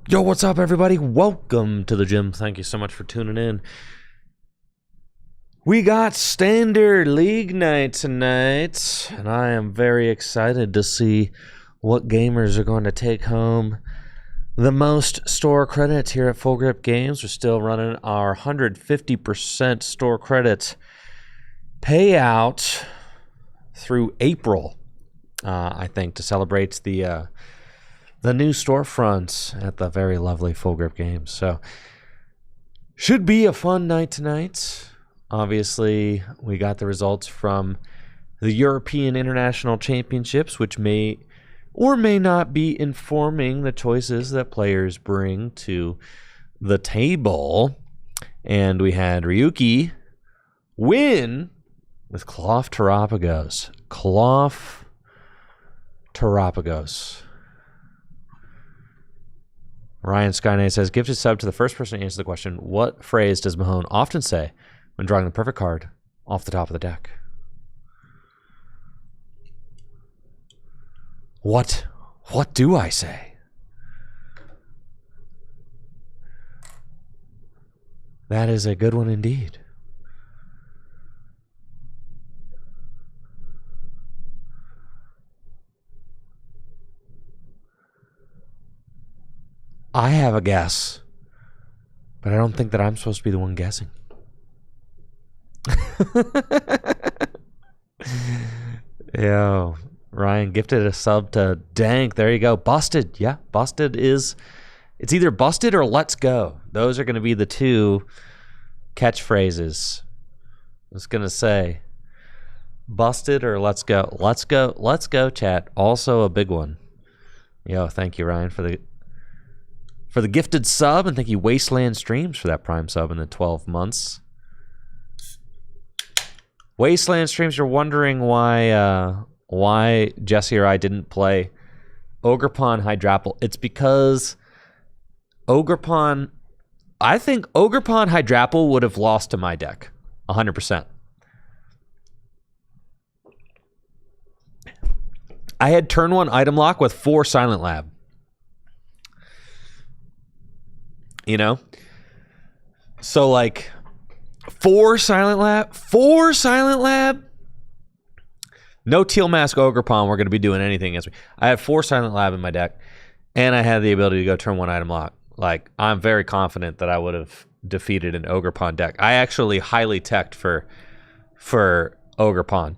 Yo, what's up, everybody? Welcome to the gym. Thank you so much for tuning in. We got Standard League night tonight, and I am very excited to see what gamers are going to take home the most store credits here at Full Grip Games. We're still running our 150% store credit payout through April, I think, to celebrate the new storefronts at the very lovely Full Grip Games. So, should be a fun night tonight. Obviously, we got the results from the European International Championships, which may or may not be informing the choices that players bring to the table. And we had Ryuki win with Cloth Terapagos. Cloth Terapagos. Ryan Skynay says, gifted sub to the first person to answer the question, what phrase does Mahone often say when drawing the perfect card off the top of the deck? What do I say? That is a good one indeed. I have a guess, but I don't think that I'm supposed to be the one guessing. Yo, Ryan gifted a sub to Dank. There you go. Busted. Yeah, busted is... It's either busted or let's go. Those are going to be the two catchphrases. I was going to say busted or let's go. Let's go. Let's go, chat. Also a big one. Yo, thank you, Ryan, for the gifted sub, and thank you Wasteland Streams for that Prime sub in the 12 months. Wasteland Streams, you're wondering why Jesse or I didn't play Ogerpon Hydrapple. It's because Ogerpon, I think Ogerpon Hydrapple would have lost to my deck 100%. I had turn 1 item lock with 4 Silent Lab. You know? So, like, 4 Silent Lab? No Teal Mask Ogerpon were going to be doing anything against me. I have 4 Silent Lab in my deck, and I had the ability to go turn 1 item lock. Like, I'm very confident that I would have defeated an Ogerpon deck. I actually highly teched for Ogerpon.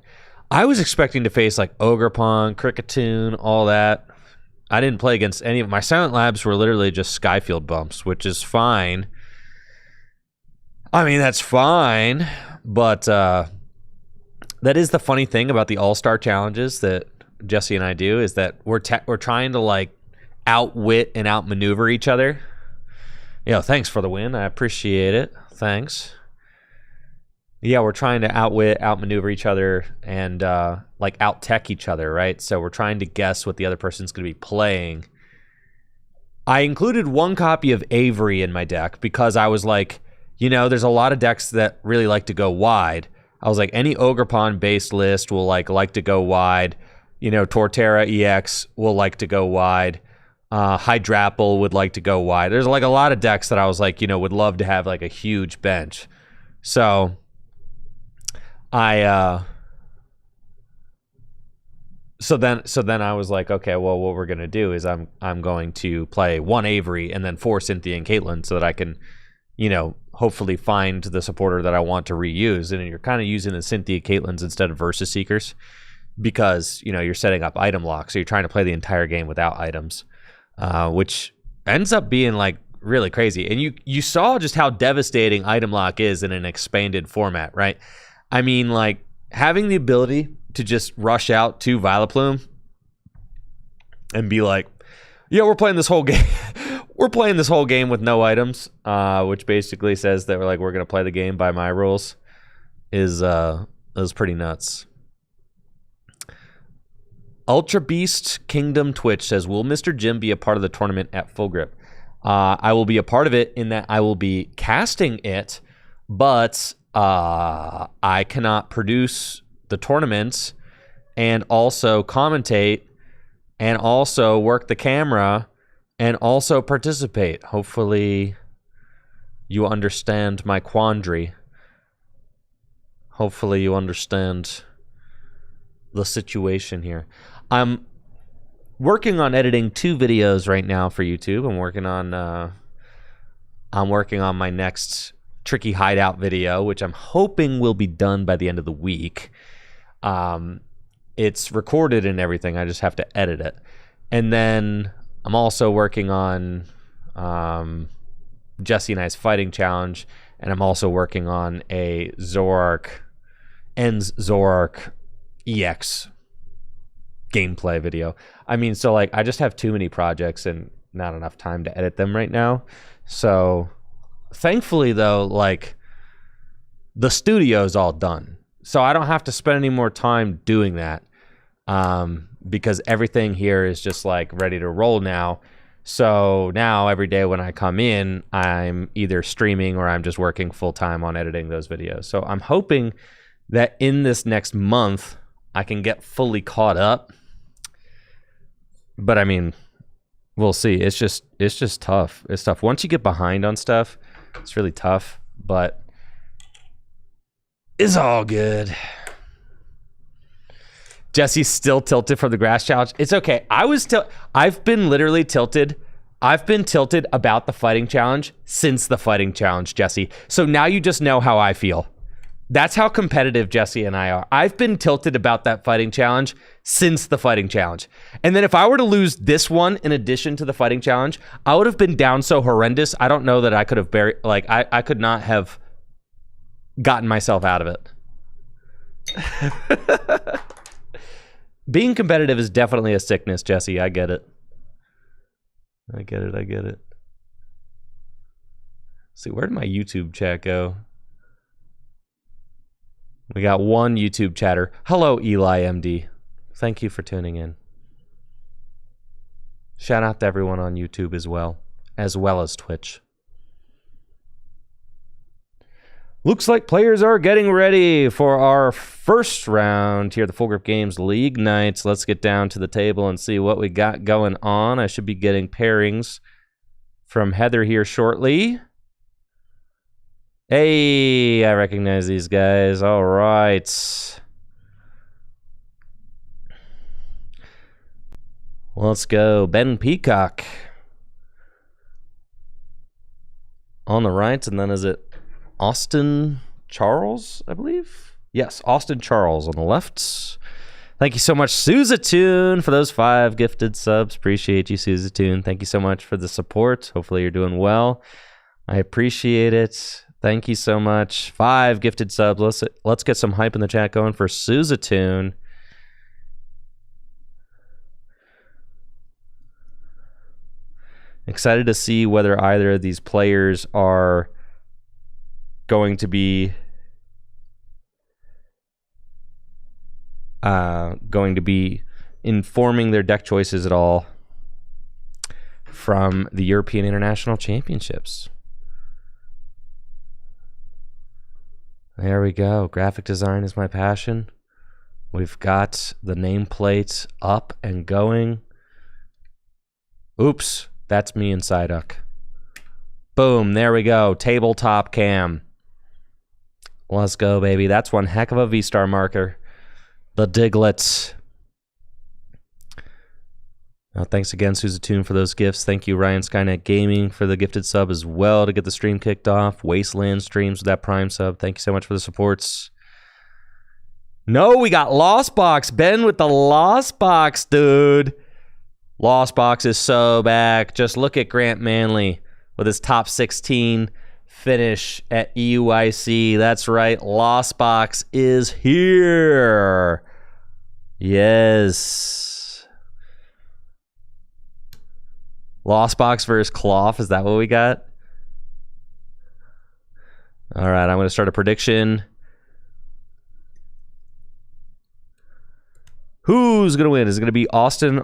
I was expecting to face, like, Ogerpon, Cricketune, all that. I didn't play against any of my Silent Labs were literally just Skyfield bumps, which is fine. I mean, that's fine, but that is the funny thing about the All-Star challenges that Jesse and I do, is that we're trying to, like, outwit and outmaneuver each other. Yo, thanks for the win. I appreciate it. Thanks. Yeah, we're trying to outwit, outmaneuver each other, and like out-tech each other, right? So we're trying to guess what the other person's going to be playing. I included 1 copy of Avery in my deck because I was like, you know, there's a lot of decks that really like to go wide. I was like, any Ogerpon-based list will like to go wide. You know, Torterra EX will like to go wide. Hydrapple would like to go wide. There's like a lot of decks that I was like, you know, would love to have like a huge bench. So So then I was like, okay, well, what we're gonna do is I'm going to play 1 Avery and then 4 Cynthia and Caitlyn so that I can, you know, hopefully find the supporter that I want to reuse. And you're kind of using the Cynthia Caitlyn's instead of Versus Seekers because, you know, you're setting up item lock, so you're trying to play the entire game without items, which ends up being like really crazy. And you saw just how devastating item lock is in an expanded format, right? I mean, like, having the ability to just rush out to Vileplume and be like, yeah, we're playing this whole game. We're playing this whole game with no items, which basically says that we're going to play the game by my rules, is pretty nuts. Ultra Beast Kingdom Twitch says, will Mr. Jim be a part of the tournament at Full Grip? I will be a part of it in that I will be casting it, but I cannot produce the tournaments and also commentate and also work the camera and also participate. Hopefully you understand my quandary. Hopefully you understand the situation here. I'm working on editing 2 videos right now for YouTube. I'm working on my next Tricky Hideout video, which I'm hoping will be done by the end of the week. It's recorded and everything. I just have to edit it. And then I'm also working on Jesse and I's fighting challenge, and I'm also working on a Zoroark EX gameplay video. I mean, so like I just have too many projects and not enough time to edit them right now. So thankfully though, like the studio's all done. So I don't have to spend any more time doing that. Because everything here is just like ready to roll now. So now every day when I come in, I'm either streaming or I'm just working full time on editing those videos. So I'm hoping that in this next month, I can get fully caught up. But I mean, we'll see. It's just tough. It's tough. Once you get behind on stuff, it's really tough, but it's all good. Jesse's still tilted from the grass challenge. It's okay. I've been literally tilted. I've been tilted about the fighting challenge since the fighting challenge, Jesse. So now you just know how I feel. That's how competitive Jesse and I are. I've been tilted about that fighting challenge since the fighting challenge. And then if I were to lose this one in addition to the fighting challenge, I would have been down so horrendous. I don't know that I could have I could not have gotten myself out of it. Being competitive is definitely a sickness, Jesse. I get it. I get it. Let's see, where did my YouTube chat go? We got one YouTube chatter. Hello, Eli MD. Thank you for tuning in. Shout out to everyone on YouTube as well as Twitch. Looks like players are getting ready for our first round here at the Full Grip Games League Nights. Let's get down to the table and see what we got going on. I should be getting pairings from Heather here shortly. Hey, I recognize these guys. All right. Let's go. Ben Peacock on the right, and then is it Austin Charles, I believe? Yes, Austin Charles on the left. Thank you so much, Suzatoon, for those 5 gifted subs. Appreciate you, Suzatoon. Thank you so much for the support. Hopefully you're doing well. I appreciate it. Thank you so much. 5 gifted subs. Let's get some hype in the chat going for Suzatoon. Excited to see whether either of these players are going to be informing their deck choices at all from the European International Championships. There we go. Graphic design is my passion. We've got the nameplate up and going. Oops, that's me and Psyduck. Boom, there we go. Tabletop cam. Let's go, baby. That's one heck of a V-star marker. The Diglett. Thanks again, Suzatoon, for those gifts. Thank you, Ryan Skynet Gaming, for the gifted sub as well to get the stream kicked off. Wasteland streams with that Prime sub. Thank you so much for the supports. No, we got Lost Box. Ben with the Lost Box, dude. Lost Box is so back. Just look at Grant Manley with his top 16 finish at EUIC. That's right. Lost Box is here. Yes. Lost Box versus Cloth. Is that what we got? All right. I'm going to start a prediction. Who's going to win? Is it going to be Austin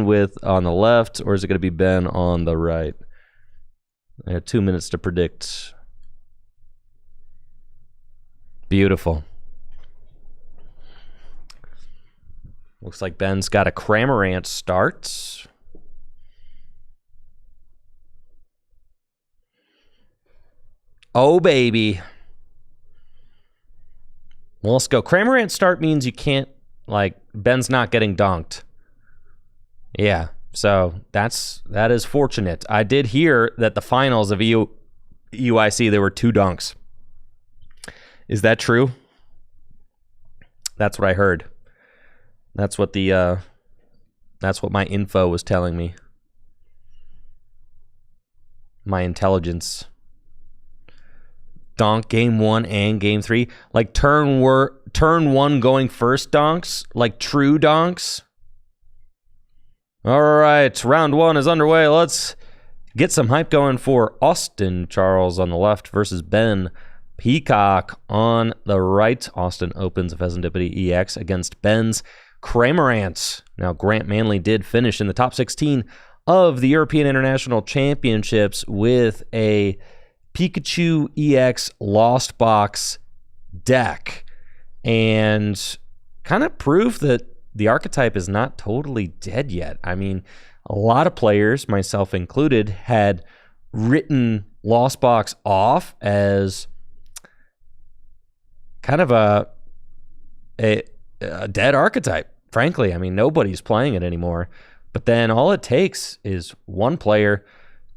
with on the left, or is it going to be Ben on the right? I have 2 minutes to predict. Beautiful. Looks like Ben's got a Cramorant start. Oh, baby. Well, let's go. Cramorant start means you can't, like, Ben's not getting donked. Yeah, so that is fortunate. I did hear that the finals of UIC, there were 2 donks. Is that true? That's what I heard. That's what my info was telling me. My intelligence. Donk game 1 and game 3. Like turn 1 going first donks? Like true donks? All right, round 1 is underway. Let's get some hype going for Austin Charles on the left versus Ben Peacock on the right. Austin opens Pheasantipity EX against Ben's Cramorant. Now, Grant Manley did finish in the top 16 of the European International Championships with a Pikachu EX Lost Box deck and kind of proved that the archetype is not totally dead yet. I mean, a lot of players, myself included, had written Lost Box off as kind of a dead archetype, frankly. I mean, nobody's playing it anymore. But then all it takes is one player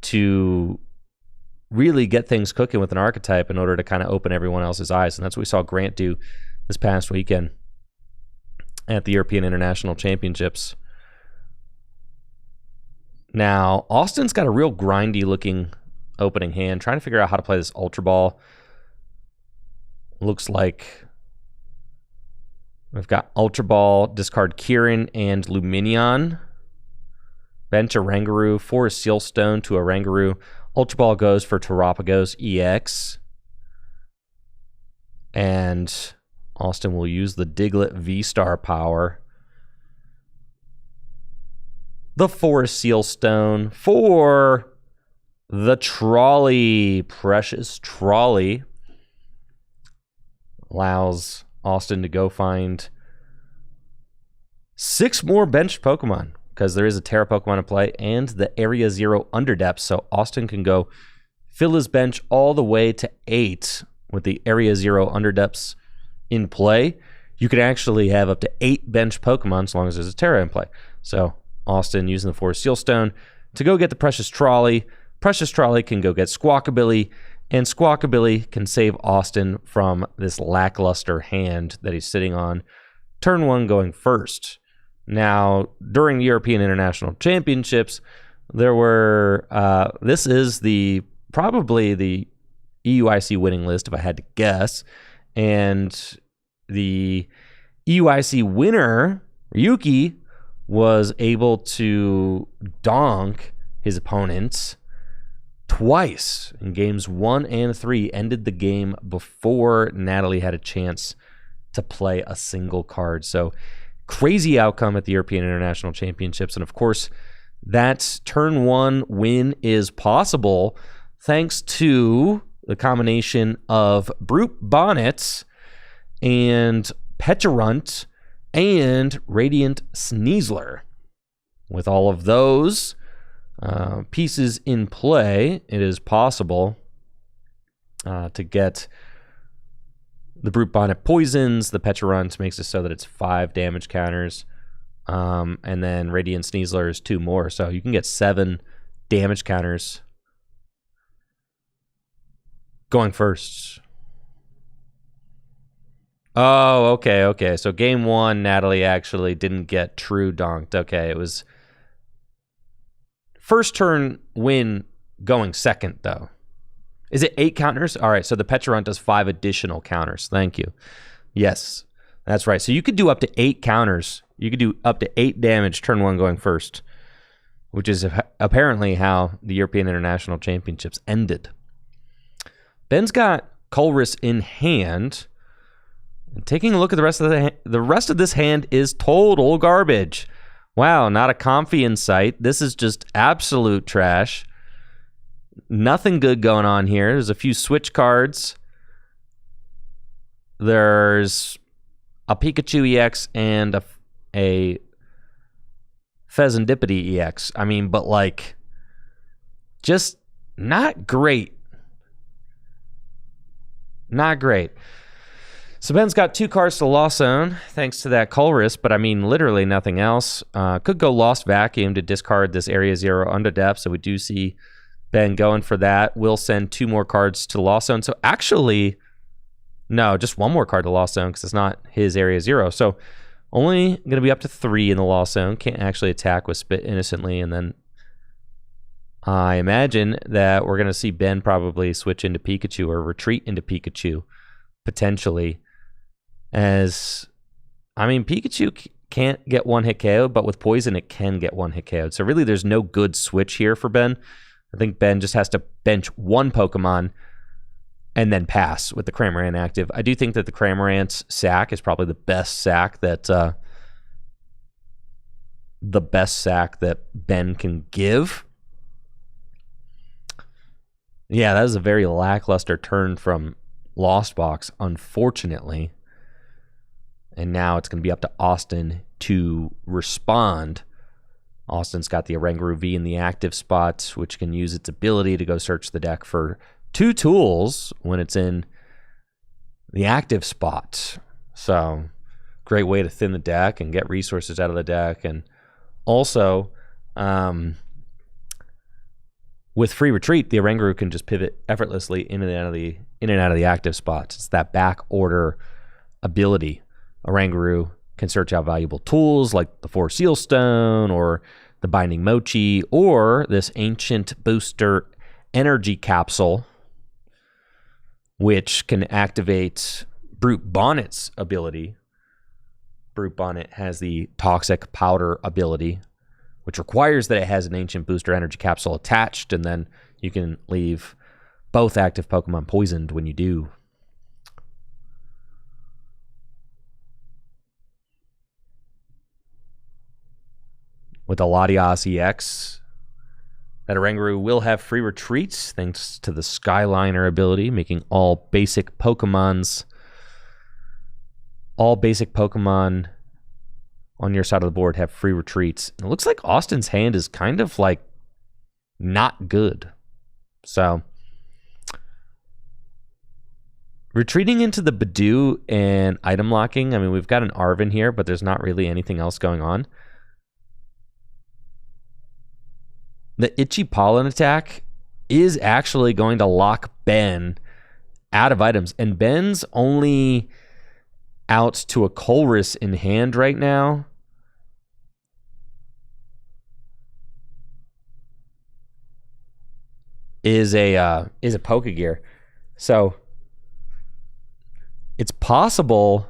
to really get things cooking with an archetype in order to kind of open everyone else's eyes. And that's what we saw Grant do this past weekend at the European International Championships. Now, Austin's got a real grindy looking opening hand, trying to figure out how to play this Ultra Ball. Looks like we've got Ultra Ball, discard Kieran and Luminion. Bench a Rangaroo, Forest Sealstone to a Rangaroo. Ultra Ball goes for Terapagos EX. And Austin will use the Diglett V-Star power. The Forest Sealstone for the Trolley. Precious Trolley allows Austin to go find 6 more benched Pokemon, because there is a Terra Pokemon to play and the Area 0 Underdepth, so Austin can go fill his bench all the way to 8 with the Area 0 Underdepths in play. You could actually have up to 8 bench Pokemon as long as there's a Terra in play. So Austin using the Forest Sealstone to go get the Precious Trolley. Precious Trolley can go get Squawkabilly, and Squawkabilly can save Austin from this lackluster hand that he's sitting on. Turn 1 going first. Now, during the European International Championships, there were, this is probably the EUIC winning list, if I had to guess. And the EUIC winner, Ryuki, was able to donk his opponents twice in games 1 and 3, ended the game before Natalie had a chance to play a single card. So crazy outcome at the European International Championships. And of course, that turn 1 win is possible thanks to the combination of Brute Bonnet and Pecharunt and Radiant Sneasler. With all of those pieces in play, it is possible to get the Brute Bonnet poisons. The Pecharunt makes it so that it's 5 damage counters. And then Radiant Sneasler is 2 more. So you can get 7 damage counters going first. Oh, okay. So game 1, Natalie actually didn't get true donked. Okay, it was first turn win going second, though. Is it 8 counters? All right, so the Pecharunt does 5 additional counters. Thank you. Yes, that's right. So you could do up to 8 counters. You could do up to 8 damage turn 1 going first, which is apparently how the European International Championships ended. Ben's got Colress in hand. And taking a look at the rest of the rest of this hand is total garbage. Wow, not a Comfy in sight. This is just absolute trash. Nothing good going on here. There's a few switch cards. There's a Pikachu EX and a Pheasantipity EX. I mean, but like, just not great. Not great. So Ben's got 2 cards to Lost Zone, thanks to that Colress, but I mean, literally nothing else. Could go Lost Vacuum to discard this Area 0 Underdepth, so we do see Ben going for that. We'll send 2 more cards to Lost Zone. So actually, no, just 1 more card to Lost Zone because it's not his Area 0. So only going to be up to 3 in the Lost Zone. Can't actually attack with Spit innocently, and then I imagine that we're going to see Ben probably switch into Pikachu or retreat into Pikachu, potentially. As, I mean, Pikachu can't get 1-hit KO, but with Poison, it can get 1-hit KO. So really, there's no good switch here for Ben. I think Ben just has to bench 1 Pokemon and then pass with the Cramorant active. I do think that the Cramorant's sack is probably the best sack that Ben can give. Yeah, that was a very lackluster turn from Lost Box, unfortunately. And now it's going to be up to Austin to respond. Austin's got the Oranguru V in the active spot, which can use its ability to go search the deck for 2 tools when it's in the active spot. So, great way to thin the deck and get resources out of the deck. And also, with free retreat, the Oranguru can just pivot effortlessly in and out of the active spots. It's that back order ability. Oranguru can search out valuable tools like the 4 Seal Stone or the Binding Mochi or this Ancient Booster Energy Capsule, which can activate Brute Bonnet's ability. Brute Bonnet has the Toxic Powder ability, which requires that it has an Ancient Booster Energy Capsule attached, and then you can leave both active Pokemon poisoned when you do. With the Latias EX, that Oranguru will have free retreats thanks to the Skyliner ability, making all basic Pokemon on your side of the board have free retreats. And it looks like Austin's hand is kind of like not good. So retreating into the Badoo and item locking, I mean, we've got an Arven here, but there's not really anything else going on. The Itchy Pollen attack is actually going to lock Ben out of items. And Ben's only out to a Colress in hand right now. Is a Pokegear. So it's possible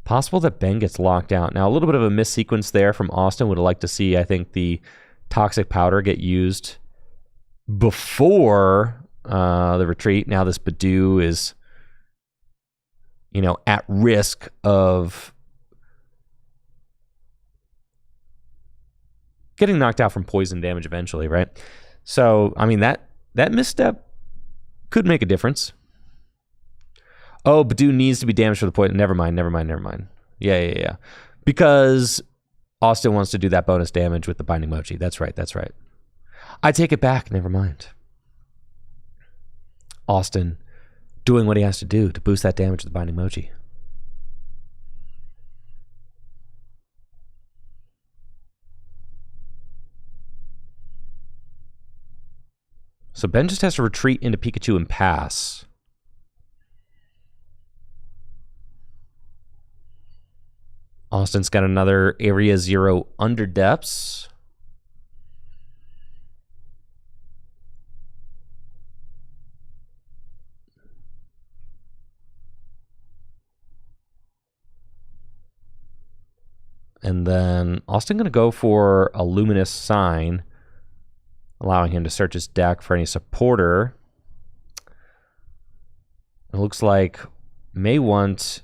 that Ben gets locked out. Now, a little bit of a missequence there from Austin. Would have liked to see, I think, the Toxic Powder get used before the retreat. Now this Badoo is, at risk of getting knocked out from poison damage eventually, right? So, I mean, that misstep could make a difference. Oh, Badoo needs to be damaged for the poison. Never mind. Yeah. Because Austin wants to do that bonus damage with the Binding Mochi. That's right. I take it back. Never mind. Austin doing what he has to do to boost that damage with the Binding Mochi. So Ben just has to retreat into Pikachu and pass. Austin's got another Area 0 Underdepths. And then Austin going to go for a Luminous Sign, allowing him to search his deck for any supporter. It looks like may want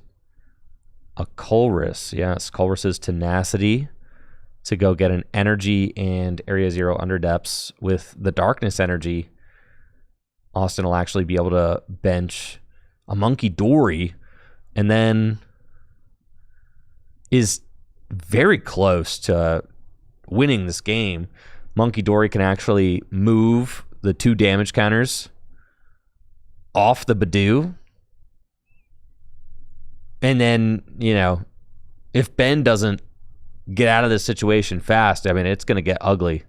a Colress. Yes, Colress's Tenacity to go get an Energy and Area 0 Underdepths. With the Darkness Energy, Austin will actually be able to bench a Monkey Dory, and then is very close to winning this game. Monkey Dory can actually move the 2 damage counters off the Badoo. And then, you know, if Ben doesn't get out of this situation fast, I mean, it's going to get ugly.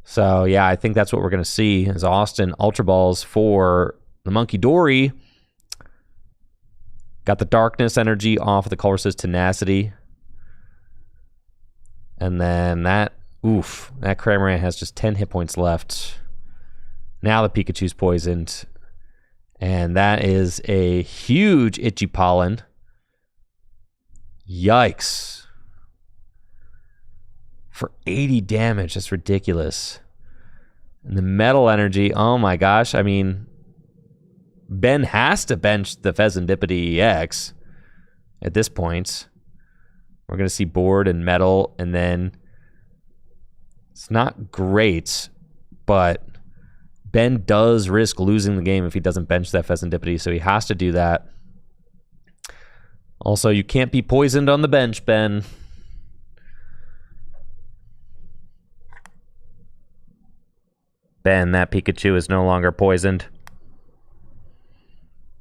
So, yeah, I think that's what we're going to see is Austin Ultra Balls for the Monkey Dory. Got the Darkness energy off of the Colress's Tenacity. And then that Cramorant has just 10 hit points left. Now the Pikachu's poisoned. And that is a huge Itchy Pollen. Yikes. For 80 damage, that's ridiculous. And the Metal Energy, oh my gosh, I mean, Ben has to bench the Pheasantipity EX at this point. We're going to see Board and Metal, and then it's not great, but Ben does risk losing the game if he doesn't bench that Pheasantipity, so he has to do that. Also, you can't be poisoned on the bench, Ben. Ben, that Pikachu is no longer poisoned.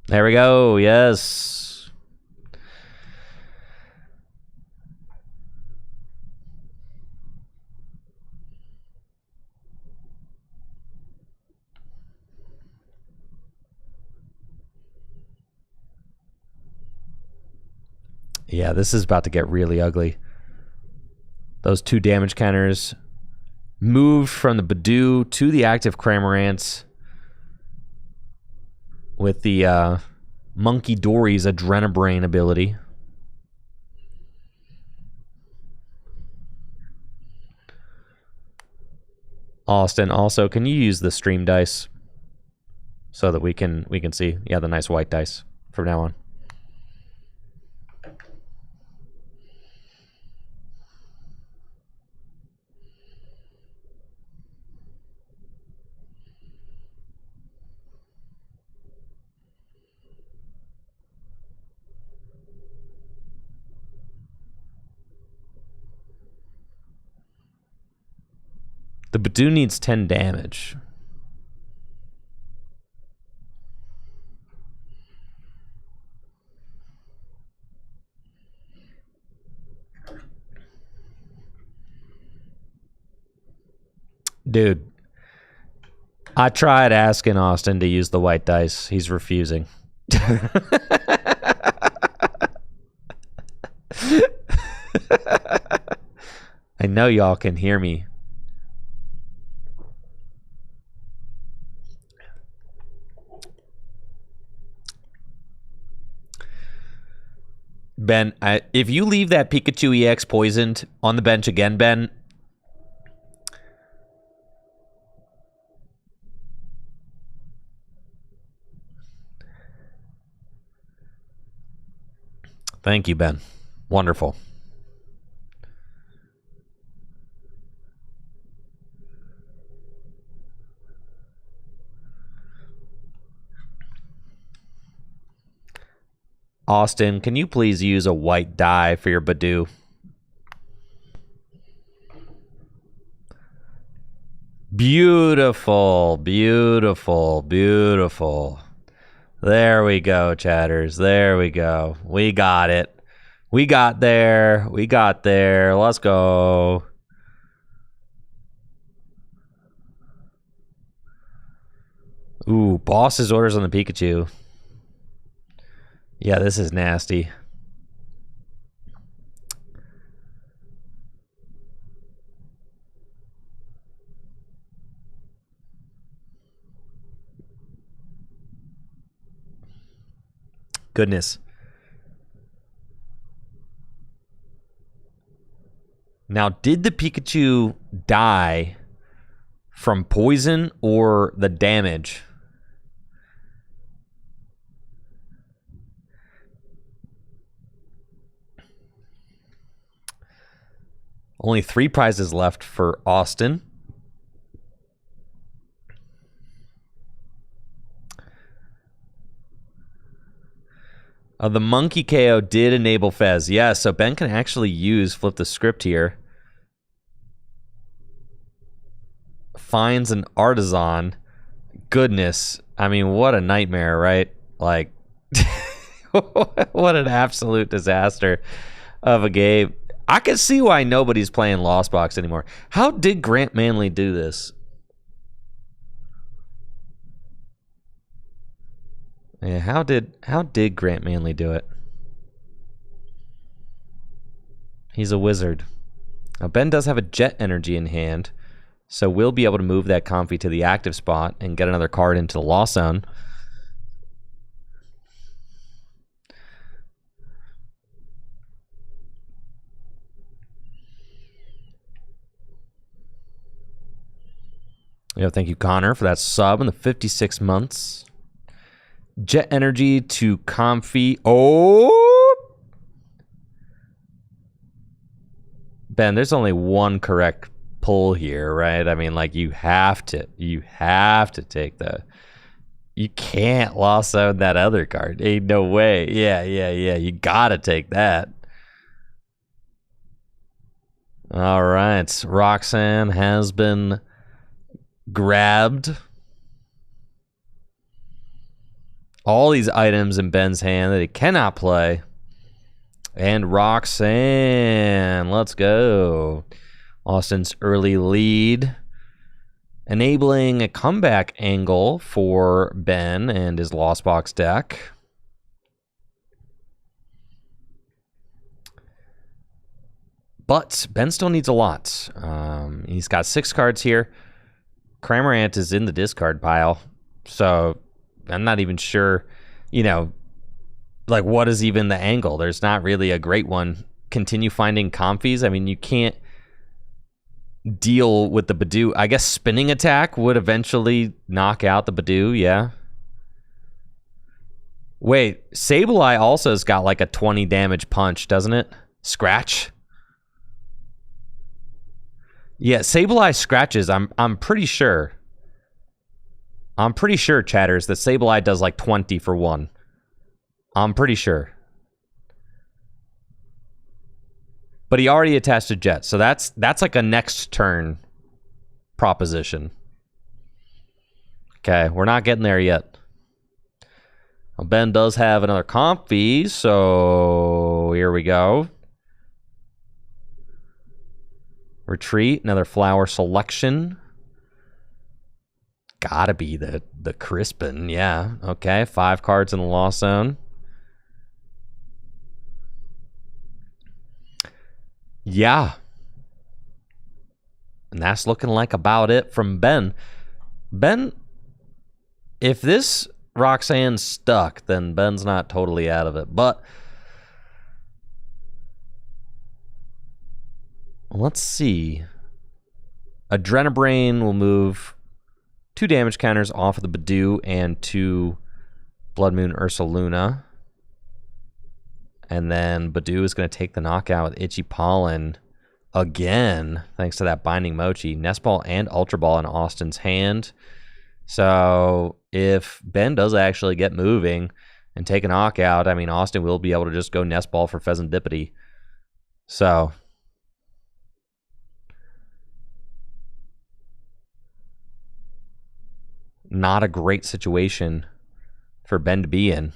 There we go, yes. Yeah, this is about to get really ugly. Those 2 damage counters moved from the Badoo to the active Cramorant with the Monkey Dory's Adrenabrain ability. Austin, also, can you use the stream dice so that we can see? Yeah, the nice white dice from now on. The Badoo needs 10 damage. Dude, I tried asking Austin to use the white dice. He's refusing. I know y'all can hear me. Ben, if you leave that Pikachu EX poisoned on the bench again, Ben, thank you, Ben. Wonderful. Austin, can you please use a white dye for your Badoo? Beautiful, beautiful, beautiful. There we go, chatters. There we go. We got it. We got there. We got there. Let's go. Ooh, boss's orders on the Pikachu. Yeah, this is nasty. Goodness. Now, did the Pikachu die from poison or the damage? Only 3 prizes left for Austin. The Monkey KO did enable Fez. Yeah, so Ben can actually use Flip the Script here. finds an Artisan. Goodness, I mean, what a nightmare, right? Like, what an absolute disaster of a game. I can see why nobody's playing Lost Box anymore. How did Grant Manley do this? Yeah, how did Grant Manley do it? He's a wizard. Now, Ben does have a Jet Energy in hand, so we'll be able to move that Comfy to the active spot and get another card into the Lost Zone. Thank you, Connor, for that sub in the 56 months. Jet Energy to Comfy. Oh! Ben, there's only one correct pull here, right? I mean, like, you have to take the... You can't Lost Zone that other card. Ain't no way. Yeah. You gotta take that. All right. Roxanne has been grabbed. All these items in Ben's hand that he cannot play. And Roxanne, let's go. Austin's early lead, enabling a comeback angle for Ben and his Lost Box deck. But Ben still needs a lot. He's got 6 cards here. Cramorant is in the discard pile, so I'm not even sure, like, what is even the angle? There's not really a great one. Continue finding Comfies. I mean, you can't deal with the Badoo. I guess Spinning Attack would eventually knock out the Badoo, yeah. Wait, Sableye also has got like a 20 damage punch, doesn't it? Scratch? Yeah, Sableye scratches. I'm pretty sure. I'm pretty sure, chatters, that Sableye does like 20 for 1. I'm pretty sure. But he already attached a Jet, so that's like a next turn proposition. Okay, we're not getting there yet. Well, Ben does have another Comfy, so here we go. Retreat, another Flower Selection. Gotta be the Crispin, yeah. Okay, 5 cards in the Lost Zone. Yeah. And that's looking like about it from Ben. Ben, if this Roxanne's stuck, then Ben's not totally out of it. But let's see. Adrenabrain will move 2 damage counters off of the Badoo and 2 Blood Moon Ursaluna. And then Badoo is going to take the knockout with Itchy Pollen again, thanks to that Binding Mochi. Nest Ball and Ultra Ball in Austin's hand. So if Ben does actually get moving and take a knockout, I mean, Austin will be able to just go Nest Ball for Pheasantipity. So not a great situation for Ben to be in.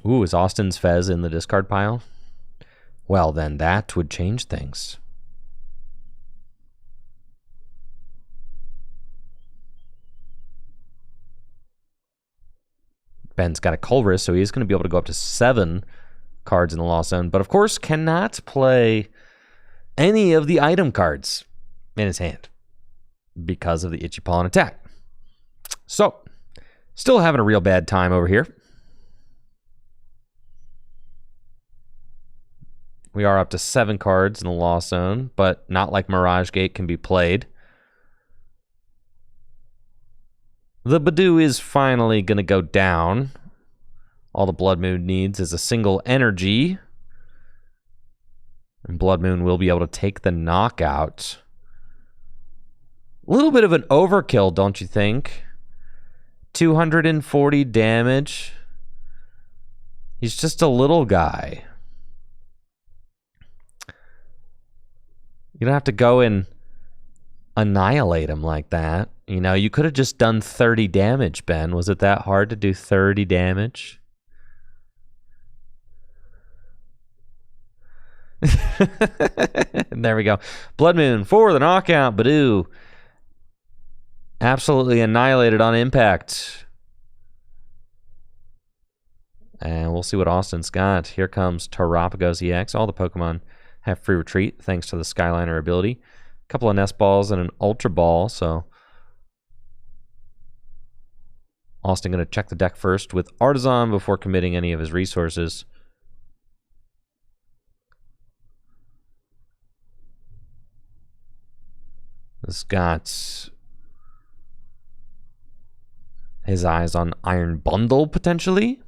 Ooh, is Austin's Fez in the discard pile? Well, then that would change things. Ben's got a Culverus, so he's going to be able to go up to 7 cards in the Lost Zone, but of course cannot play any of the item cards in his hand because of the Itchy Pollen attack. So, still having a real bad time over here. We are up to 7 cards in the Lost Zone, but not like Mirage Gate can be played. The Badoo is finally going to go down. All the Blood Moon needs is a single energy. And Blood Moon will be able to take the knockout. A little bit of an overkill, don't you think? 240 damage. He's just a little guy. You don't have to go and annihilate him like that. You know, you could have just done 30 damage, Ben. Was it that hard to do 30 damage? There we go. Blood Moon for the knockout. Badoo. Absolutely annihilated on impact. And we'll see what Austin's got. Here comes Terapagos EX. All the Pokemon have free retreat thanks to the Skyliner ability. A couple of Nest Balls and an Ultra Ball. So Austin going to check the deck first with Artisan before committing any of his resources. This got his eyes on Iron Bundle, potentially.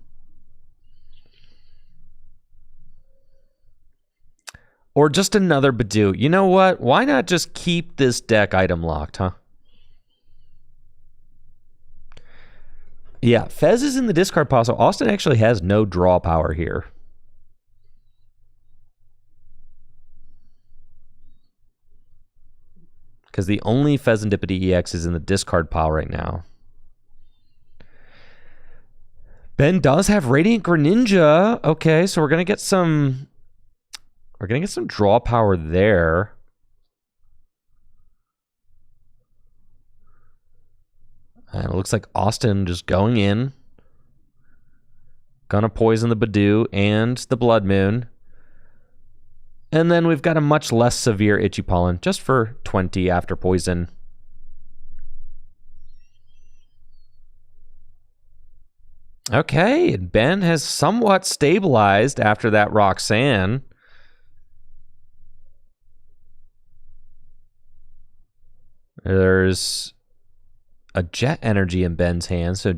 Or just another Badoo. You know what? Why not just keep this deck item locked, huh? Yeah, Fez is in the discard pile, so Austin actually has no draw power here. Because the only Fezandipity EX is in the discard pile right now. Ben does have Radiant Greninja. Okay, so we're gonna get some draw power there. And it looks like Austin just going in. Gonna poison the Badoo and the Blood Moon. And then we've got a much less severe Itchy Pollen, just for 20 after poison. Okay, and Ben has somewhat stabilized after that Roxanne. There's a Jet Energy in Ben's hand, so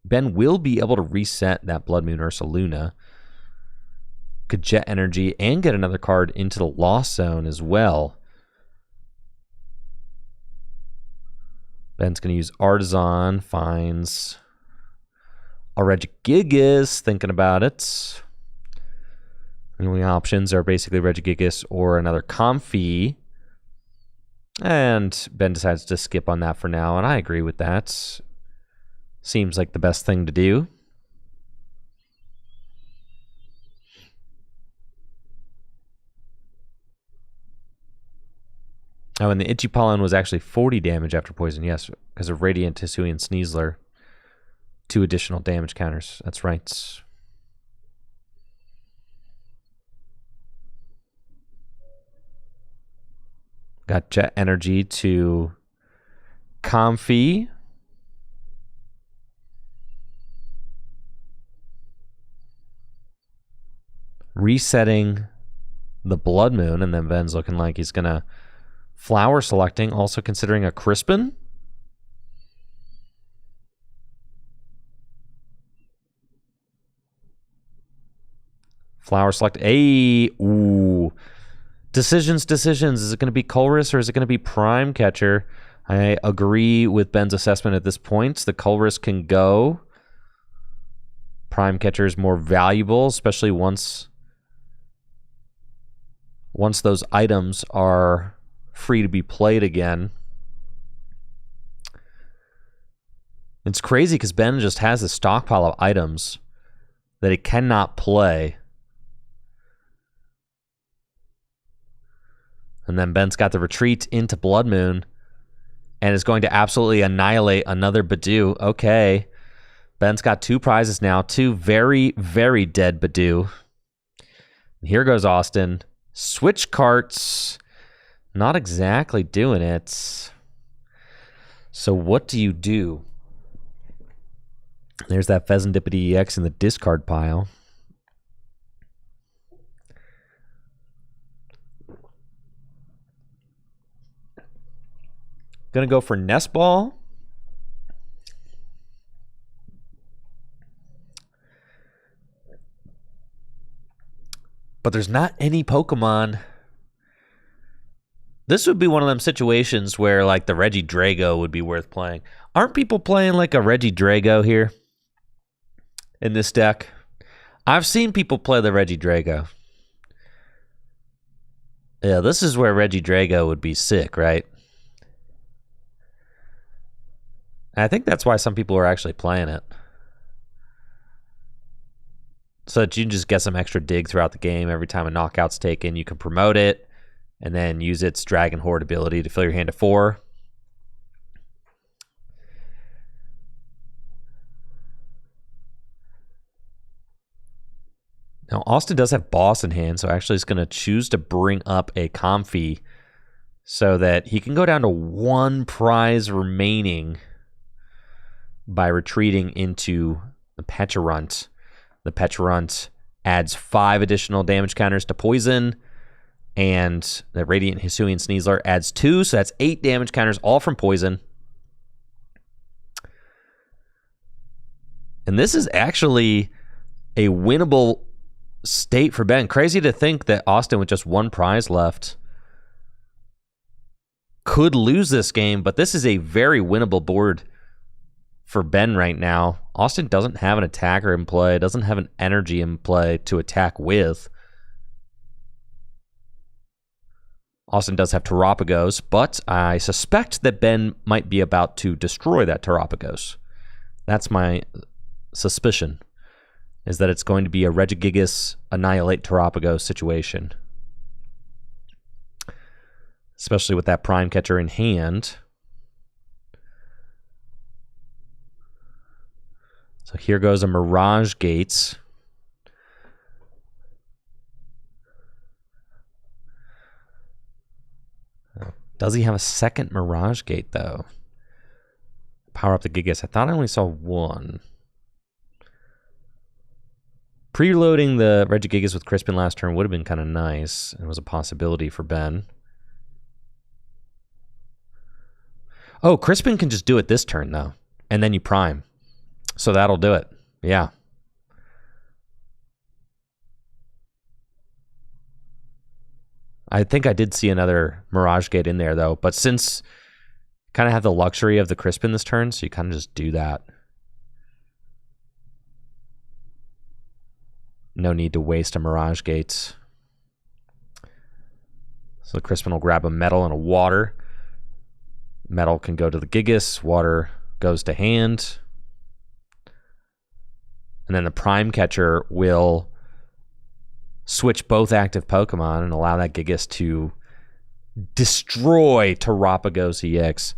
Ben will be able to reset that Blood Moon Ursaluna. Could Jet Energy and get another card into the Lost Zone as well. Ben's going to use Artisan, finds a Regigigas, thinking about it. The only options are basically Regigigas or another Comfey. And Ben decides to skip on that for now, and I agree with that. Seems like the best thing to do. Oh, and the Itchy Pollen was actually 40 damage after poison, yes, because of Radiant Hisuian Sneasler. 2 additional damage counters, that's right. Got Jet Energy to Comfey. Resetting the Blood Moon, and then Ben's looking like he's going to Flower selecting, also considering a Crispin. Flower select. Ooh. Decisions. Is it going to be Colress or is it going to be Prime Catcher? I agree with Ben's assessment at this point. The Colress can go. Prime Catcher is more valuable, especially once those items are free to be played again. It's crazy because Ben just has a stockpile of items that he cannot play. And then Ben's got the retreat into Blood Moon and is going to absolutely annihilate another Badoo. Okay. Ben's got 2 prizes now. 2 very, very dead Badoo. Here goes Austin. Switch carts. Not exactly doing it. So what do you do? There's that Fezandipity EX in the discard pile. Gonna go for Nest Ball. But there's not any Pokemon. This would be one of them situations where like the Regidrago would be worth playing. Aren't people playing like a Regidrago here in this deck? I've seen people play the Regidrago. Yeah, this is where Regidrago would be sick, right? And I think that's why some people are actually playing it. So that you can just get some extra dig throughout the game. Every time a knockout's taken, you can promote it and then use its Dragon Horde ability to fill your hand to 4. Now, Austin does have Boss in hand, so actually he's going to choose to bring up a Comfy so that he can go down to 1 prize remaining by retreating into the Pecharunt. The Pecharunt adds 5 additional damage counters to poison, and the Radiant Hisuian Sneasler adds 2, so that's 8 damage counters, all from poison. And this is actually a winnable state for Ben. Crazy to think that Austin, with just 1 prize left, could lose this game, but this is a very winnable board for Ben right now. Austin doesn't have an attacker in play, doesn't have an energy in play to attack with. Austin does have Terapagos, but I suspect that Ben might be about to destroy that Terapagos. That's my suspicion, is that it's going to be a Regigigas annihilate Terapagos situation. Especially with that Prime Catcher in hand. So here goes a Mirage Gates. Does he have a second Mirage Gate, though? Power up the Gigas. I thought I only saw 1. Preloading the Regigigas with Crispin last turn would have been kind of nice. It was a possibility for Ben. Oh, Crispin can just do it this turn, though. And then you prime. So that'll do it. Yeah. I think I did see another Mirage Gate in there, though. But since you kind of have the luxury of the Crispin this turn, so you kind of just do that. No need to waste a Mirage Gate. So the Crispin will grab a metal and a water. Metal can go to the Gigas. Water goes to hand. And then the Prime Catcher will switch both active Pokemon and allow that Gigas to destroy Terapagos EX.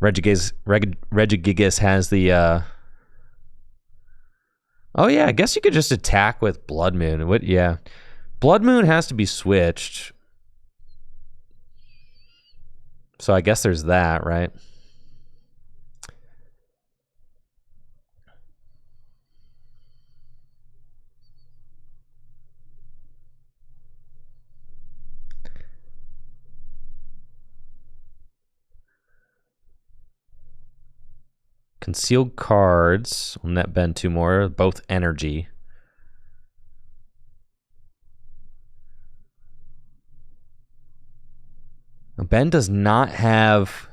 Regigigas has the... Oh yeah, I guess you could just attack with Blood Moon. Yeah. Blood Moon has to be switched. So I guess there's that, right? Concealed cards will net Ben 2 more, both energy. Ben does not have...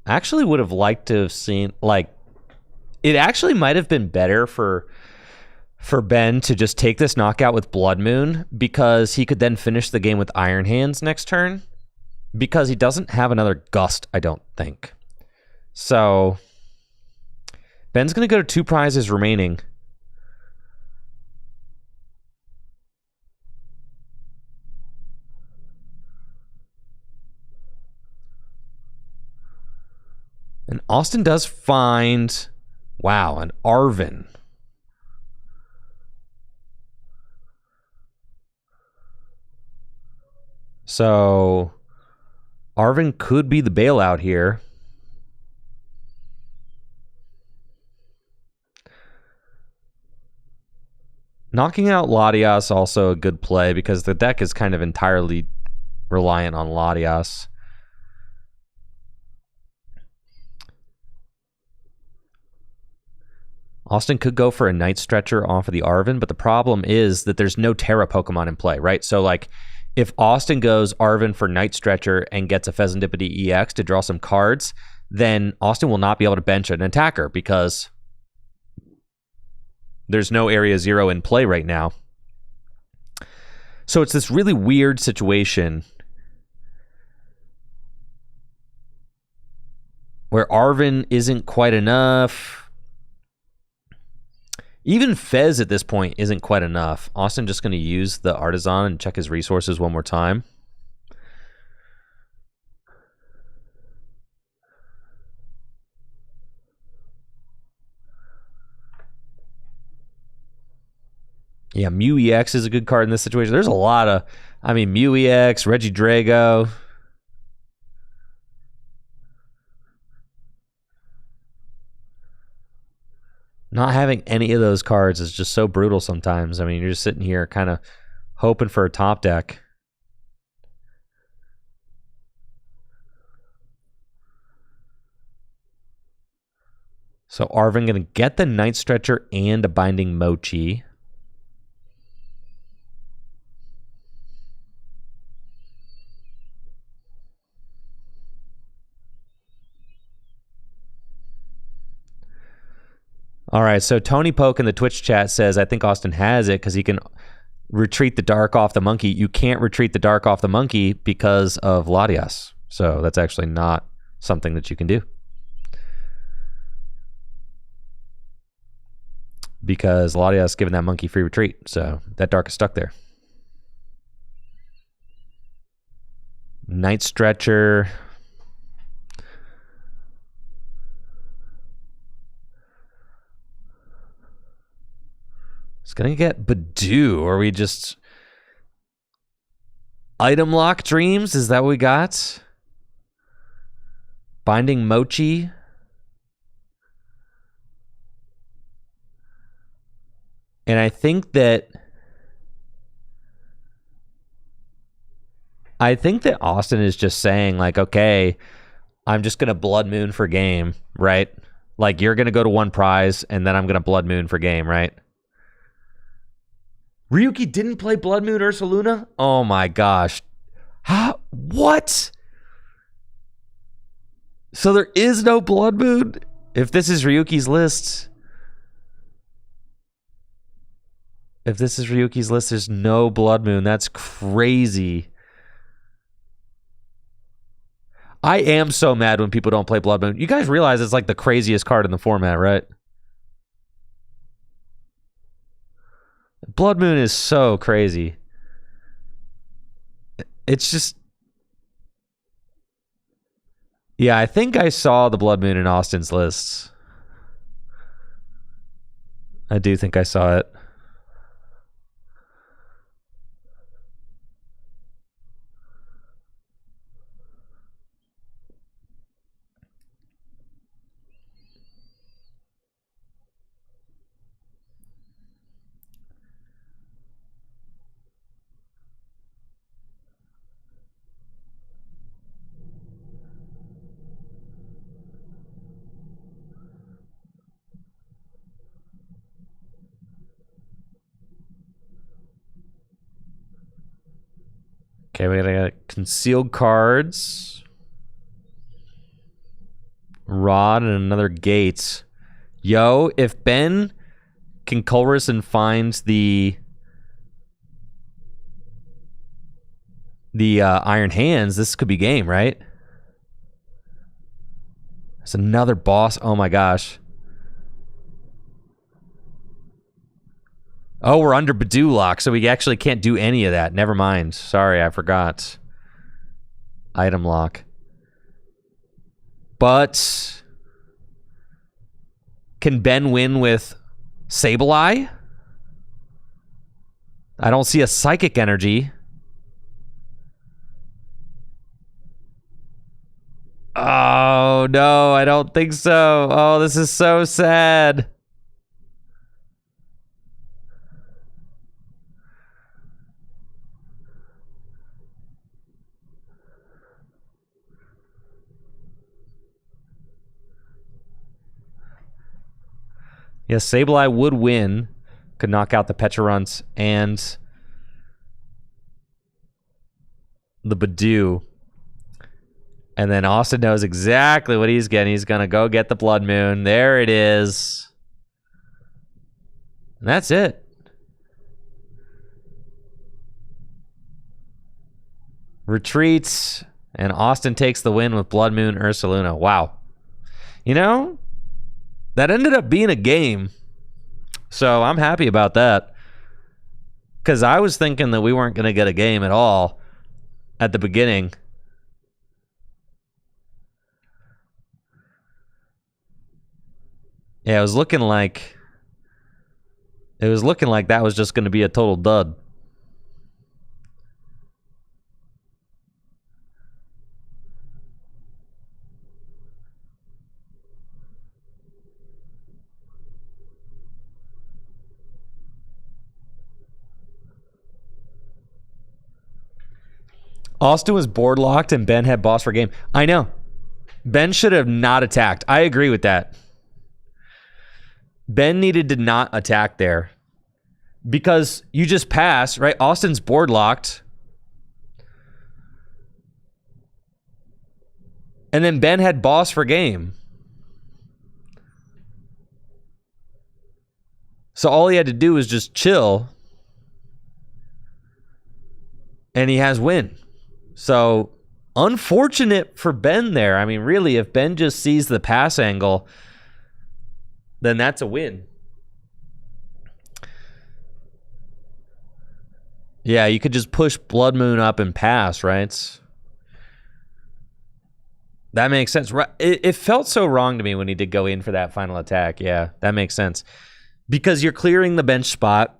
I actually would have liked to have seen, like, it actually might have been better for Ben to just take this knockout with Blood Moon, because he could then finish the game with Iron Hands next turn, because he doesn't have another Gust, I don't think. So Ben's going to go to 2 prizes remaining. And Austin does find, wow, an Arven. So Arven could be the bailout here. Knocking out Latias also a good play, because the deck is kind of entirely reliant on Latias. Austin could go for a Night Stretcher off of the Arven, but the problem is that there's no Terra Pokemon in play, right? So, like, if Austin goes Arven for Night Stretcher and gets a Pheasantipity EX to draw some cards, then Austin will not be able to bench an attacker, because There's no Area 0 in play right now. So it's this really weird situation where Arven isn't quite enough. Even Fez at this point isn't quite enough. Austin just going to use the Artisan and check his resources one more time. Yeah, Mew EX is a good card in this situation. There's a lot of, Mew EX, Regidrago. Not having any of those cards is just so brutal sometimes. You're just sitting here kind of hoping for a top deck. So Arven going to get the Night Stretcher and a Binding Mochi. All right, so Tony Poke in the Twitch chat says, I think Austin has it because he can retreat the dark off the monkey. You can't retreat the dark off the monkey because of Latias. So that's actually not something that you can do. Because Latias given that monkey free retreat. So that dark is stuck there. Night Stretcher. It's going to get Badoo. Are we just... Item Lock Dreams? Is that what we got? Binding Mochi? And I think that... Austin is just saying, like, okay, I'm just going to Blood Moon for game, right? Like, you're going to go to one prize, and then I'm going to Blood Moon for game, right? Ryuki didn't play Blood Moon Ursaluna? Oh my gosh. How? What? So there is no Blood Moon? If this is Ryuki's list. If this is Ryuki's list, there's no Blood Moon. That's crazy. I am so mad when people don't play Blood Moon. You guys realize it's like the craziest card in the format, right? Blood Moon is so crazy. It's just... Yeah, I think I saw the Blood Moon in Austin's lists. I do think I saw it. Okay, we got concealed cards. Rod and another Gates. Yo, if Ben can Colress and finds the Iron Hands, this could be game, right? It's another boss. Oh my gosh. Oh, we're under Badoo lock, so we actually can't do any of that. Never mind. Sorry, I forgot. Item lock. But can Ben win with Sableye? I don't see a Psychic Energy. Oh, no, I don't think so. Oh, this is so sad. Yes, Sableye would win. Could knock out the Petrunt and the Badoo. And then Austin knows exactly what he's getting. He's going to go get the Blood Moon. There it is. And that's it. Retreats, and Austin takes the win with Blood Moon Ursaluna. Wow. You know, that ended up being a game. So I'm happy about that. Because I was thinking that we weren't going to get a game at all at the beginning. Yeah, it was looking like that was just going to be a total dud. Austin was board locked and Ben had boss for game. I know. Ben should have not attacked. I agree with that. Ben needed to not attack there. Because you just pass, right? Austin's board locked. And then Ben had boss for game. So all he had to do was just chill. And he has win. So unfortunate for Ben there. I mean, really, if Ben just sees the pass angle, then that's a win. Yeah, you could just push Blood Moon up and pass, right? That makes sense. It felt so wrong to me when he did go in for that final attack. Yeah, that makes sense. Because you're clearing the bench spot.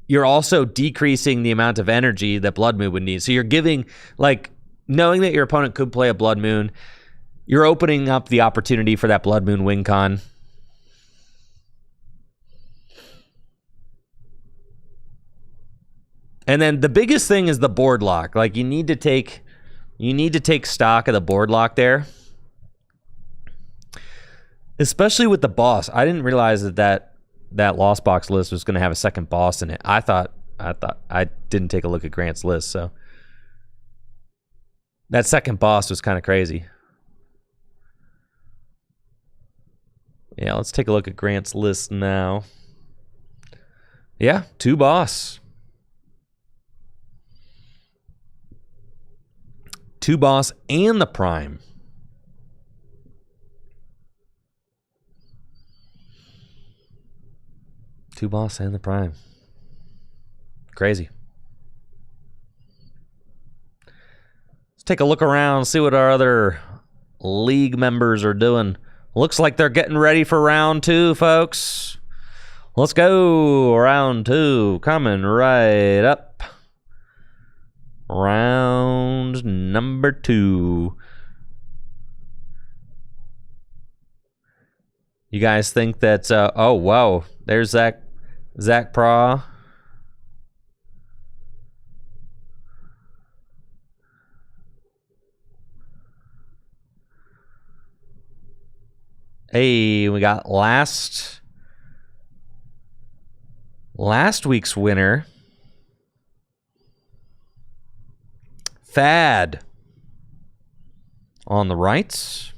You're also decreasing the amount of energy that Blood Moon would need. So you're giving, like, knowing that your opponent could play a Blood Moon, you're opening up the opportunity for that Blood Moon win con. And then the biggest thing is the board lock. Like, you need to take stock of the board lock there. Especially with the boss. I didn't realize that Lost Box list was going to have a second boss in it. I didn't take a look at Grant's list, so that second boss was kind of crazy. Yeah, let's take a look at Grant's list now. Yeah, 2 boss. 2 boss and the prime. Two boss and the prime. Crazy. Let's take a look around, see what our other league members are doing. Looks like they're getting ready for round 2, folks. Let's go. Round 2 coming right up. Round number 2. You guys think that, oh, wow. There's Zach Pra. Hey, we got last week's winner. Thad on the rights.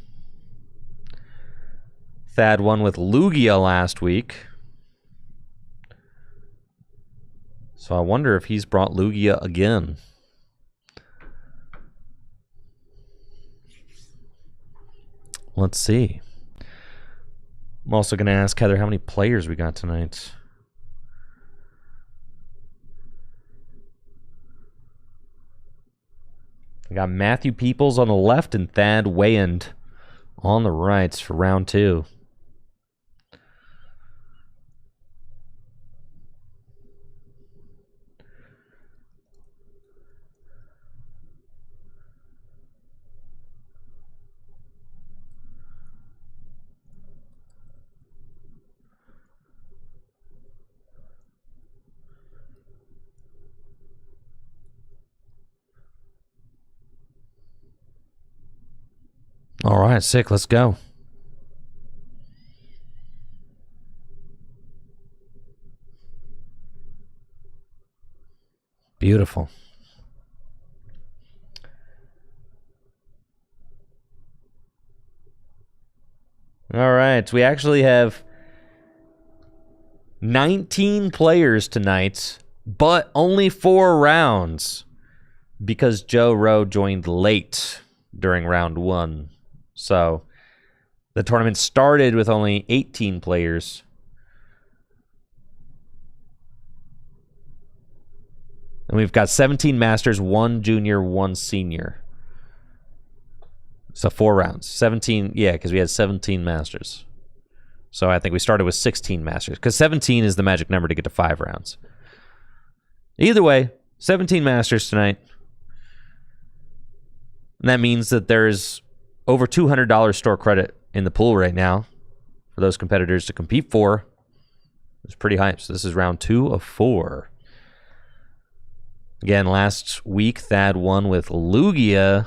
Thad won with Lugia last week. So I wonder if he's brought Lugia again. Let's see. I'm also going to ask Heather how many players we got tonight. We got Matthew Peoples on the left and Thad Wayand on the rights for round 2. All right, sick. Let's go. Beautiful. All right, we actually have 19 players tonight, but only 4 rounds because Joe Rowe joined late during round 1. So the tournament started with only 18 players. And we've got 17 masters, 1 junior, 1 senior. So 4 rounds. 17, yeah, because we had 17 masters. So I think we started with 16 masters, because 17 is the magic number to get to 5 rounds. Either way, 17 masters tonight. And that means that there's over $200 store credit in the pool right now for those competitors to compete for. It's pretty hype. So this is round 2 of 4. Again, last week, Thad won with Lugia.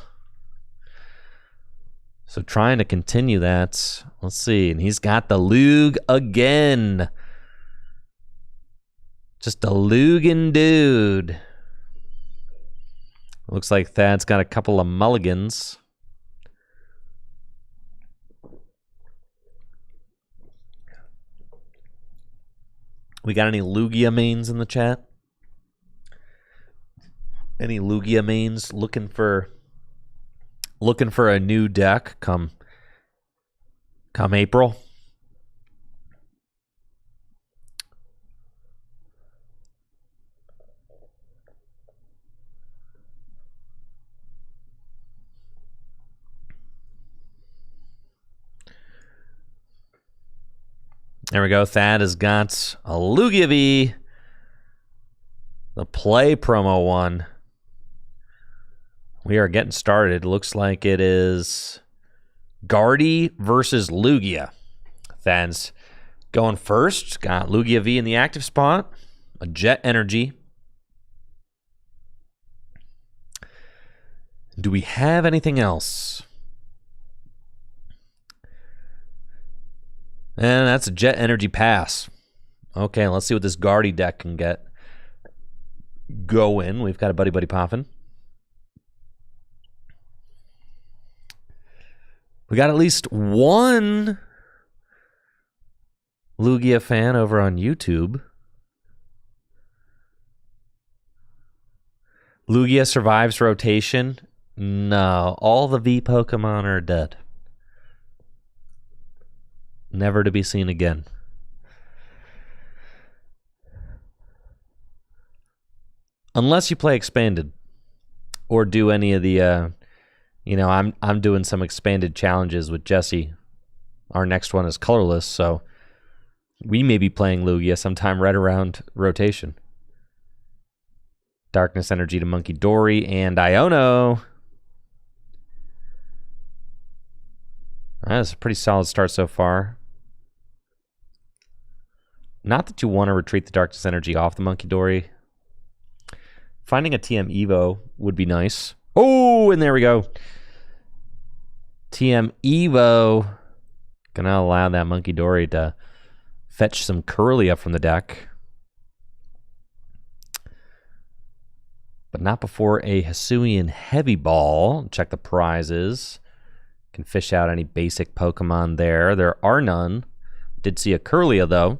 So trying to continue that. Let's see. And he's got the Lug again. Just a Lugan dude. Looks like Thad's got a couple of mulligans. We got any Lugia mains in the chat? Any Lugia mains looking for a new deck come April? There we go. Thad has got a Lugia V, the play promo one. We are getting started. Looks like it is Guardy versus Lugia. Thad's going first. Got Lugia V in the active spot. A Jet Energy. Do we have anything else? And that's a Jet Energy pass. Okay, let's see what this Guardy deck can get going. We've got a Buddy Buddy popping. We got at least one Lugia fan over on YouTube. Lugia survives rotation. No, all the V Pokemon are dead. Never to be seen again. Unless you play expanded or do any of the I'm doing some expanded challenges with Jesse. Our next one is colorless, so we may be playing Lugia sometime right around rotation. Darkness Energy to Monkey Dory and Iono. That's a pretty solid start so far. Not that you want to retreat the Darkness Energy off the Monkey Dory. Finding a TM Evo would be nice. Oh, and there we go. TM Evo. Gonna allow that Monkey Dory to fetch some Curlia from the deck. But not before a Hisuian Heavy Ball. Check the prizes. Can fish out any basic Pokemon there. There are none. Did see a Curlia, though.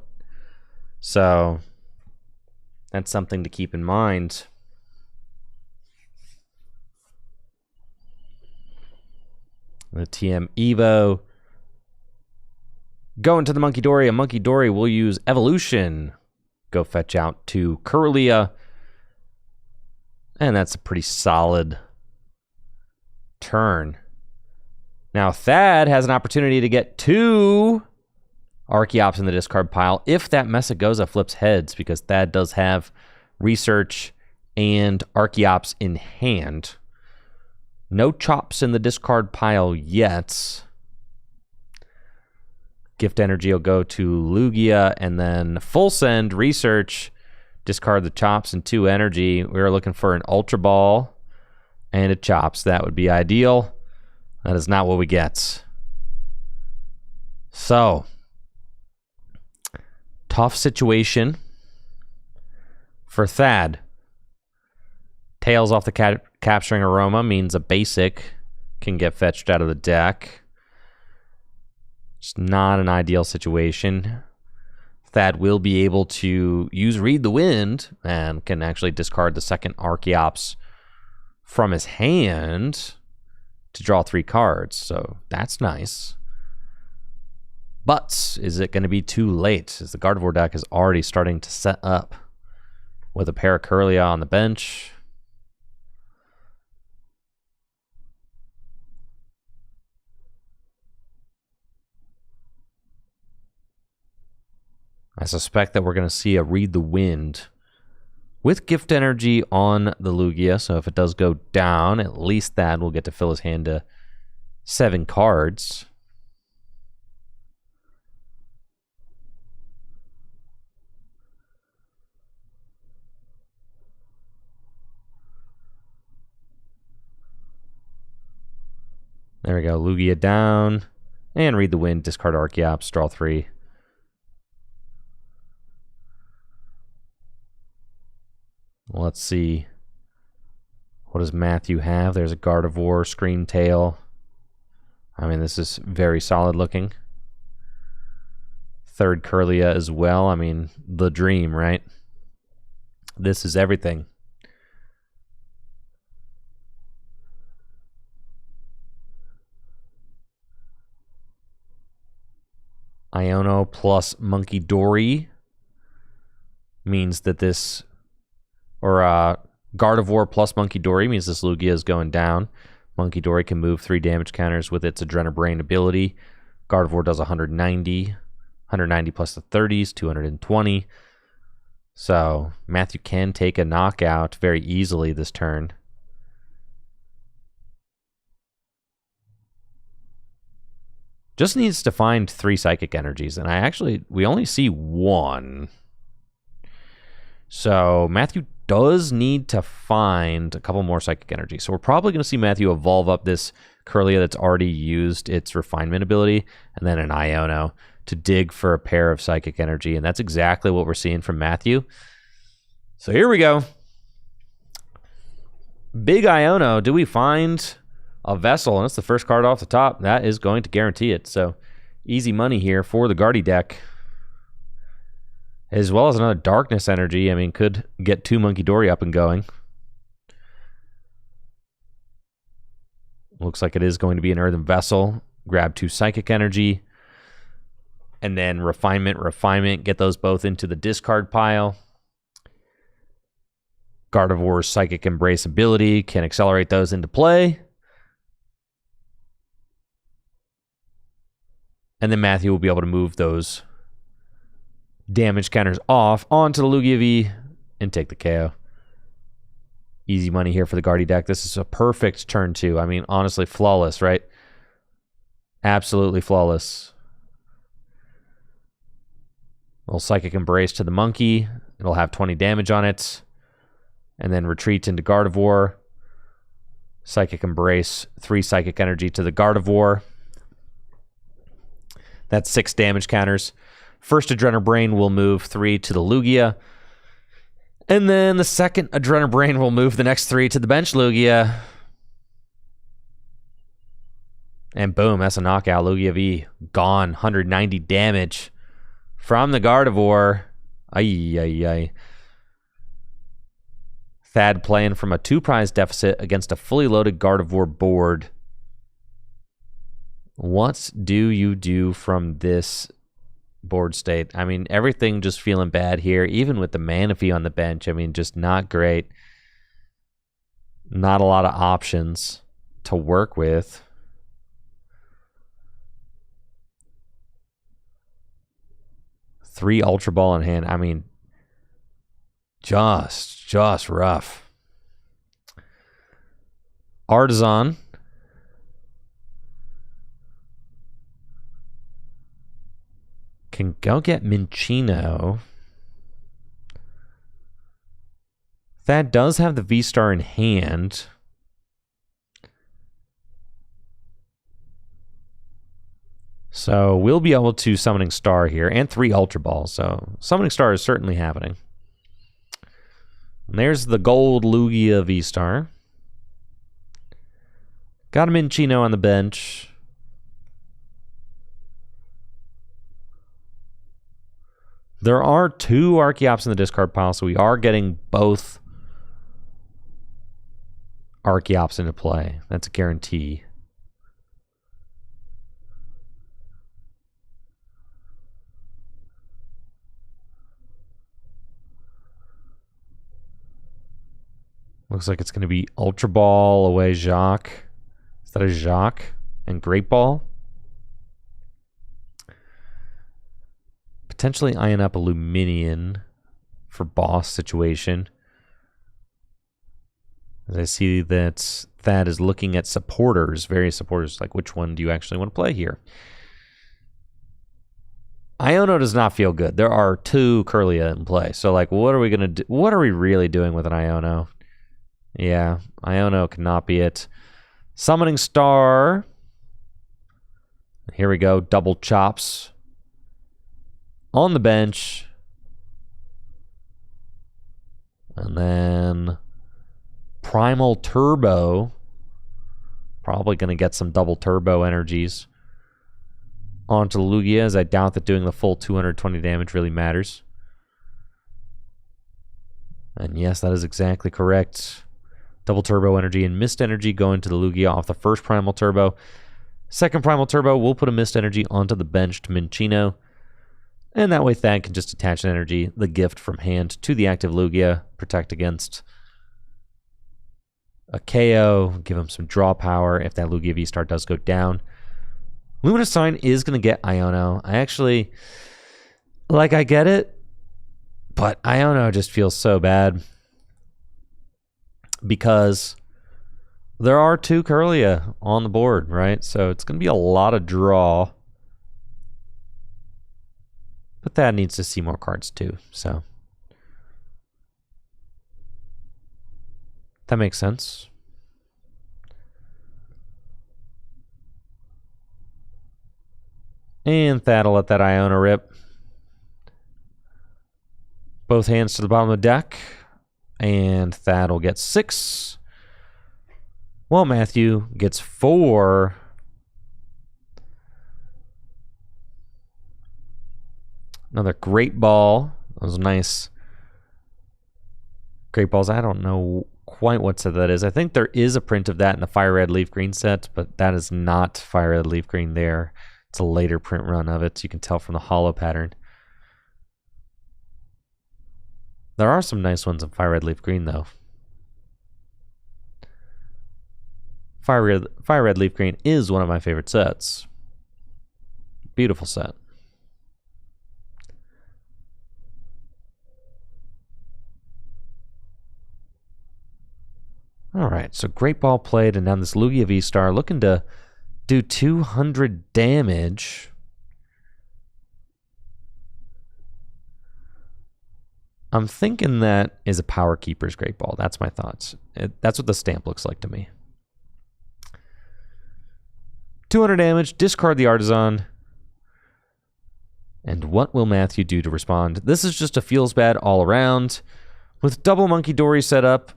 So that's something to keep in mind. The TM Evo. Going to the Monkey Dory. A Monkey Dory will use Evolution. Go fetch out to Curlia. And that's a pretty solid turn. Now Thad has an opportunity to get 2 Archeops in the discard pile if that Messagoza flips heads, because Thad does have Research and Archeops in hand. No Chops in the discard pile yet. Gift Energy will go to Lugia, and then full send, Research, discard the Chops and 2 Energy. We were looking for an Ultra Ball and a Chops. That would be ideal. That is not what we get. So, tough situation for Thad. Tails off the Capturing Aroma means a basic can get fetched out of the deck. It's not an ideal situation. Thad will be able to use Read the Wind and can actually discard the second Archeops from his hand to draw 3 cards. So that's nice. But is it going to be too late? As the Gardevoir deck is already starting to set up with a Paracurlia on the bench. I suspect that we're going to see a Read the Wind with Gift Energy on the Lugia. So if it does go down, at least Thad will get to fill his hand to 7 cards. There we go. Lugia down. And Read the Wind, discard Archeops, draw 3. Let's see. What does Matthew have? There's a Gardevoir, Scream Tail. I mean, this is very solid looking. Third Curlia as well. I mean, the dream, right? This is everything. Iono plus Monkey Dory means that this, or Gardevoir plus Monkey Dory means this Lugia is going down. Monkey Dory can move 3 damage counters with its Adrenabrain ability. Gardevoir does 190. 190 plus the 30s, 220. So Matthew can take a knockout very easily this turn. Just needs to find 3 Psychic Energies, and we only see 1. So Matthew does need to find a couple more Psychic Energies. So we're probably going to see Matthew evolve up this Curlia that's already used its Refinement ability, and then an Iono to dig for a pair of Psychic Energy, and that's exactly what we're seeing from Matthew. So here we go. Big Iono. Do we find a Vessel? And that's the first card off the top. That is going to guarantee it. So easy money here for the Guardy deck. As well as another Darkness Energy. I mean, could get 2 Monkey Dory up and going. Looks like it is going to be an Earthen Vessel. Grab 2 Psychic Energy. And then Refinement. Get those both into the discard pile. Gardevoir's Psychic Embrace ability can accelerate those into play. And then Matthew will be able to move those damage counters off onto the Lugia V and take the KO. Easy money here for the Guardy deck. This is a perfect turn 2. I mean, honestly, flawless, right? Absolutely flawless. Little Psychic Embrace to the Monkey. It'll have 20 damage on it. And then retreat into Gardevoir. Psychic Embrace, 3 Psychic Energy to the Gardevoir. That's 6 damage counters. First Adrenabrain will move 3 to the Lugia. And then the second Adrenabrain will move the next 3 to the bench Lugia. And boom, that's a knockout. Lugia V gone. 190 damage from the Gardevoir. Ay, ay, ay. Thad playing from a 2-prize deficit against a fully loaded Gardevoir board. What do you do from this board state? I mean, everything just feeling bad here, even with the Manaphy on the bench. I mean, just not great. Not a lot of options to work with. Three Ultra Ball in hand. I mean, just rough. Artisan. Can go get Minccino. That does have the V-Star in hand. So we'll be able to Summoning Star here, and 3 Ultra Balls. So Summoning Star is certainly happening. And there's the gold Lugia V-Star. Got a Minccino on the bench. There are 2 Archeops in the discard pile, so we are getting both Archeops into play. That's a guarantee. Looks like it's going to be Ultra Ball away Jacques. Is that a Jacques? And Great Ball? Potentially iron up a Luminion for boss situation. As I see that Thad is looking at supporters, various supporters, like which one do you actually want to play here? Iono does not feel good. There are 2 Kirlia in play. So like what are we going to do? What are we really doing with an Iono? Yeah, Iono cannot be it. Summoning Star. Here we go. Double chops. On the bench. And then Primal Turbo. Probably going to get some double turbo energies onto Lugia, as I doubt that doing the full 220 damage really matters. And yes, that is exactly correct. Double turbo energy and mist energy going to the Lugia off the first Primal Turbo. Second Primal Turbo, we'll put a mist energy onto the bench to Minccino. And that way Thad can just attach an energy, the gift from hand, to the active Lugia. Protect against a KO. Give him some draw power if that Lugia V-Star does go down. Luminous Sign is going to get Iono. I actually, like, I get it. But Iono just feels so bad. Because there are 2 Kirlia on the board, right? So it's going to be a lot of draw. But that needs to see more cards too, so. That makes sense. And Thad'll let that Iono rip. Both hands to the bottom of the deck. And Thad will get 6. Well, Matthew gets 4. Another Great Ball. Those nice Great Balls. I don't know quite what set that is. I think there is a print of that in the Fire Red Leaf Green set, but that is not Fire Red Leaf Green there. It's a later print run of it. You can tell from the hollow pattern. There are some nice ones in Fire Red Leaf Green, though. Fire Red Leaf Green is one of my favorite sets. Beautiful set. All right, so Great Ball played, and now this Lugia V-Star looking to do 200 damage. I'm thinking that is a Power Keeper's Great Ball. That's my thoughts. That's what the stamp looks like to me. 200 damage, discard the Artisan. And what will Matthew do to respond? This is just a feels bad all around. With double Monkey Dory set up,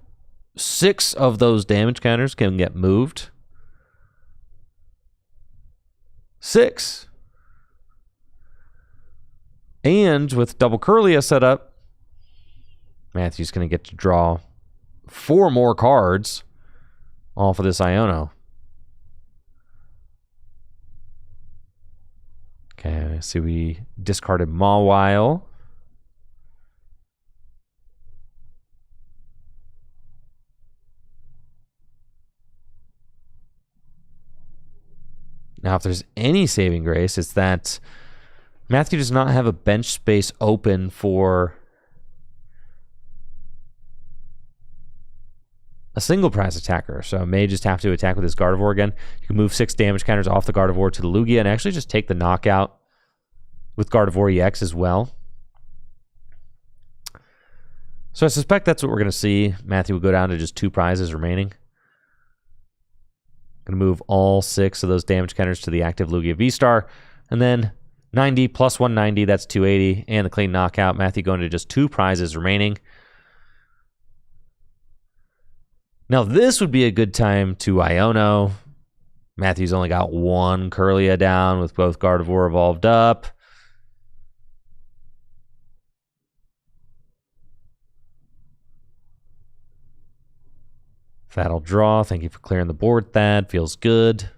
6 of those damage counters can get moved. 6. And with double Kirlia set up, Matthew's going to get to draw 4 more cards off of this Iono. Okay, so we discarded Mawile. Now, if there's any saving grace, it's that Matthew does not have a bench space open for a single prize attacker, so may just have to attack with his Gardevoir again. You can move 6 damage counters off the Gardevoir to the Lugia and actually just take the knockout with Gardevoir EX as well. So I suspect that's what we're going to see. Matthew will go down to just 2 prizes remaining. Going to move all 6 of those damage counters to the active Lugia V-Star. And then 90 plus 190, that's 280. And the clean knockout. Matthew going to just 2 prizes remaining. Now, this would be a good time to Iono. Matthew's only got 1 Kirlia down with both Gardevoir evolved up. That'll draw. Thank you for clearing the board, Thad. Feels good.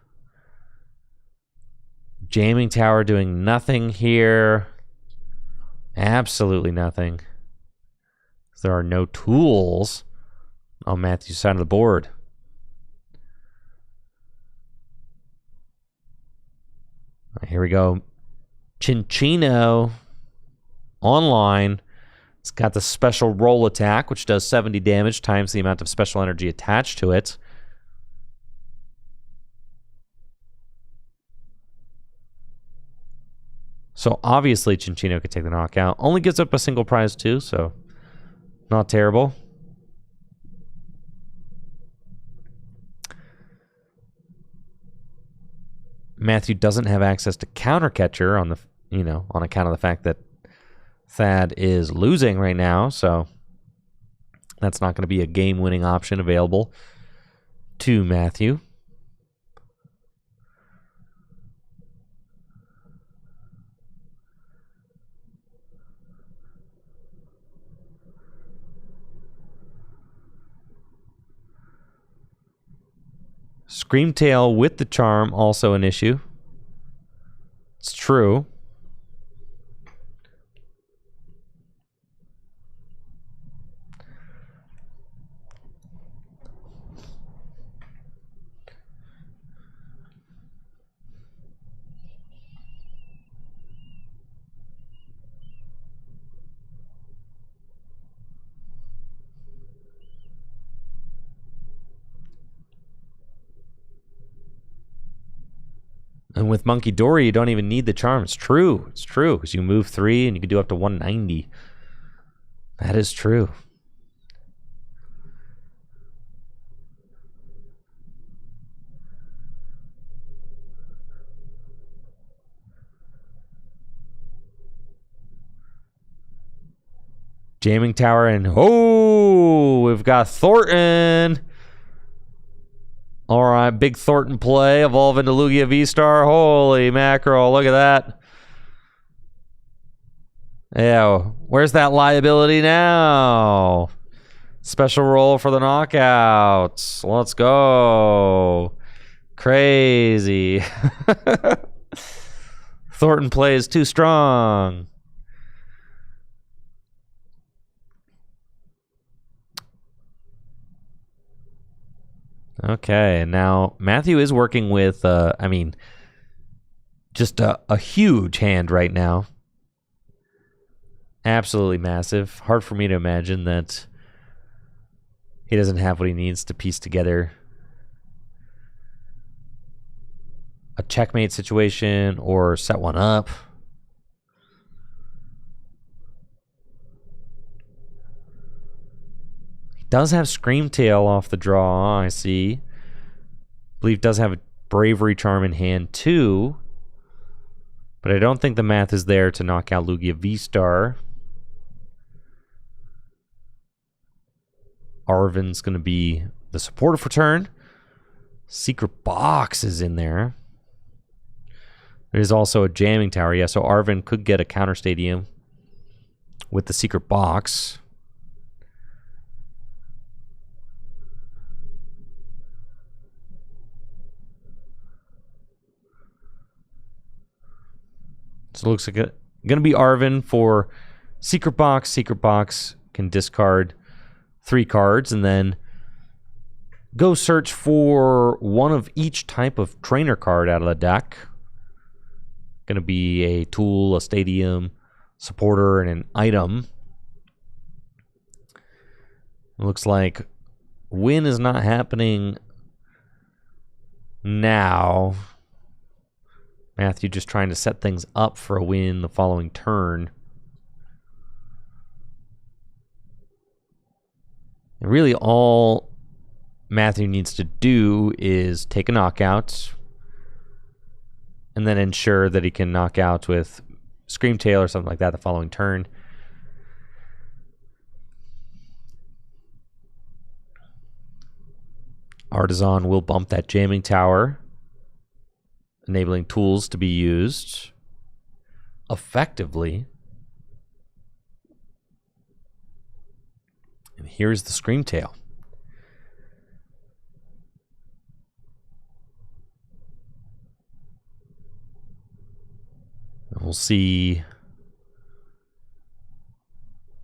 Jamming Tower doing nothing here. Absolutely nothing. There are no tools on Matthew's side of the board. All right, here we go. Chinchino online. It's got the special roll attack, which does 70 damage times the amount of special energy attached to it. So obviously Chinchino could take the knockout. Only gives up a single prize too, so not terrible. Matthew doesn't have access to counter catcher on the, on account of the fact that Thad is losing right now, so that's not going to be a game-winning option available to Matthew. Screamtail with the charm, also an issue. It's true. And with Monkey Dory, you don't even need the charm. It's true. It's true. Because you move 3 and you can do up to 190. That is true. Jamming Tower and we've got Thornton. All right, big Thornton play. Evolve into Lugia V-Star. Holy mackerel, look at that. Yeah, where's that liability now? Special roll for the knockouts. Let's go. Crazy. Thornton plays too strong. Okay, now Matthew is working with, just a huge hand right now. Absolutely massive. Hard for me to imagine that he doesn't have what he needs to piece together a checkmate situation or set one up. Does have Screamtail off the draw, I see. I believe does have a Bravery Charm in hand too. But I don't think the math is there to knock out Lugia V-Star. Arven's going to be the supporter for turn. Secret Box is in there. There's also a Jamming Tower. Yeah, so Arven could get a Counter Stadium with the Secret Box. So it looks like it's going to be Arven for Secret Box. Secret Box can discard 3 cards and then go search for one of each type of trainer card out of the deck. Going to be a tool, a stadium, supporter, and an item. It looks like win is not happening now. Matthew just trying to set things up for a win the following turn. And really all Matthew needs to do is take a knockout and then ensure that he can knock out with Screamtail or something like that the following turn. Artisan will bump that Jamming Tower, enabling tools to be used effectively. And here's the Screamtail. We'll see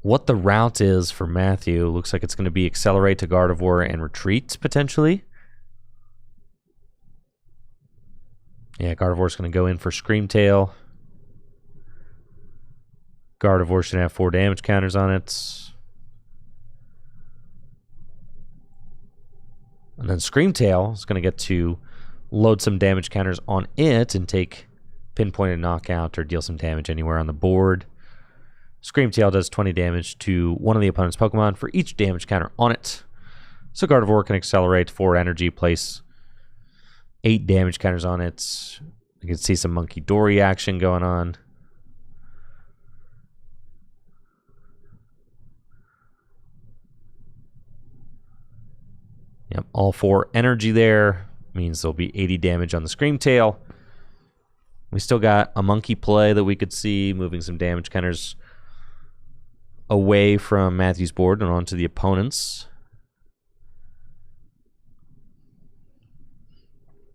what the route is for Matthew. Looks like it's going to be Accelerate to Gardevoir and Retreat, potentially. Yeah, Gardevoir's going to go in for Screamtail. Gardevoir should have 4 damage counters on it. And then Screamtail is going to get to load some damage counters on it and take Pinpointed Knockout or deal some damage anywhere on the board. Screamtail does 20 damage to one of the opponent's Pokemon for each damage counter on it. So Gardevoir can accelerate 4 energy, place 8 damage counters on it. You can see some Monkey Dory action going on. Yep, all 4 energy there. Means there'll be 80 damage on the Screamtail. We still got a monkey play that we could see, moving some damage counters away from Matthew's board and onto the opponent's.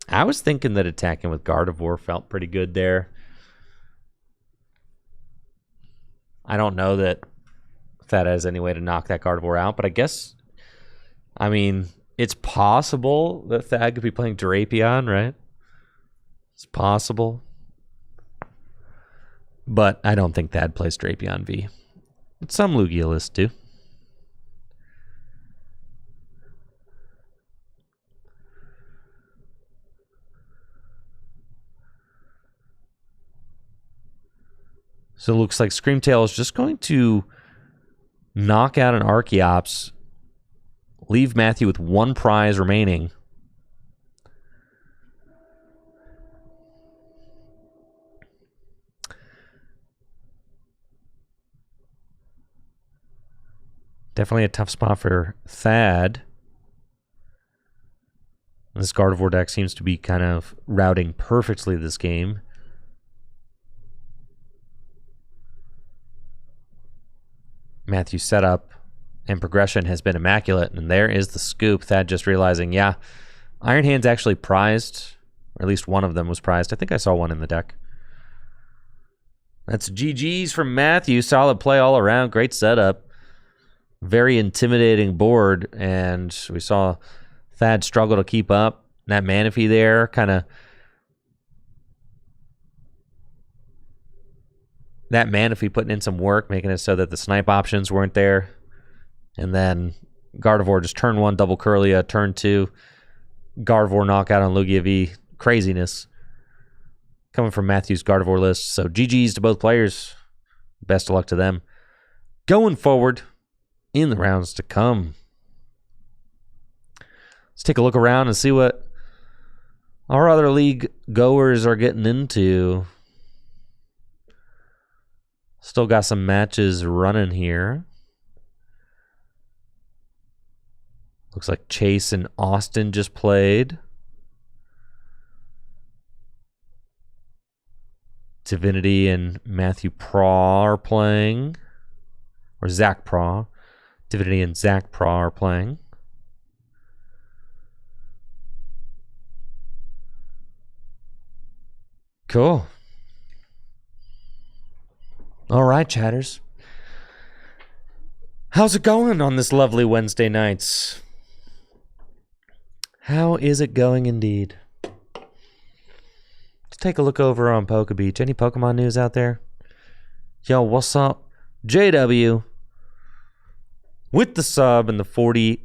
I was thinking that attacking with Gardevoir felt pretty good there. I don't know that Thad has any way to knock that Gardevoir out, but I guess, I mean, it's possible that Thad could be playing Drapion, right? It's possible. But I don't think Thad plays Drapion V. But some Lugia lists do. So it looks like Screamtail is just going to knock out an Archeops, leave Matthew with 1 prize remaining. Definitely a tough spot for Thad. This Gardevoir deck seems to be kind of routing perfectly this game. Matthew's setup and progression has been immaculate, and there is the scoop. Thad just realizing, yeah, Iron Hand's actually prized, or at least one of them was prized. I think I saw one in the deck. That's GG's from Matthew. Solid play all around. Great setup. Very intimidating board, and we saw Thad struggle to keep up. That Manaphy there kind of... That Manaphy putting in some work, making it so that the snipe options weren't there. And then Gardevoir just turn 1, double Curlia, turn 2. Gardevoir knockout on Lugia V. Craziness. Coming from Matthew's Gardevoir list. So GG's to both players. Best of luck to them. Going forward in the rounds to come. Let's take a look around and see what our other league goers are getting into. Still got some matches running here. Looks like Chase and Austin just played. Divinity and Matthew Praw are playing. Or Zach Praw. Divinity and Zach Praw are playing. Cool. All right, chatters. How's it going on this lovely Wednesday night? How is it going indeed? Let's take a look over on Pokebeach. Any Pokemon news out there? Yo, what's up? JW with the sub and the 43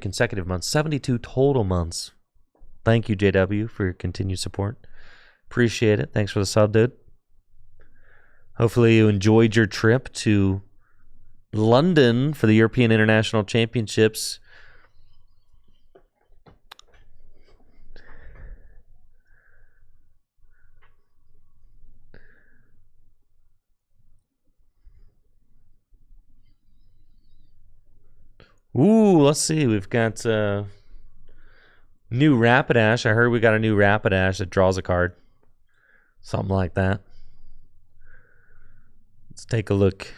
consecutive months, 72 total months. Thank you, JW, for your continued support. Appreciate it. Thanks for the sub, dude. Hopefully you enjoyed your trip to London for the European International Championships. Ooh, let's see. We've got new Rapidash. I heard we got a new Rapidash that draws a card. Something like that. Let's take a look.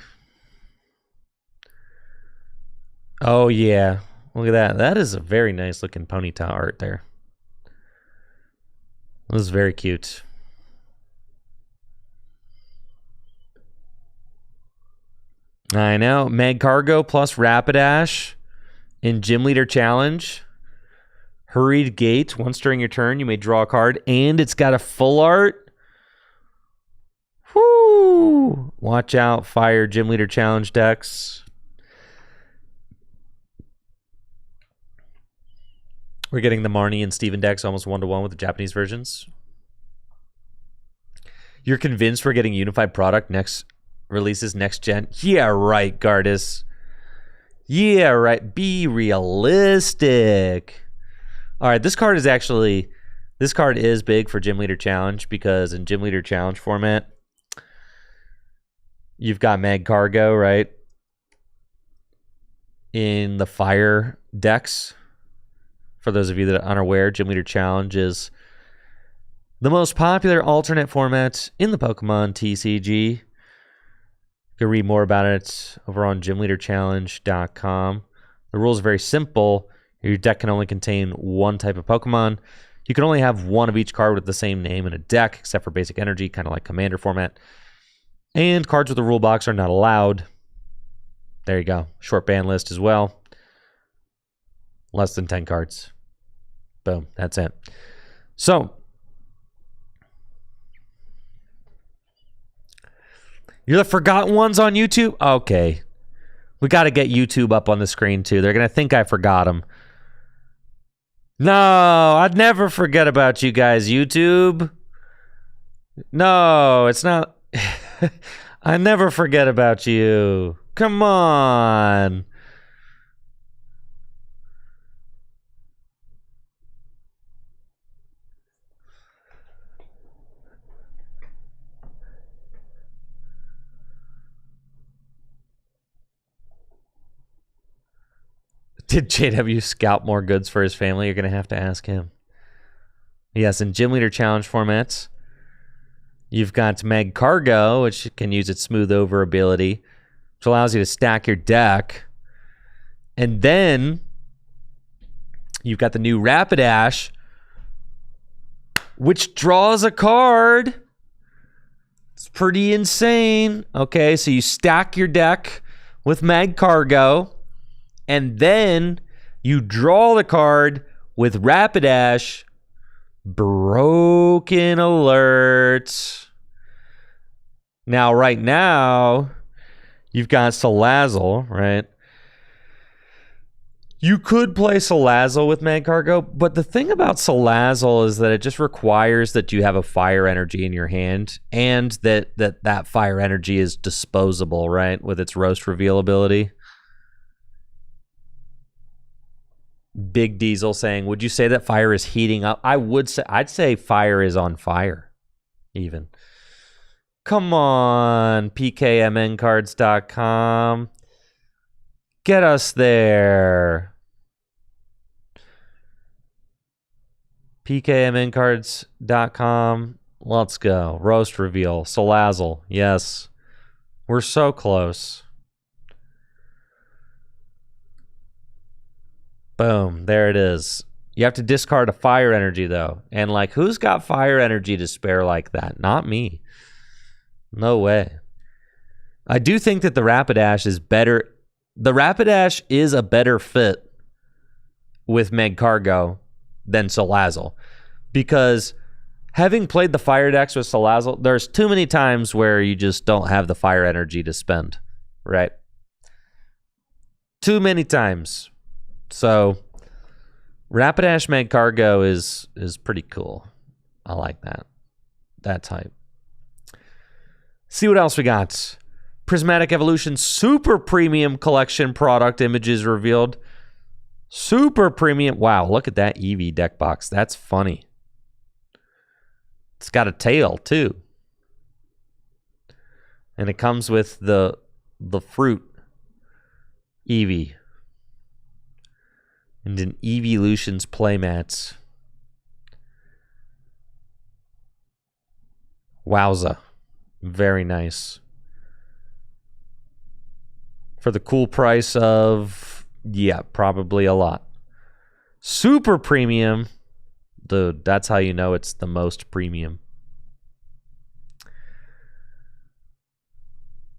Oh, yeah. Look at that. That is a very nice looking ponytail art there. This is very cute. I know. Magcargo plus Rapidash in Gym Leader Challenge. Hurried Gate. Once during your turn, you may draw a card. And it's got a full art. Whoo! Watch out, Fire Gym Leader Challenge decks. We're getting the Marnie and Steven decks almost 1-to-1 with the Japanese versions. You're convinced we're getting unified product next releases next gen? Yeah, right, Gardis. Yeah, right. Be realistic. All right, this card is big for Gym Leader Challenge because in Gym Leader Challenge format, you've got Magcargo, right? In the Fire decks. For those of you that are unaware, Gym Leader Challenge is the most popular alternate format in the Pokemon TCG. You can read more about it over on gymleaderchallenge.com. The rules are very simple. Your deck can only contain one type of Pokemon. You can only have one of each card with the same name in a deck, except for basic energy, kind of like Commander format. And cards with the rule box are not allowed. There you go. Short ban list as well. Less than 10 cards. Boom. That's it. So, you're the forgotten ones on YouTube? Okay. We got to get YouTube up on the screen, too. They're going to think I forgot them. No, I'd never forget about you guys, YouTube. No, it's not. I never forget about you. Come on. Did JW scout more goods for his family? You're going to have to ask him. Yes, in Gym Leader Challenge formats, you've got Magcargo, which can use its Smooth Over ability, which allows you to stack your deck. And then you've got the new Rapidash, which draws a card. It's pretty insane. Okay, so you stack your deck with Magcargo. And then you draw the card with Rapidash. Broken alert. Now, right now, you've got Salazzle, right? You could play Salazzle with Magcargo, but the thing about Salazzle is that it just requires that you have a fire energy in your hand and that fire energy is disposable, right? With its roast reveal ability. Big Diesel saying, would you say that fire is heating up? I'd say fire is on fire, even. Come on, pkmncards.com. Get us there. pkmncards.com. Let's go. Roast reveal. Salazzle. Yes. We're so close. Boom, there it is. You have to discard a fire energy, though. And, like, who's got fire energy to spare like that? Not me. No way. I do think that the Rapidash is better. The Rapidash is a better fit with Magcargo than Salazzle. Because having played the fire decks with Salazzle, there's too many times where you just don't have the fire energy to spend, right? Too many times. So, Rapidash Magcargo is pretty cool. I like that. That type. See what else we got. Prismatic Evolution Super Premium Collection product images revealed. Super Premium. Wow, look at that Eevee deck box. That's funny. It's got a tail, too. And it comes with the fruit Eevee. And an Eeveelution's playmats. Wowza. Very nice. For the cool price of, yeah, probably a lot. Super premium. Dude, that's how you know it's the most premium.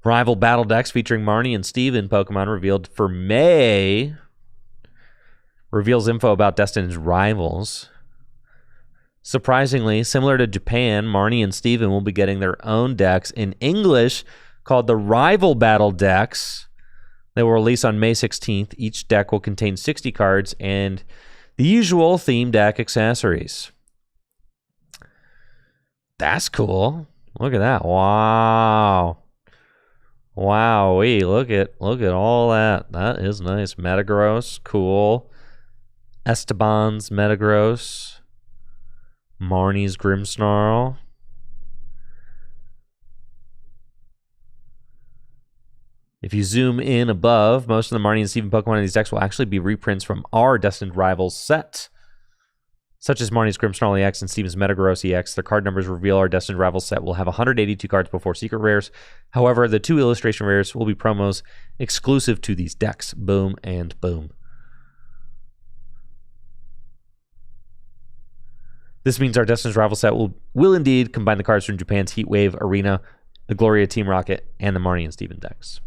Rival battle decks featuring Marnie and Steven Pokemon revealed for May. Reveals info about Destin's rivals. Surprisingly, similar to Japan, Marnie and Steven will be getting their own decks in English called the Rival Battle decks. They will release on May 16th. Each deck will contain 60 cards and the usual theme deck accessories. That's cool. Look at that. Wow. Wowee. Look at all that. That is nice. Metagross. Cool. Esteban's Metagross. Marnie's Grimmsnarl. If you zoom in above, most of the Marnie and Steven Pokemon in these decks will actually be reprints from our Destined Rivals set, such as Marnie's Grimmsnarl EX and Steven's Metagross EX. Their card numbers reveal our Destined Rivals set will have 182 cards before secret rares. However, the 2 illustration rares will be promos exclusive to these decks. Boom and boom. This means our Destined Rivals set will indeed combine the cards from Japan's Heat Wave, Arena, the Gloria Team Rocket, and the Marnie and Steven decks.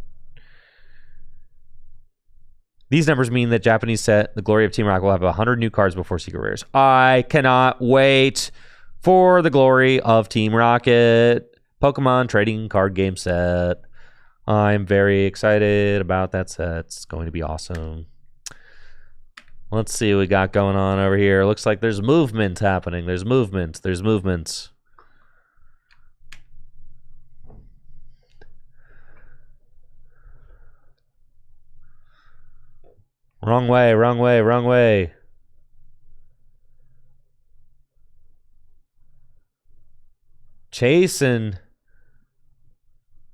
These numbers mean that Japanese set, the Glory of Team Rocket, will have 100 new cards before secret rares. I cannot wait for the Glory of Team Rocket Pokemon trading card game set. I'm very excited about that set. It's going to be awesome. Let's see what we got going on over here. Looks like there's movement happening. There's movement. There's movements. Wrong way, wrong way, wrong way. Chasing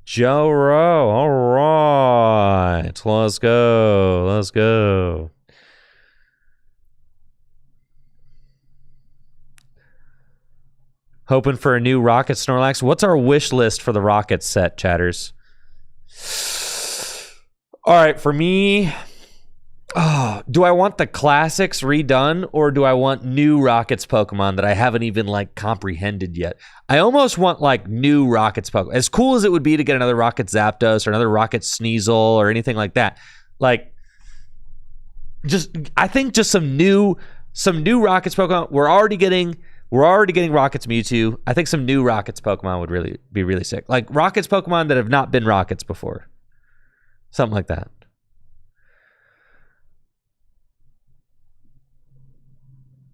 Joe Rowe. All right. Let's go. Let's go. Hoping for a new Rocket Snorlax. What's our wish list for the Rocket set, chatters? All right, for me, do I want the classics redone or do I want new Rockets Pokemon that I haven't even like comprehended yet? I almost want like new Rockets Pokemon. As cool as it would be to get another Rocket Zapdos or another Rocket Sneasel or anything like that. Like, I think just some new Rockets Pokemon. We're already getting Rockets Mewtwo. I think some new Rockets Pokemon would be really sick. Like Rockets Pokemon that have not been Rockets before. Something like that.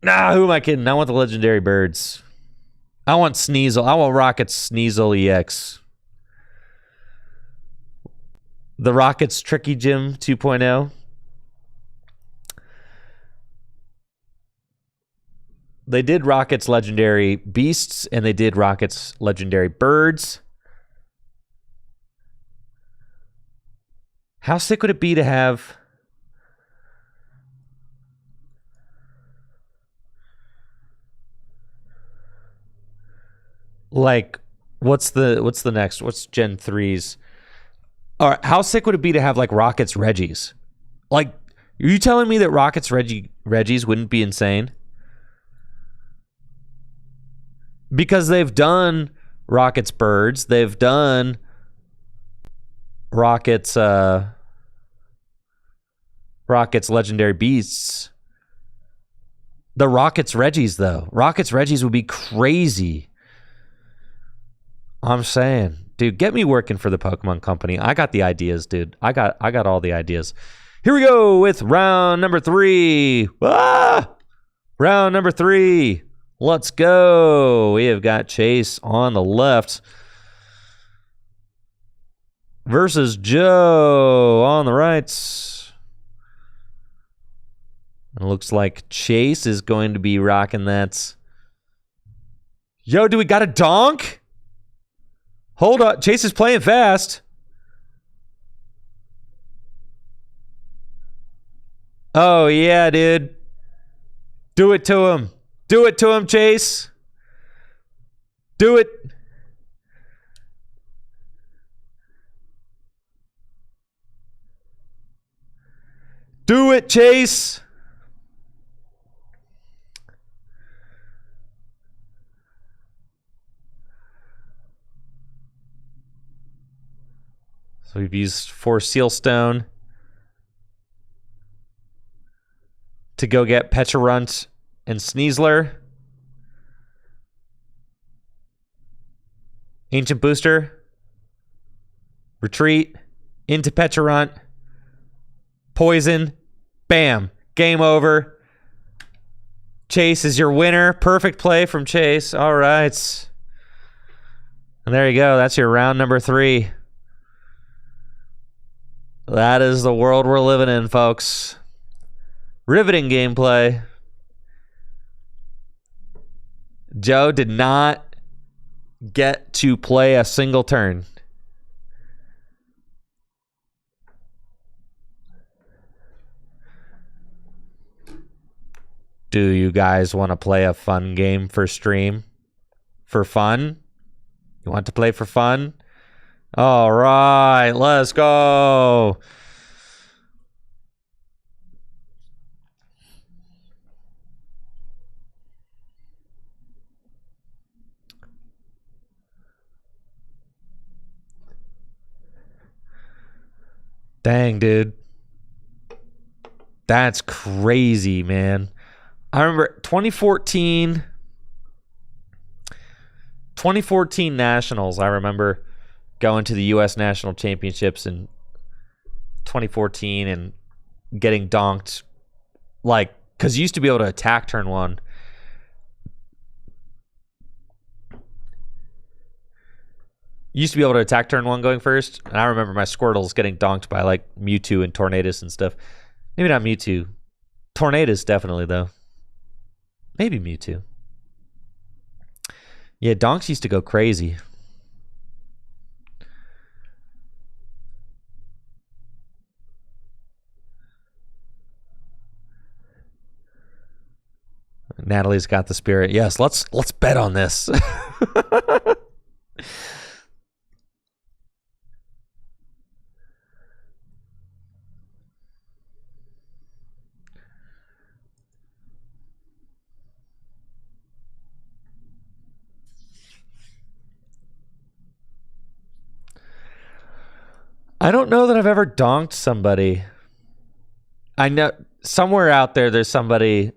Nah, who am I kidding? I want the legendary birds. I want Sneasel. I want Rockets Sneasel EX. The Rockets Tricky Gym 2.0. They did Rockets Legendary Beasts, and they did Rockets Legendary Birds. How sick would it be to have... like, what's the next? What's Gen 3's? All right, how sick would it be to have, like, Rockets Reggies? Like, are you telling me that Rockets Reggies wouldn't be insane? Because they've done Rockets Birds, they've done Rockets Legendary Beasts. The Rockets Reggies, though. Rockets Reggies would be crazy. I'm saying, dude, get me working for the Pokemon Company. I got the ideas, dude. I got all the ideas. Here we go with round number 3. Round number 3. Let's go. We have got Chase on the left versus Joe on the right. It looks like Chase is going to be rocking that. Yo, do we got a donk? Hold up. Chase is playing fast. Oh, yeah, dude. Do it to him. Do it to him, Chase. Do it. Do it, Chase. So we've used 4 Sealstone to go get Pecharunt and Sneasler. Ancient Booster. Retreat. Into Pecharunt. Poison. Bam. Game over. Chase is your winner. Perfect play from Chase. All right. And there you go. That's your round number 3. That is the world we're living in, folks. Riveting gameplay. Joe did not get to play a single turn. Do you guys want to play a fun game for stream? For fun? You want to play for fun? All right, let's go. Dang, dude. That's crazy, man. I remember 2014 Nationals. I remember going to the U.S. National Championships in 2014 and getting donked. Like, because you used to be able to attack turn 1. Used to be able to attack turn 1 going first. And I remember my Squirtles getting donked by like Mewtwo and Tornadus and stuff. Maybe not Mewtwo. Tornadus definitely, though. Maybe Mewtwo. Yeah, donks used to go crazy. Natalie's got the spirit. Yes, let's bet on this. I don't know that I've ever donked somebody. I know somewhere out there's somebody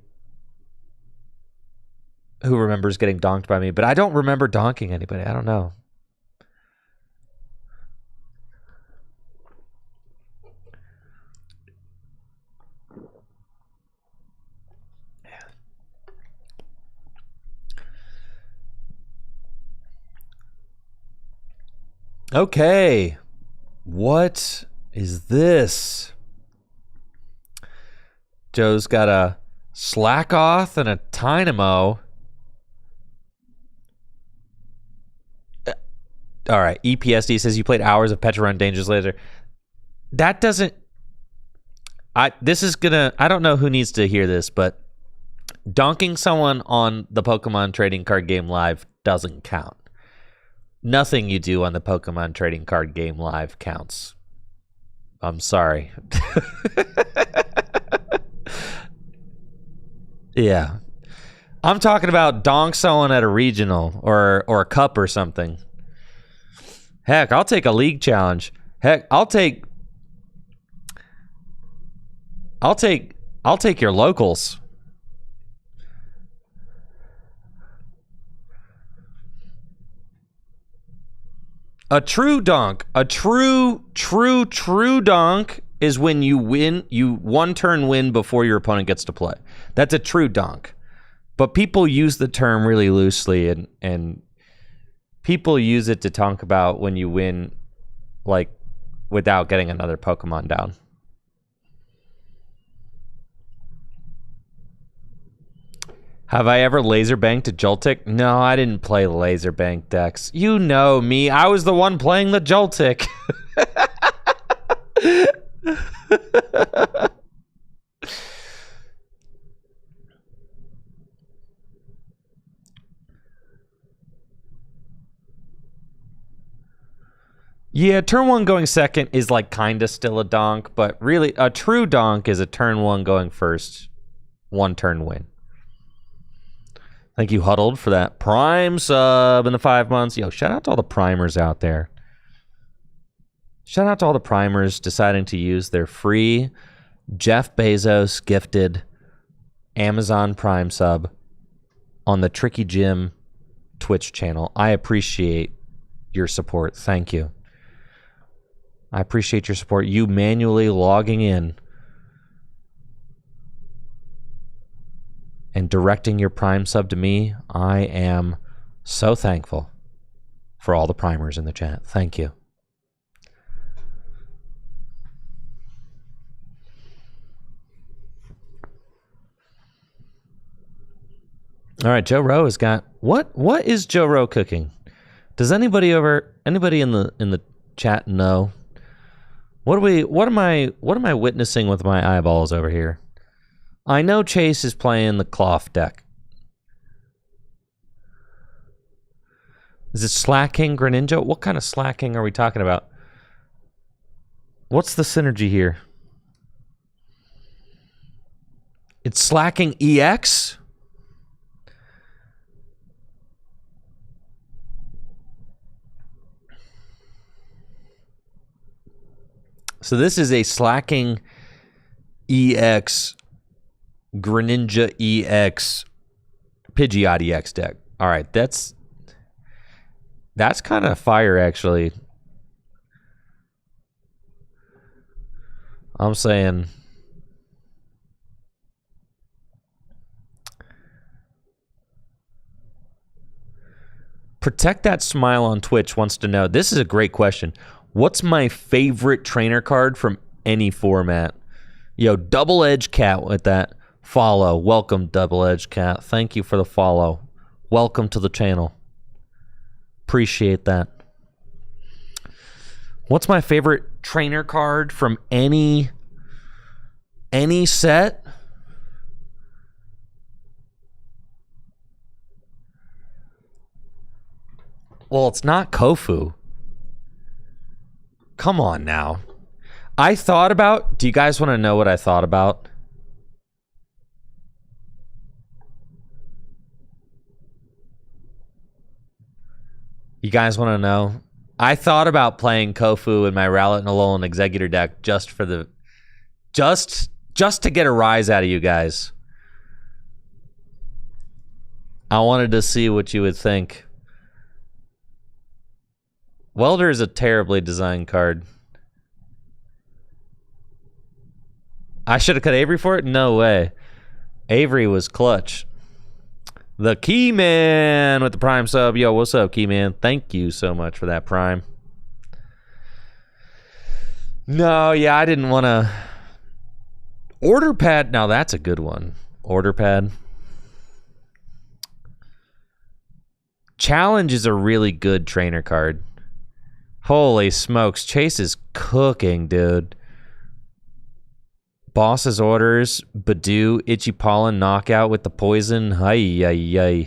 who remembers getting donked by me, but I don't remember donking anybody. I don't know. Okay. What is this? Joe's got a Slackoth and a Tynamo. All right. EPSD says you played hours of Pecharunt Dangerous Laser. That doesn't... I don't know who needs to hear this, but donking someone on the Pokemon Trading Card Game Live doesn't count. Nothing you do on the Pokemon Trading Card Game Live counts. I'm sorry. Yeah. I'm talking about donk someone at a regional or a cup or something. Heck, I'll take a league challenge. Heck, I'll take your locals. A true donk, a true donk is when you win, you one turn win before your opponent gets to play. That's a true donk. But people use the term really loosely, and people use it to talk about when you win, like, without getting another Pokemon down. Have I ever laser banked a Joltik? No, I didn't play laser bank decks. You know me. I was the one playing the Joltik. Yeah, turn 1 going second is like kind of still a donk, but really a true donk is a turn 1 going first, 1 turn win. Thank you, Huddled, for that Prime sub in the 5 months. Yo, shout out to all the primers out there. Shout out to all the primers deciding to use their free Jeff Bezos gifted Amazon Prime sub on the Tricky Jim Twitch channel. I appreciate your support. Thank you. I appreciate your support. You manually logging in and directing your Prime sub to me. I am so thankful for all the primers in the chat. Thank you. All right, Joe Rowe has got what is Joe Rowe cooking? Does anybody in the chat know? What am I witnessing with my eyeballs over here? I know Chase is playing the cloth deck. Is it slacking Greninja? What kind of slacking are we talking about? What's the synergy here? It's slacking EX? So this is a slacking EX, Greninja EX, Pidgeot EX deck. All right, that's kind of fire, actually. I'm saying Protect That Smile on Twitch wants to know, this is a great question. What's my favorite trainer card from any format? Yo, Double Edge Cat with that follow. Welcome, Double Edge Cat. Thank you for the follow. Welcome to the channel. Appreciate that. What's my favorite trainer card from any set? Well, it's not Kofu. Come on now. I thought about... Do you guys want to know what I thought about? You guys want to know? I thought about playing Kofu in my Rowlet, Alolan Executor deck just for the... Just to get a rise out of you guys. I wanted to see what you would think. Welder is a terribly designed card. I should have cut Avery for it? No way. Avery was clutch. The Keyman with the Prime sub. Yo, what's up, Keyman? Thank you so much for that Prime. No, yeah, I didn't want to... Order Pad. Now, that's a good one. Order Pad. Challenge is a really good trainer card. Holy smokes. Chase is cooking, dude. Boss's Orders, Badoo, Itchy Pollen, Knockout with the poison. Hi. Yeah.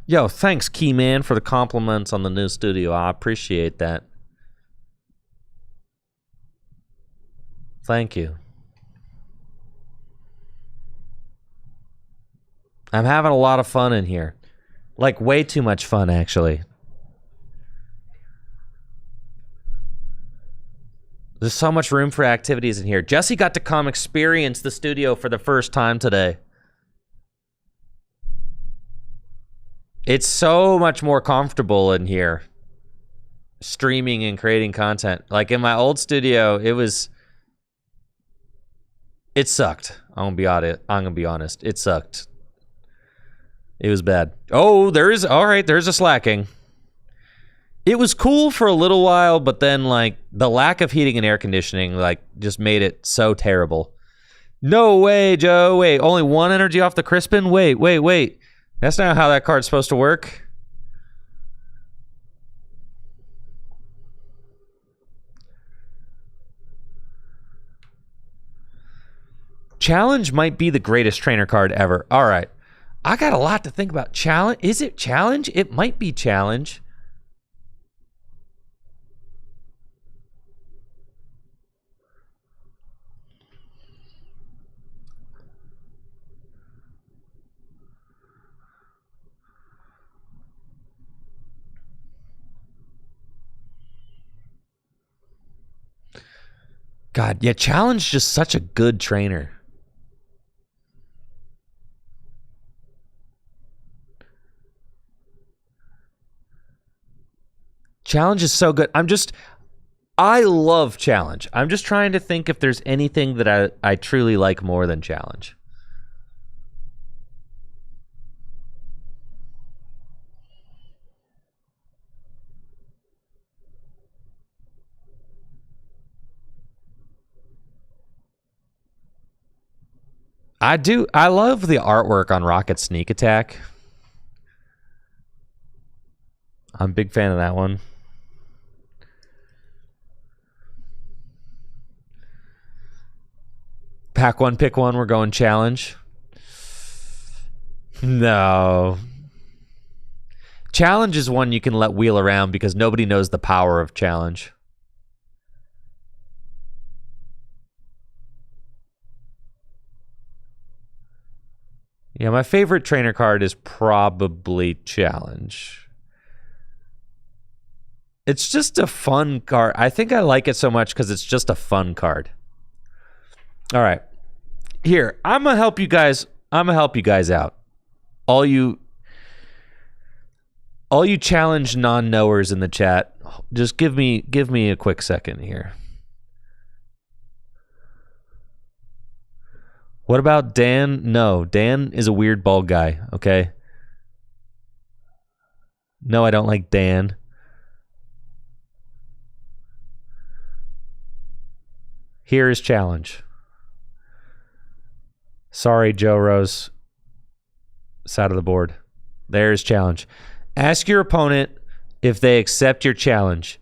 Yo, thanks, Keyman, for the compliments on the new studio. I appreciate that. Thank you. I'm having a lot of fun in here. Like, way too much fun, actually. There's so much room for activities in here. Jesse got to come experience the studio for the first time today. It's so much more comfortable in here. Streaming and creating content. Like, in my old studio, it sucked. I'm gonna be honest. It sucked. It was bad. Oh, there's a slacking. It was cool for a little while, but then, like, the lack of heating and air conditioning, like, just made it so terrible. No way, Joe. Wait, only one energy off the Crispin? Wait. That's not how that card's supposed to work. Challenge might be the greatest trainer card ever. All right. I got a lot to think about. Challenge? Is it Challenge? It might be Challenge. God, yeah, Challenge just such a good trainer. Challenge is so good. I love Challenge. I'm just trying to think if there's anything that I truly like more than Challenge. I love the artwork on Rocket Sneak Attack. I'm a big fan of that one. Pack one, pick one. We're going Challenge. No. Challenge is one you can let wheel around because nobody knows the power of Challenge. Yeah, my favorite trainer card is probably Challenge. It's just a fun card. I think I like it so much because it's just a fun card. All right. Here, I'm gonna help you guys out. All you Challenge non-knowers in the chat, just give me a quick second here. What about Dan? No, Dan is a weird bald guy, okay? No, I don't like Dan. Here is Challenge. Sorry, Joe Rose. Side of the board. There's Challenge. Ask your opponent if they accept your challenge.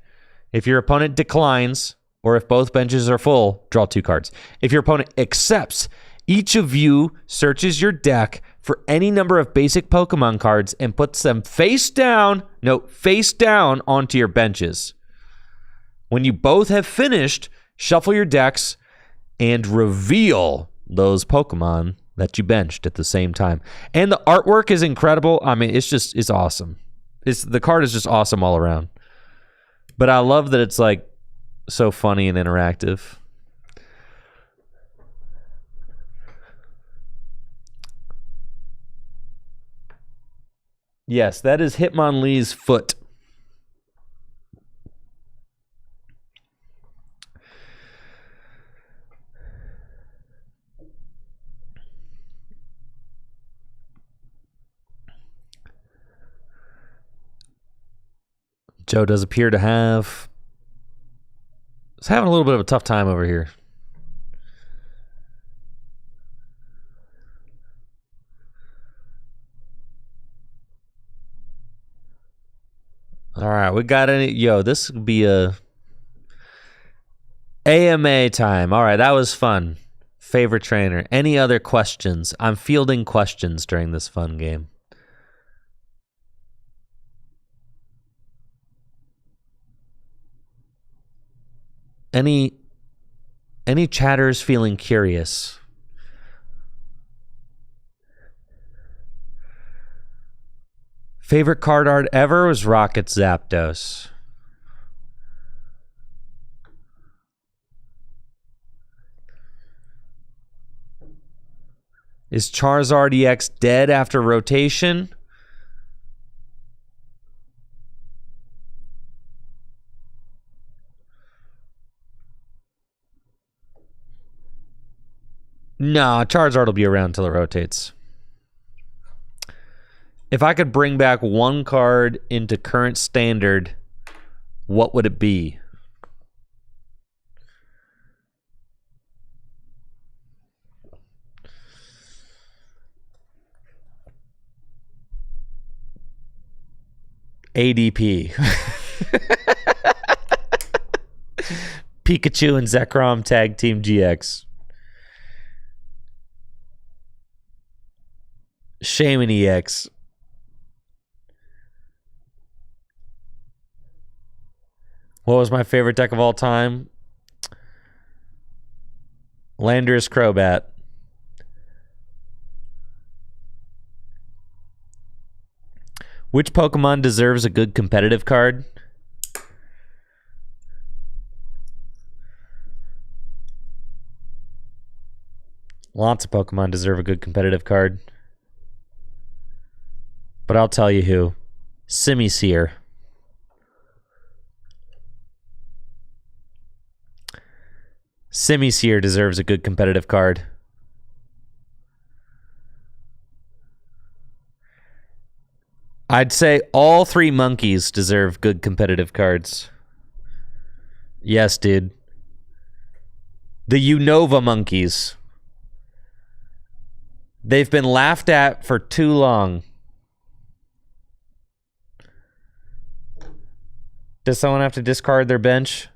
If your opponent declines, or if both benches are full, draw 2 cards. If your opponent accepts, each of you searches your deck for any number of basic Pokemon cards and puts them face down onto your benches. When you both have finished, shuffle your decks and reveal those Pokemon that you benched at the same time. And the artwork is incredible. I mean, it's awesome. The card is just awesome all around. But I love that it's like so funny and interactive. Yes, that is Hitmonlee's foot. Joe does appear to have... He's having a little bit of a tough time over here. All right, we got any... Yo, this could be a... AMA time. All right, that was fun. Favorite trainer. Any other questions? I'm fielding questions during this fun game. Any chatters feeling curious? Favorite card art ever was Rocket Zapdos. Is Charizard EX dead after rotation? No, Charizard will be around until it rotates. If I could bring back one card into current standard, what would it be? ADP. Pikachu and Zekrom Tag Team GX. Shaman EX. What was my favorite deck of all time? Landorus Crobat. Which Pokemon deserves a good competitive card? Lots of Pokemon deserve a good competitive card. But I'll tell you who. Simisear. Simisear deserves a good competitive card. I'd say all 3 monkeys deserve good competitive cards. Yes, dude. The Unova monkeys. They've been laughed at for too long. Does someone have to discard their bench?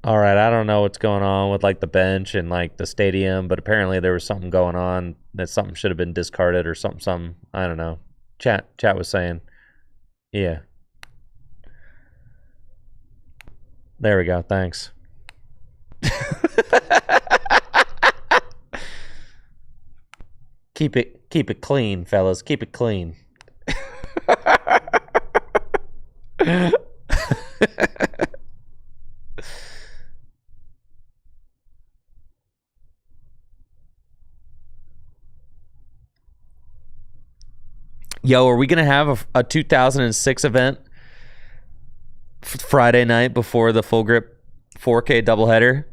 All right, I don't know what's going on with like the bench and like the stadium, but apparently there was something going on that something should have been discarded or something. I don't know. Chat was saying. Yeah. There we go. Thanks. Keep it clean, fellas. Keep it clean. Yo, are we going to have a 2006 event Friday night before the Full Grip 4K doubleheader?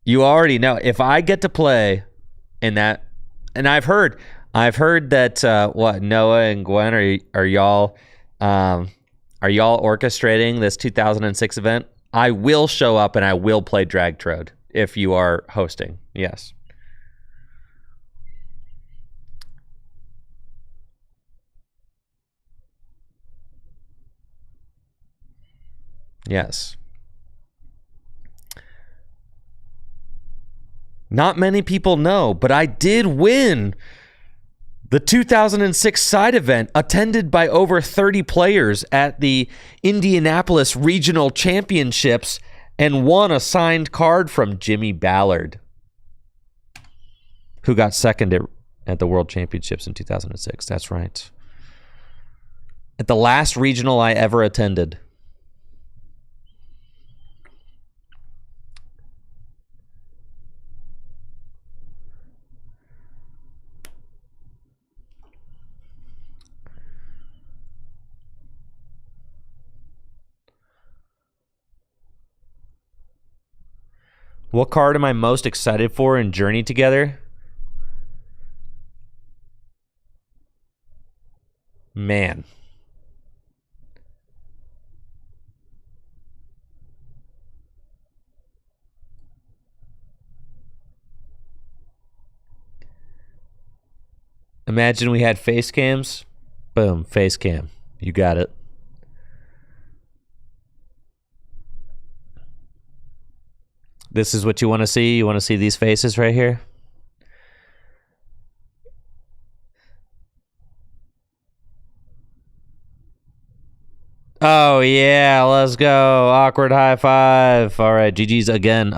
You already know. If I get to play in that, and I've heard that what Noah and Gwen are y'all orchestrating this 2006 event? I will show up and I will play Dragtrode if you are hosting. Yes. Yes. Not many people know, but I did win the 2006 side event attended by over 30 players at the Indianapolis Regional Championships and won a signed card from Jimmy Ballard, who got second at the World Championships in 2006. That's right. At the last regional I ever attended. What card am I most excited for in Journey Together? Man. Imagine we had face cams. Boom, face cam. You got it. This is what you want to see? You want to see these faces right here? Oh, yeah. Let's go. Awkward high five. All right. GG's again.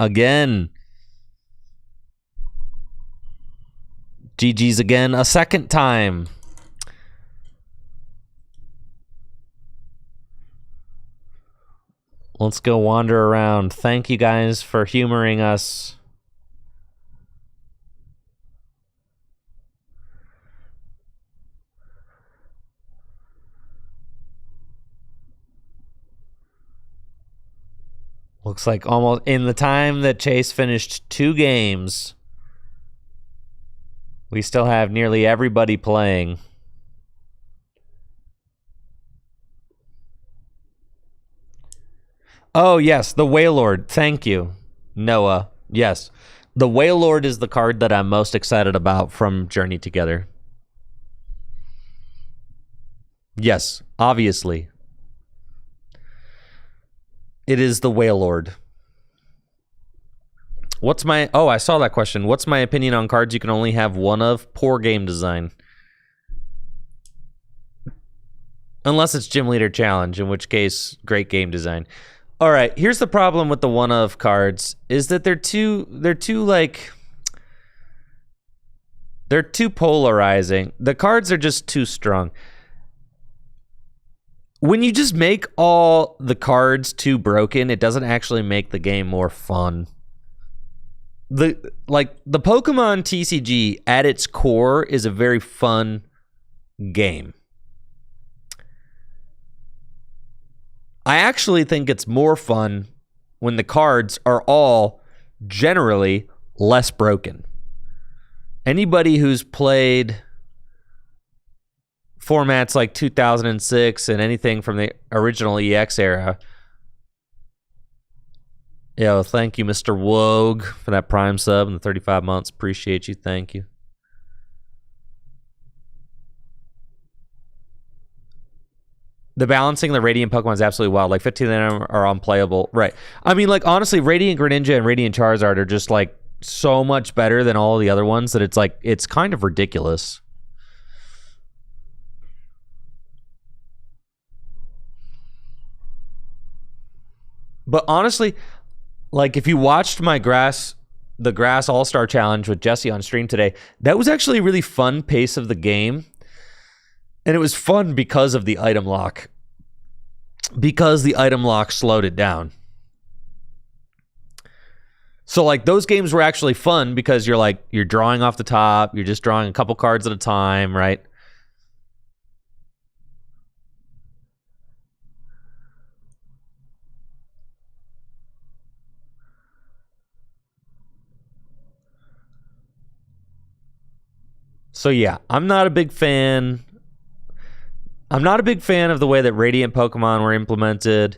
GG's again a second time. Let's go wander around. Thank you guys for humoring us. Looks like almost in the time that Chase finished 2 games, we still have nearly everybody playing. Oh, yes, the Wailord. Thank you, Noah. Yes, the Wailord is the card that I'm most excited about from Journey Together. Yes, obviously. It is the Wailord. What's my... Oh, I saw that question. What's my opinion on cards you can only have one of? Poor game design. Unless it's Gym Leader Challenge, in which case, great game design. All right, here's the problem with the one of cards is that they're too like They're too polarizing. The cards are just too strong. When you just make all the cards too broken, it doesn't actually make the game more fun. The Pokemon TCG at its core is a very fun game. I actually think it's more fun when the cards are all generally less broken. Anybody who's played formats like 2006 and anything from the original EX era, yo, thank you, Mr. Wogue, for that Prime sub and the 35 months. Appreciate you. Thank you. The balancing of the Radiant Pokemon is absolutely wild. Like 15 of them are unplayable. Right. I mean, like, honestly, Radiant Greninja and Radiant Charizard are just, like, so much better than all the other ones that it's, like, it's kind of ridiculous. But honestly, like, if you watched my the Grass All-Star Challenge with Jesse on stream today, that was actually a really fun pace of the game. And it was fun because of the item lock. Because the item lock slowed it down. So, like, those games were actually fun because you're drawing off the top, you're just drawing a couple cards at a time, right? So, yeah, I'm not a big fan. I'm not a big fan of the way that Radiant Pokemon were implemented.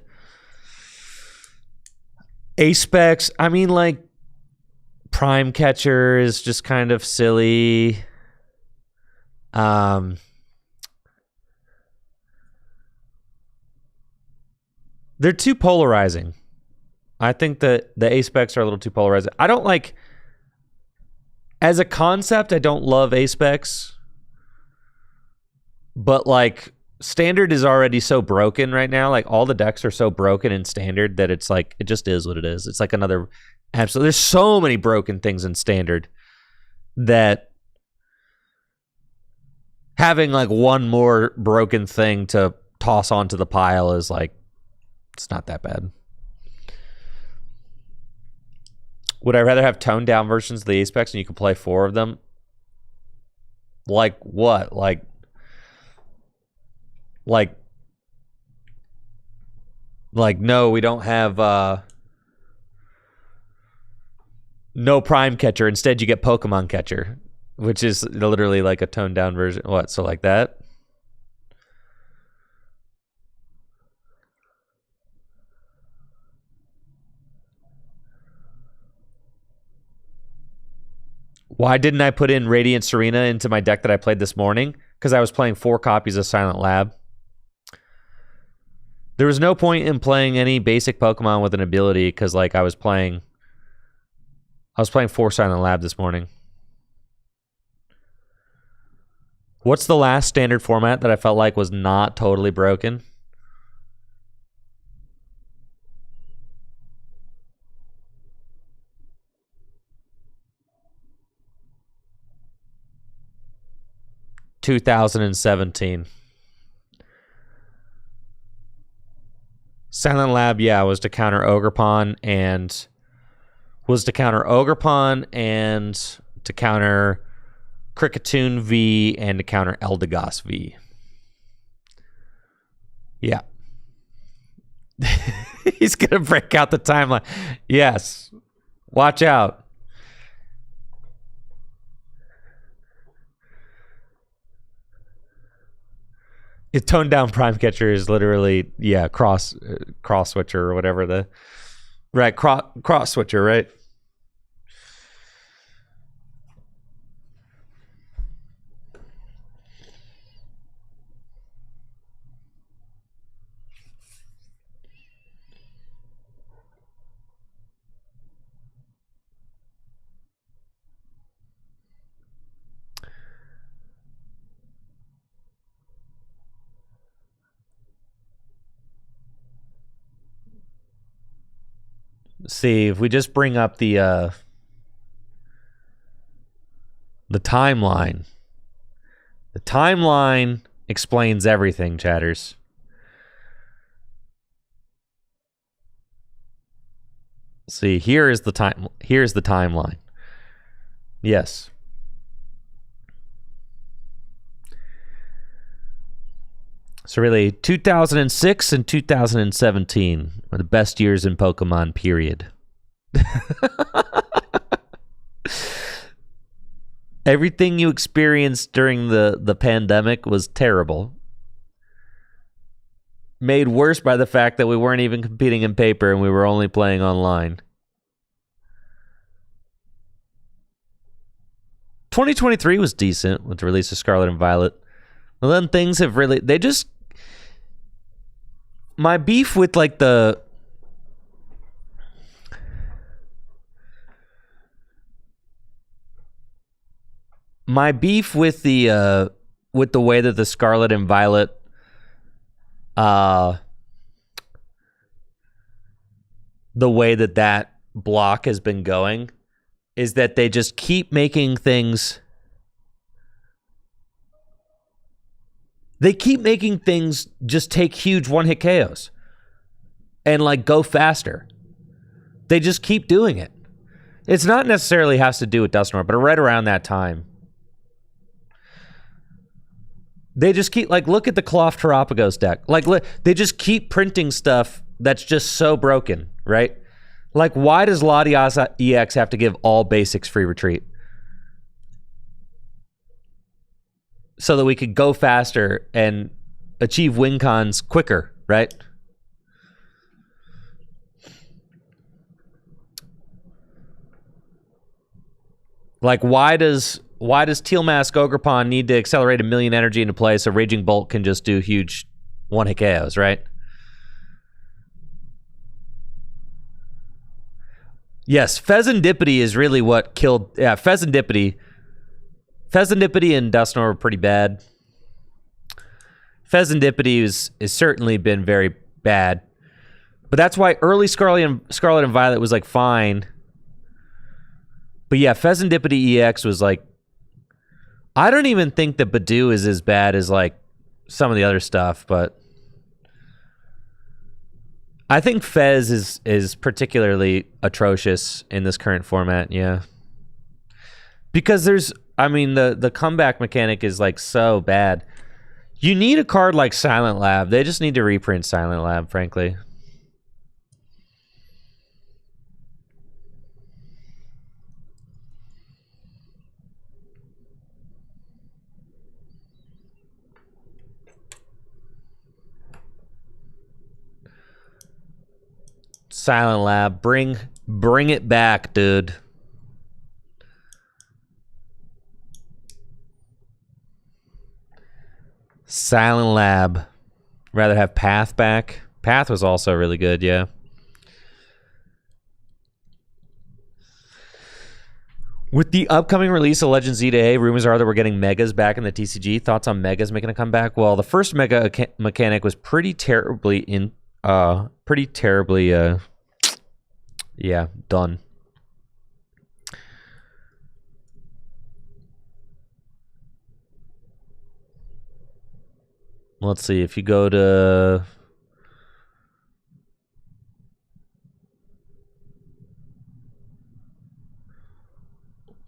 A-Specs, I mean, like, Prime Catcher is just kind of silly. They're too polarizing. I think that the A-Specs are a little too polarizing. I don't like... As a concept, I don't love A-Specs. But, like, Standard is already so broken right now. Like, all the decks are so broken in Standard that it's like, it just is what it is. It's like another absolute. There's so many broken things in Standard that having, like, one more broken thing to toss onto the pile is, like, it's not that bad. Would I rather have toned down versions of the A-Specs and you can play 4 of them? Like what? Like no, we don't have no Prime Catcher. Instead, you get Pokemon Catcher, which is literally like a toned down version. What? So like that? Why didn't I put in Radiant Serena into my deck that I played this morning? Because I was playing 4 copies of Silent Lab. There was no point in playing any basic Pokemon with an ability because, like, I was playing 4 Silent Lab this morning. What's the last Standard format that I felt like was not totally broken? (2017) Silent Lab, yeah, was to counter Ogerpon and to counter Kricketune V and to counter Eldegoss V. Yeah. He's gonna break out the timeline. Yes. Watch out. It toned down Prime Catcher is literally, yeah, cross switcher or whatever the right cross switcher, right? See, if we just bring up the The timeline. The timeline explains everything, chatters. See, here's the timeline. Yes. So really, 2006 and 2017 were the best years in Pokemon, period. Everything you experienced during the pandemic was terrible. Made worse by the fact that we weren't even competing in paper and we were only playing online. 2023 was decent with the release of Scarlet and Violet. Well, then things have really... They just... My beef with, like, the... My beef with the way that the Scarlet and Violet the way that block has been going is that they just keep making things. They keep making things just take huge one-hit KOs and like go faster. They just keep doing it. It's not necessarily has to do with Dusknoir, but right around that time. They just keep, like, look at the Cloth Terapagos deck. Like, they just keep printing stuff that's just so broken, right? Like, why does Latias EX have to give all basics free retreat? So that we could go faster and achieve win cons quicker, right? Like, why does Teal Mask Ogerpon need to accelerate 1,000,000 energy into play so Raging Bolt can just do huge one-hit KOs, right? Yes, Pheasantipity is really what killed... Yeah, Pheasantipity and Dusknoir were pretty bad. Pheasantipity has certainly been very bad. But that's why early Scarlet and Violet was, like, fine. But yeah, Pheasantipity EX was, like... I don't even think that Badoo is as bad as, like, some of the other stuff, but... I think Fez is particularly atrocious in this current format, yeah. Because there's... I mean, the comeback mechanic is, like, so bad. You need a card like Silent Lab. They just need to reprint Silent Lab, frankly. Silent Lab, bring it back, dude. Silent Lab. Rather have Path back. Path was also really good, yeah. With the upcoming release of Legends Z-A, rumors are that we're getting Megas back in the TCG. Thoughts on Megas making a comeback? Well, the first Mega mechanic was pretty terribly yeah, done. Let's see, if you go to...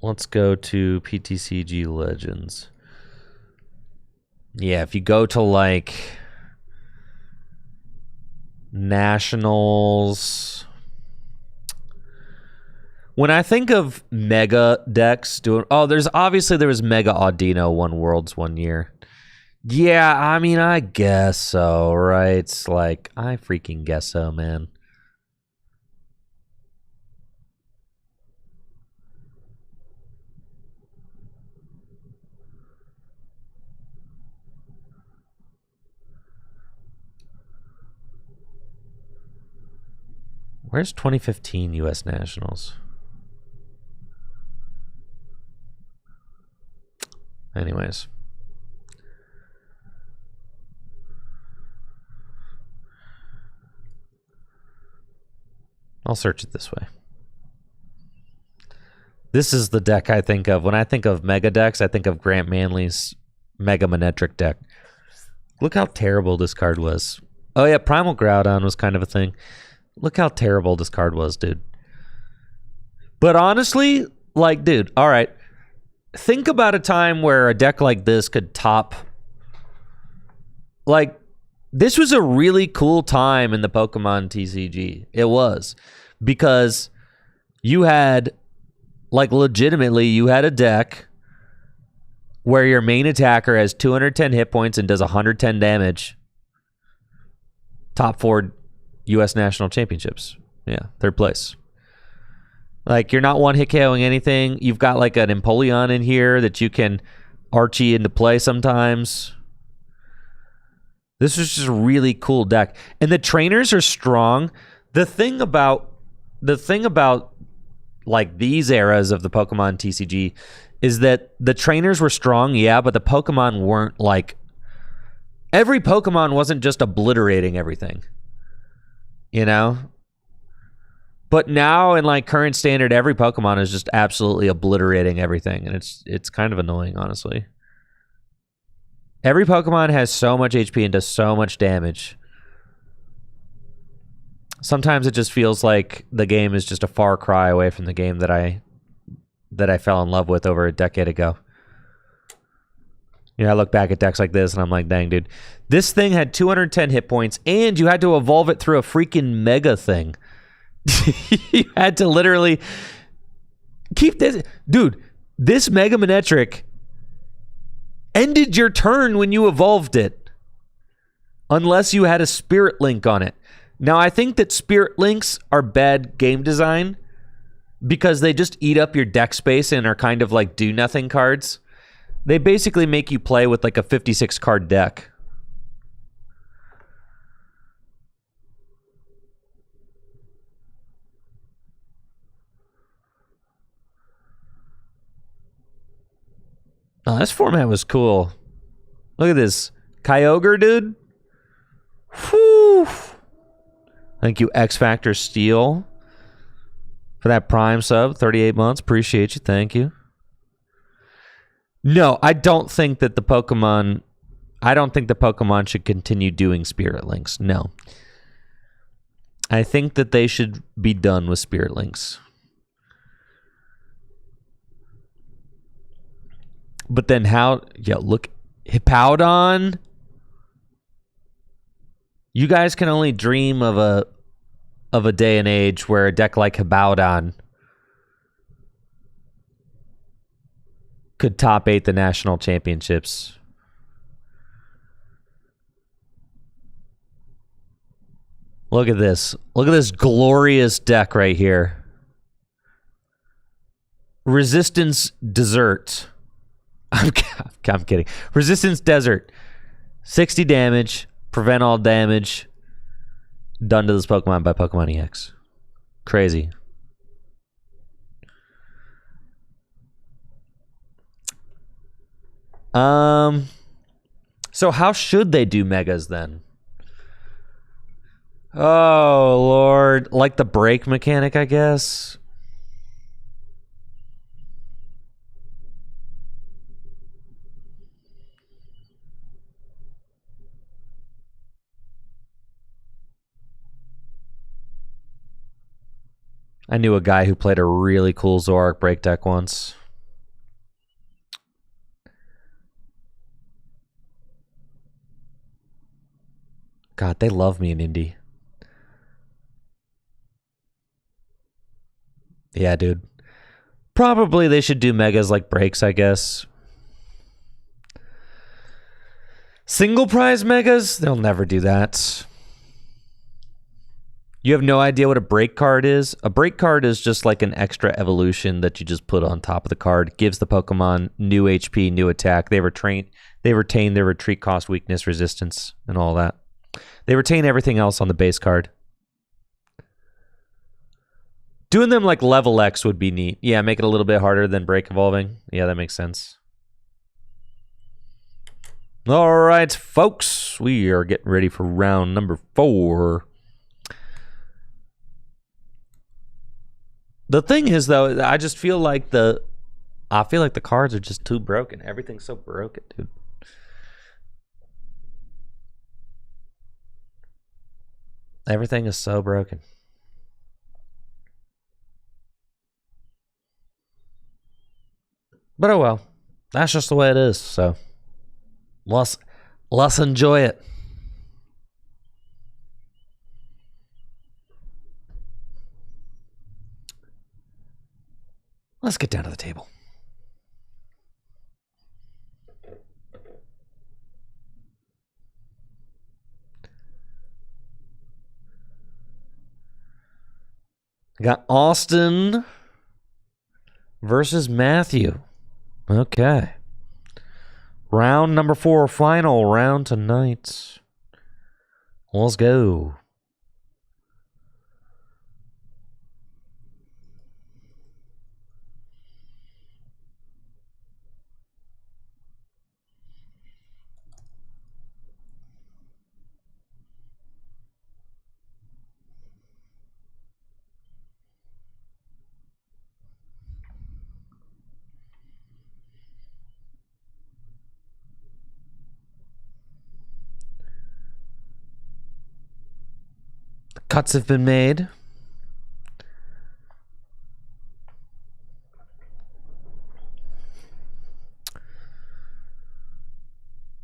Let's go to PTCG Legends. Yeah, if you go to, like, Nationals... When I think of Mega decks doing... Oh, there was Mega Audino won Worlds one year. Yeah, I mean, I guess so, right? It's like, I freaking guess so, man. Where's 2015 U.S. Nationals? Anyways. I'll search it this way. This is the deck I think of. When I think of mega decks, I think of Grant Manley's Mega Manetric deck. Look how terrible this card was. Oh yeah, Primal Groudon was kind of a thing. Look how terrible this card was, dude. But honestly, like, dude, all right. Think about a time where a deck like this could top... Like, this was a really cool time in the Pokemon TCG. It was. Because you had... Like, legitimately, you had a deck where your main attacker has 210 hit points and does 110 damage. Top 4 U.S. National Championships. Yeah, 3rd place. Like, you're not one-hit KOing anything. You've got, like, an Empoleon in here that you can Archie into play sometimes. This is just a really cool deck. And the trainers are strong. The thing about like these eras of the Pokemon TCG is that the trainers were strong, yeah, but the Pokemon weren't like... Every Pokemon wasn't just obliterating everything, you know? But now in like current standard, every Pokemon is just absolutely obliterating everything, and it's kind of annoying, honestly. Every Pokemon has so much HP and does so much damage. Sometimes it just feels like the game is just a far cry away from the game that I fell in love with over a decade ago. You know, I look back at decks like this and I'm like, dang, dude. This thing had 210 hit points and you had to evolve it through a freaking mega thing. You had to literally keep this. Dude, this Mega Manetric ended your turn when you evolved it. Unless you had a Spirit Link on it. Now, I think that Spirit Links are bad game design because they just eat up your deck space and are kind of like do-nothing cards. They basically make you play with like a 56-card deck. Oh, this format was cool. Look at this. Kyogre, dude. Whew. Thank you, X Factor Steel, for that Prime sub. 38 months. Appreciate you. Thank you. No, I don't think that the Pokemon... I don't think the Pokemon should continue doing Spirit Links. No. I think that they should be done with Spirit Links. But then how... Yeah, look. Hippowdon. You guys can only dream of a day and age where a deck like Hippowdon could top 8 the national championships. Look at this. Look at this glorious deck right here. Resistance Desert. I'm kidding. Resistance Desert. 60 damage. Prevent all damage done to this Pokemon by Pokemon EX. Crazy. So how should they do megas then? Oh, Lord. Like the break mechanic, I guess. I knew a guy who played a really cool Zoroark break deck once. God, they love me in Indie. Yeah, dude. Probably they should do megas like breaks, I guess. Single prize megas? They'll never do that. You have no idea what a break card is? A break card is just like an extra evolution that you just put on top of the card. Gives the Pokemon new HP, new attack. They retain their retreat cost, weakness, resistance, and all that. They retain everything else on the base card. Doing them like level X would be neat. Yeah, make it a little bit harder than break evolving. Yeah, that makes sense. All right, folks. We are getting ready for round number 4. The thing is, though, I just feel like the cards are just too broken. Everything's so broken, dude. Everything is so broken. But oh well. That's just the way it is, so let's enjoy it. Let's get down to the table. I got Austin versus Matthew. Okay. Round number 4, final round tonight. Let's go. The cuts have been made.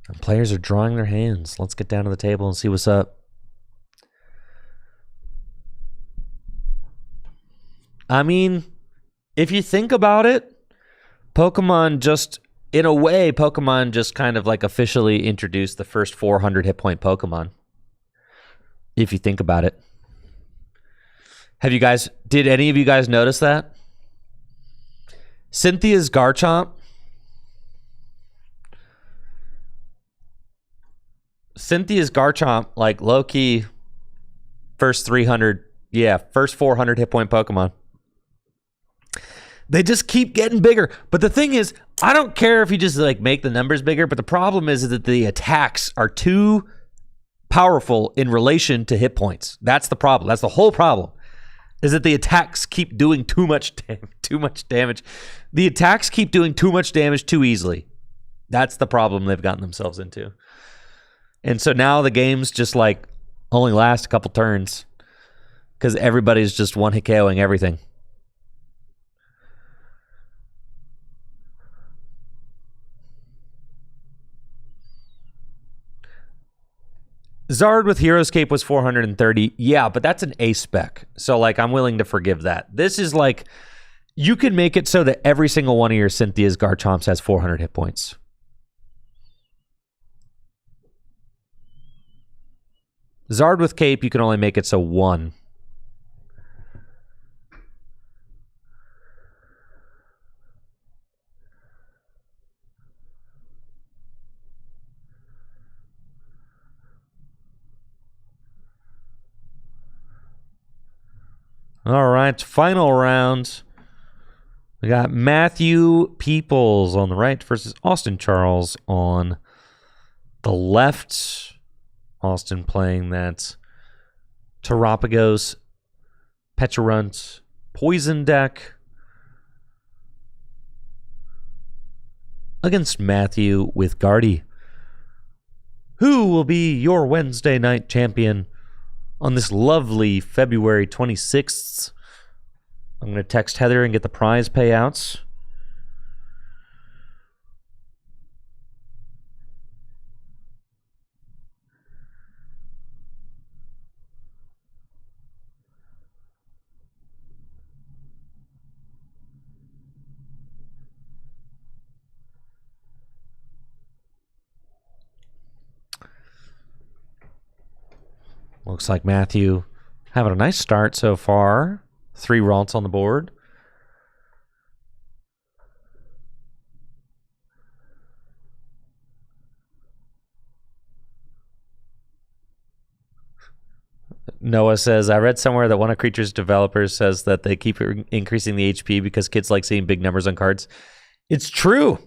And players are drawing their hands. Let's get down to the table and see what's up. I mean, if you think about it, Pokemon just kind of like officially introduced the first 400 hit point Pokemon. If you think about it. Did any of you guys notice that? Cynthia's Garchomp. Like low-key, first 400 hit point Pokemon. They just keep getting bigger. But the thing is, I don't care if you just like make the numbers bigger, but the problem is that the attacks are too powerful in relation to hit points. That's the problem. That's the whole problem. Is that the attacks keep doing too much damage. The attacks keep doing too much damage too easily. That's the problem they've gotten themselves into. And so now the games just like only last a couple turns because everybody's just one-hit KOing everything. Zard with Hero's Cape was 430. Yeah, but that's an A spec. So, like, I'm willing to forgive that. This is like, you can make it so that every single one of your Cynthia's Garchomps has 400 hit points. Zard with Cape, you can only make it so 1. All right, final round. We got Matthew Peoples on the right versus Austin Charles on the left. Austin playing that Terapagos, Pecharunt, Poison deck against Matthew with Guardy. Who will be your Wednesday night champion on this lovely February 26th? I'm going to text Heather and get the prize payouts. Looks like Matthew having a nice start so far. 3 Ralts on the board. Noah says, I read somewhere that one of Creature's developers says that they keep increasing the HP because kids like seeing big numbers on cards. It's true.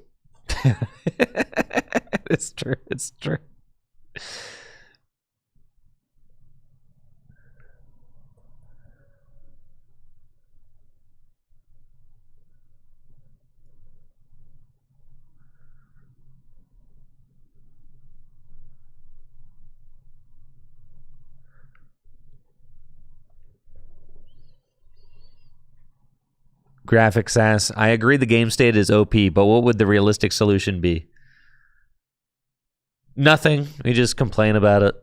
It's true. It's true. Graphics sass. I agree the game state is OP, but what would the realistic solution be? Nothing. We just complain about it.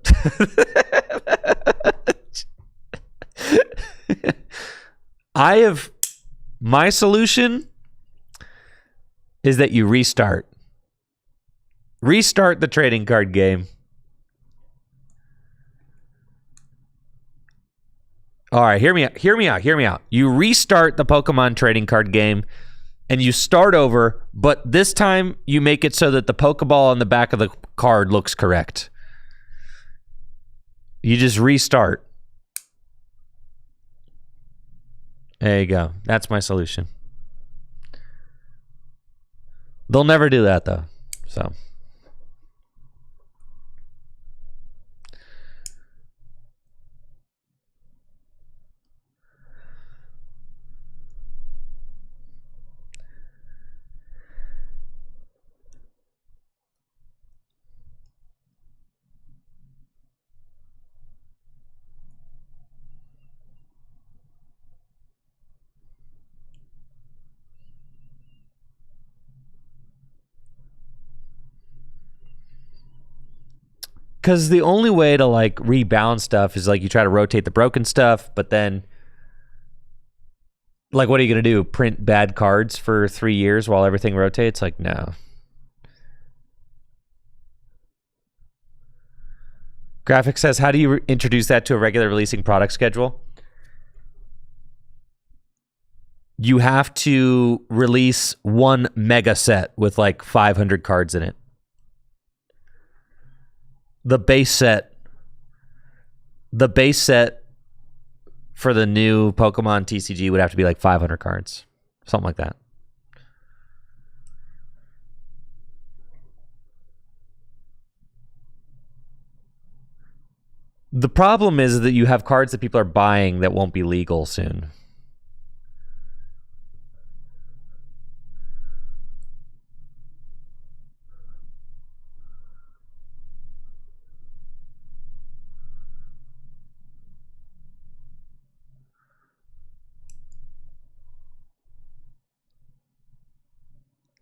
My solution is that you restart. Restart the trading card game. All right, hear me out. You restart the Pokemon trading card game and you start over, but this time you make it so that the Pokeball on the back of the card looks correct. You just restart. There you go. That's my solution. They'll never do that though. So because the only way to like rebalance stuff is like you try to rotate the broken stuff, but then like what are you going to do? Print bad cards for 3 years while everything rotates? Like, no. Graphics says, how do you introduce that to a regular releasing product schedule? You have to release one mega set with like 500 cards in it. The base set for the new Pokemon TCG would have to be like 500 cards. Something like that. The problem is that you have cards that people are buying that won't be legal soon.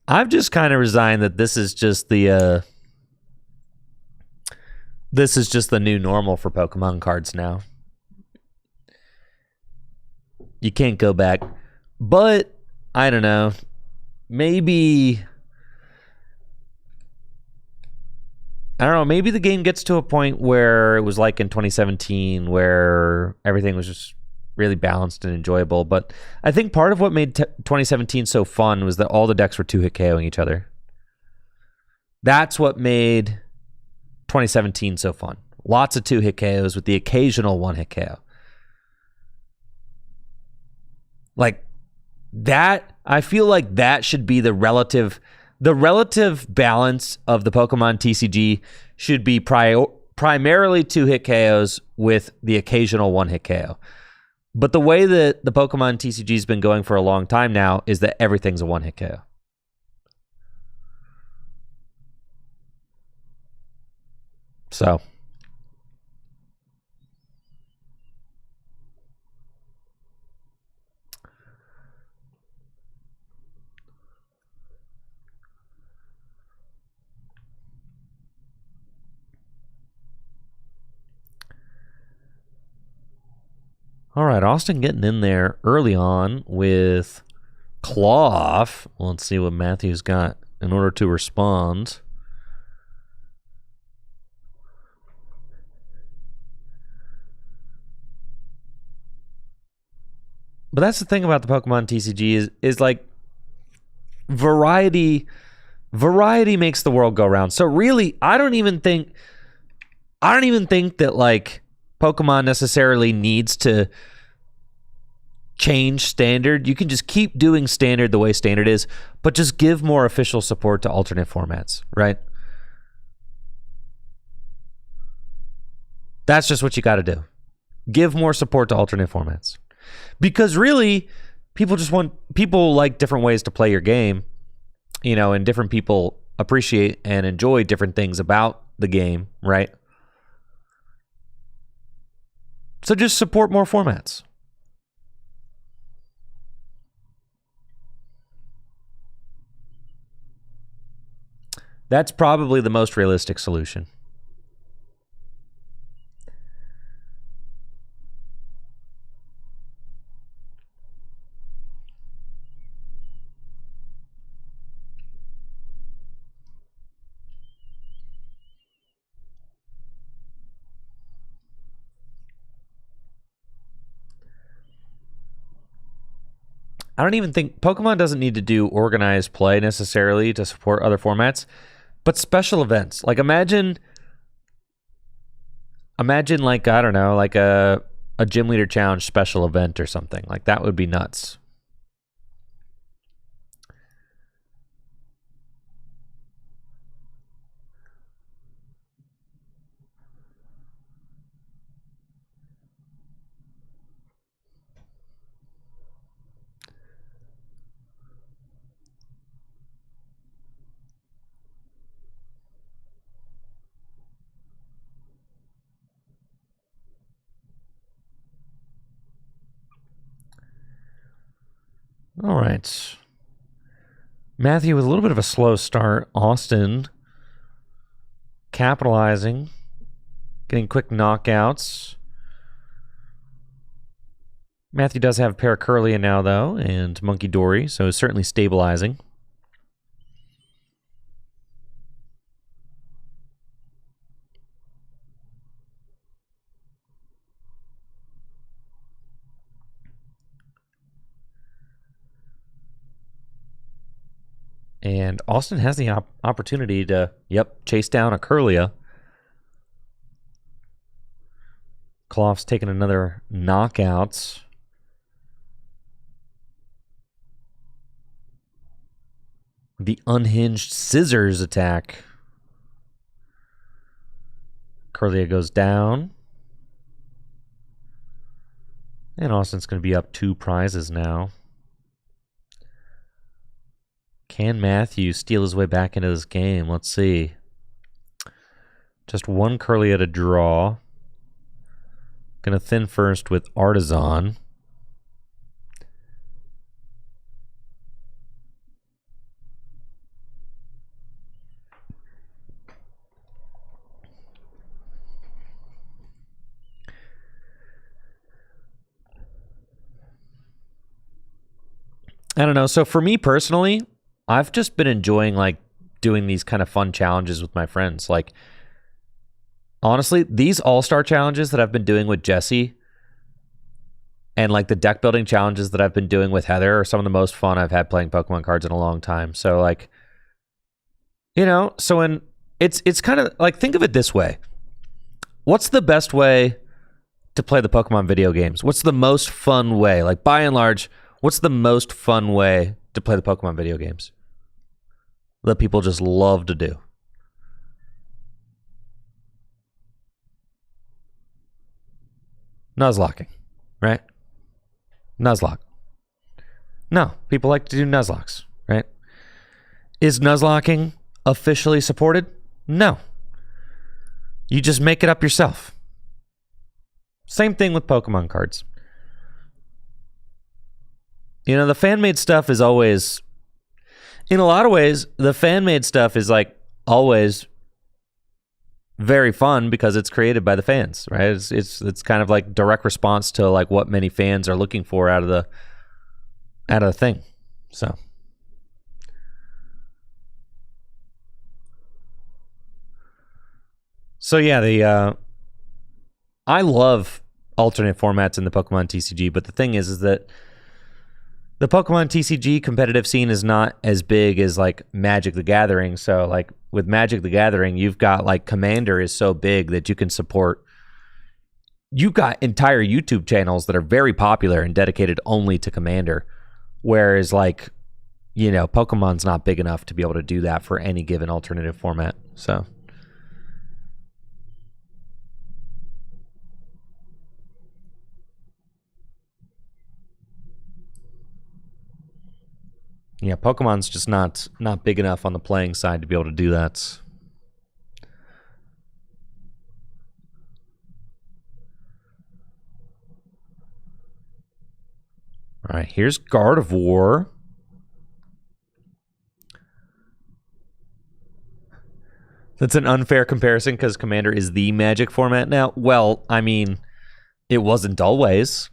I've just kind of resigned that this is just the new normal for Pokemon cards now. You can't go back. But I don't know. Maybe the game gets to a point where it was like in 2017 where everything was just really balanced and enjoyable. But I think part of what made 2017 so fun was that all the decks were 2-hit KOing each other. That's what made 2017 so fun. Lots of 2-hit KOs with the occasional 1-hit KO. Like that, I feel like that should be the relative balance of the Pokemon TCG should be primarily 2-hit KOs with the occasional 1-hit KO. But the way that the Pokemon TCG has been going for a long time now is that everything's a 1-hit KO. So all right, Austin getting in there early on with Cloth. Let's see what Matthew's got in order to respond. But that's the thing about the Pokemon TCG is like variety makes the world go round. So really, I don't even think that like Pokemon necessarily needs to change standard. You can just keep doing standard the way standard is, but just give more official support to alternate formats, right? That's just what you got to do. Give more support to alternate formats. Because really, people like different ways to play your game, you know, and different people appreciate and enjoy different things about the game, right? So just support more formats. That's probably the most realistic solution. I don't even think Pokemon doesn't need to do organized play necessarily to support other formats, but special events. Like imagine like, I don't know, like a gym leader challenge special event or something. Like that would be nuts. All right. Matthew with a little bit of a slow start. Austin capitalizing, getting quick knockouts. Matthew does have Paracurlia now, though, and Monkey Dory, so it's certainly stabilizing. And Austin has the opportunity to, chase down a Curlia. Kloff's taking another knockout. The unhinged scissors attack. Curlia goes down. And Austin's going to be up 2 prizes now. Can Matthew steal his way back into this game? Let's see. Just 1 Curlia to draw. Gonna thin first with Artisan. I don't know. So for me personally, I've just been enjoying like doing these kind of fun challenges with my friends. Like, honestly, these all-star challenges that I've been doing with Jesse and like the deck building challenges that I've been doing with Heather are some of the most fun I've had playing Pokemon cards in a long time. So like, you know, so when it's kind of like, think of it this way. What's the best way to play the Pokemon video games? What's the most fun way? Like by and large, what's the most fun way to play the Pokemon video games that people just love to do? Nuzlocking, right? Nuzlocke. No, people like to do Nuzlocks, right? Is Nuzlocking officially supported? No. You just make it up yourself. Same thing with Pokemon cards. You know, the fan-made stuff is always, in a lot of ways, the fan-made stuff is like always very fun because it's created by the fans, right? It's kind of like direct response to like what many fans are looking for out of the thing. So yeah, I love alternate formats in the Pokemon TCG, but the thing is that the Pokemon TCG competitive scene is not as big as like Magic the Gathering. So like with Magic the Gathering, you've got like Commander is so big that you can support. You've got entire YouTube channels that are very popular and dedicated only to Commander. Whereas like, you know, Pokemon's not big enough to be able to do that for any given alternative format. So. Yeah, Pokemon's just not big enough on the playing side to be able to do that. All right, here's Gardevoir. That's an unfair comparison because Commander is the Magic format now. Well, I mean, it wasn't always.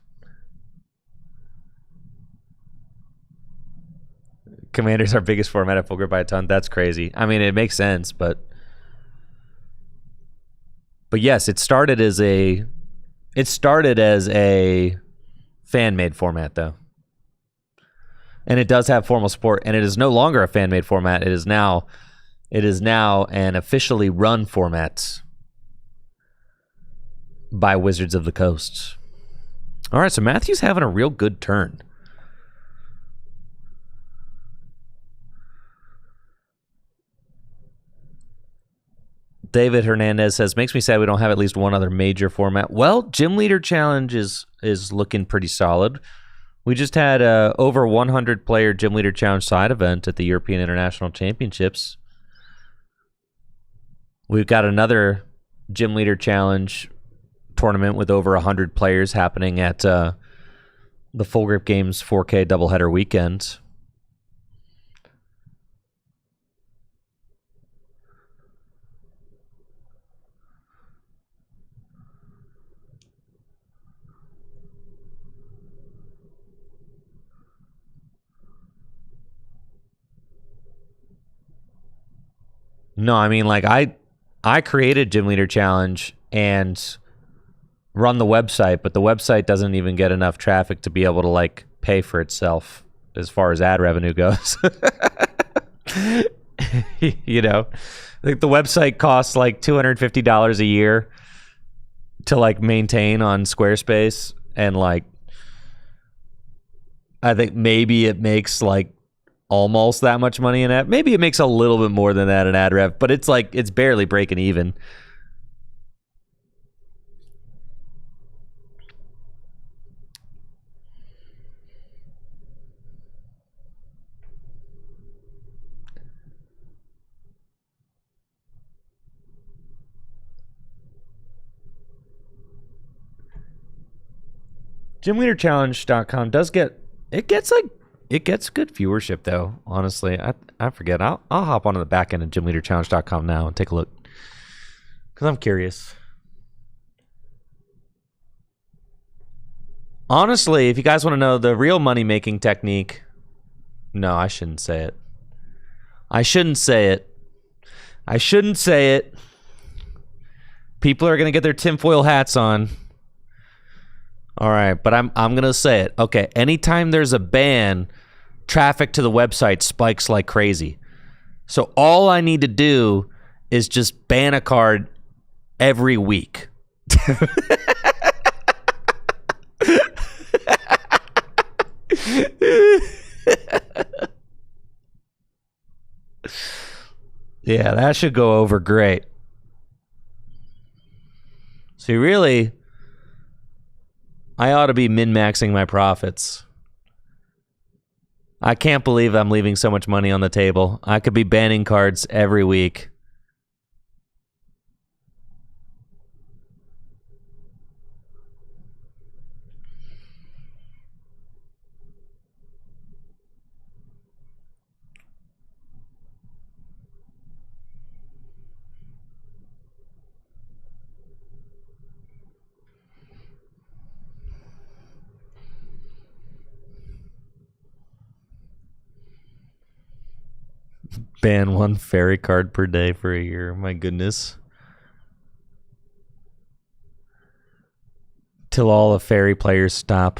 Commander's our biggest format at Full Grip by a ton. That's crazy. I mean, it makes sense, but yes, it started as a fan-made format though. And it does have formal support, and it is no longer a fan-made format. It is now an officially run format by Wizards of the Coast. All right, so Matthew's having a real good turn. David Hernandez says, makes me sad we don't have at least one other major format. Well, Gym Leader Challenge is looking pretty solid. We just had a over 100 player Gym Leader Challenge side event at the European International Championships. We've got another Gym Leader Challenge tournament with over 100 players happening at the Full Grip Games 4K doubleheader weekend. No, I mean, like, I created Gym Leader Challenge and run the website, but the website doesn't even get enough traffic to be able to, like, pay for itself as far as ad revenue goes. You know, like, the website costs like $250 a year to, like, maintain on Squarespace, and, like, I think maybe it makes, like, almost that much money in ad. Maybe it makes a little bit more than that in ad rev, but it's like, it's barely breaking even. GymLeaderChallenge.com does get, it gets good viewership though, honestly. I forget. I'll hop onto the back end of GymLeaderChallenge.com now and take a look, because I'm curious. Honestly, if you guys want to know the real money-making technique, no, I shouldn't say it. I shouldn't say it. People are going to get their tinfoil hats on. All right, but I'm going to say it. Okay, anytime there's a ban, traffic to the website spikes like crazy. So all I need to do is just ban a card every week. Yeah, that should go over great. See, really, I ought to be min-maxing my profits. I can't believe I'm leaving so much money on the table. I could be banning cards every week. Ban one fairy card per day for a year. My goodness. Till all the fairy players stop.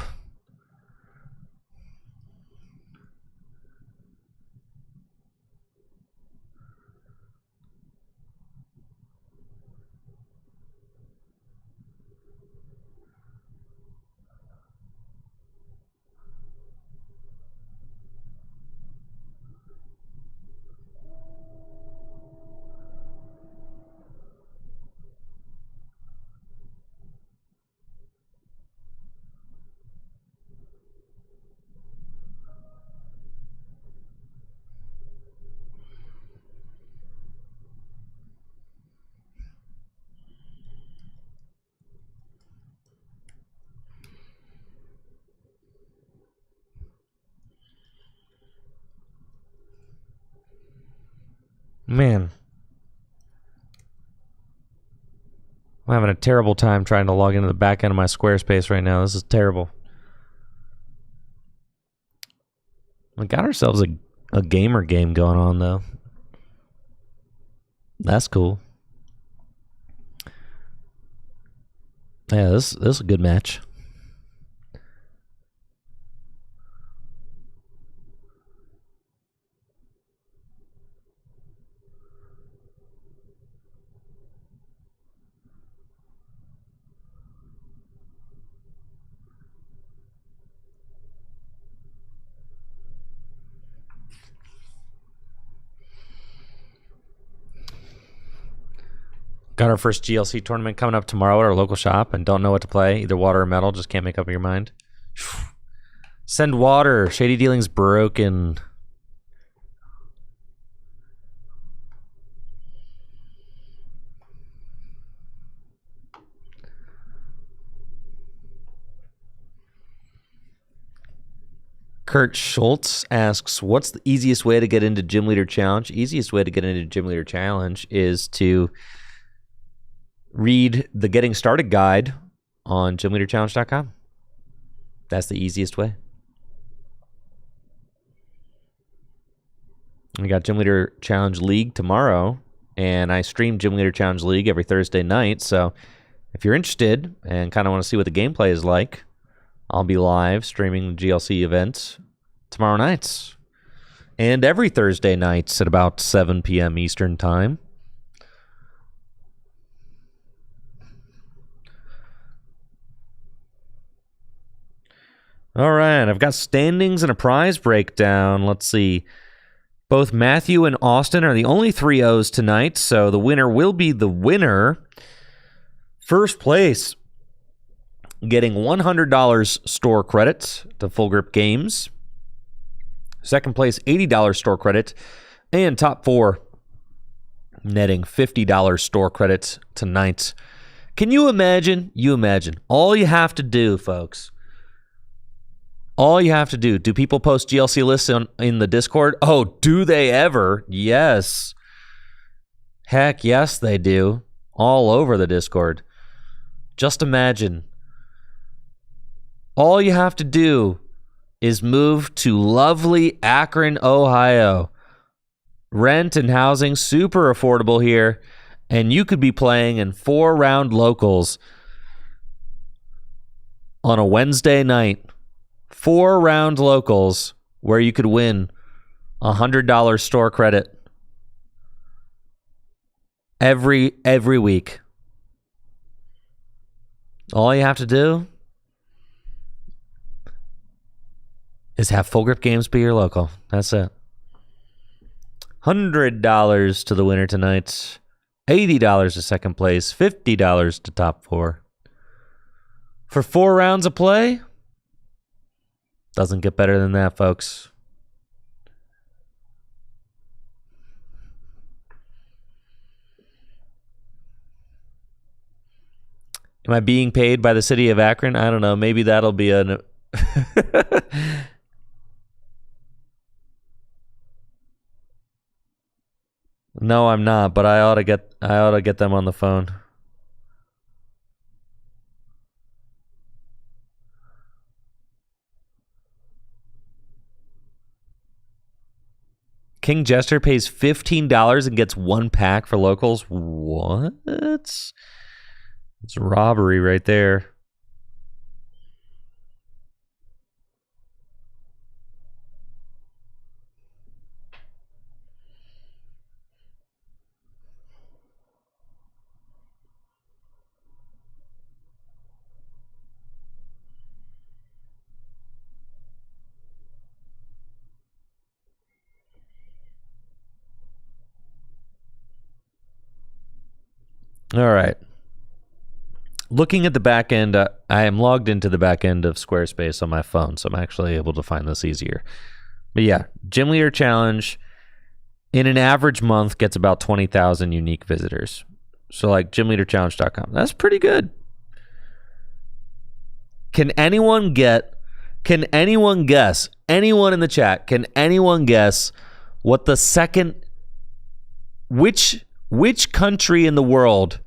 Man. I'm having a terrible time trying to log into the back end of my Squarespace right now. This is terrible. We got ourselves a gamer game going on, though. That's cool. Yeah, this is a good match. Got our first GLC tournament coming up tomorrow at our local shop and don't know what to play. Either water or metal. Just can't make up your mind. Send water. Shady Dealing's broken. Kurt Schultz asks, what's the easiest way to get into Gym Leader Challenge? Easiest way to get into Gym Leader Challenge is to read the Getting Started guide on gymleaderchallenge.com. That's the easiest way. We got Gym Leader Challenge League tomorrow, and I stream Gym Leader Challenge League every Thursday night. So if you're interested and kind of want to see what the gameplay is like, I'll be live streaming the GLC events tomorrow nights and every Thursday nights at about 7 p.m. Eastern Time. All right, I've got standings and a prize breakdown. Let's see. Both Matthew and Austin are the only 3-0s tonight, so the winner will be the winner. First place, getting $100 store credit to Full Grip Games. Second place, $80 store credit. And top 4, netting $50 store credit tonight. Can you imagine? All you have to do, folks. All you have to do. Do people post GLC lists in the Discord? Oh, do they ever? Yes. Heck, yes, they do. All over the Discord. Just imagine. All you have to do is move to lovely Akron, Ohio. Rent and housing super affordable here, and you could be playing in 4-round locals on a Wednesday night. 4-round locals where you could win $100 store credit every week. All you have to do is have Full Grip Games be your local. That's it. $100 to the winner tonight. $80 to second place. $50 to top 4. For 4 rounds of play, doesn't get better than that, folks. Am I being paid by the city of Akron? I don't know. Maybe that'll be an... No, I'm not, but I ought to get them on the phone. King Jester pays $15 and gets 1 pack for locals. What? It's robbery right there. All right. Looking at the back end, I am logged into the back end of Squarespace on my phone, so I'm actually able to find this easier. But yeah, Gym Leader Challenge in an average month gets about 20,000 unique visitors. So like gymleaderchallenge.com. That's pretty good. Can anyone guess, anyone in the chat, can anyone guess what the second, which country in the world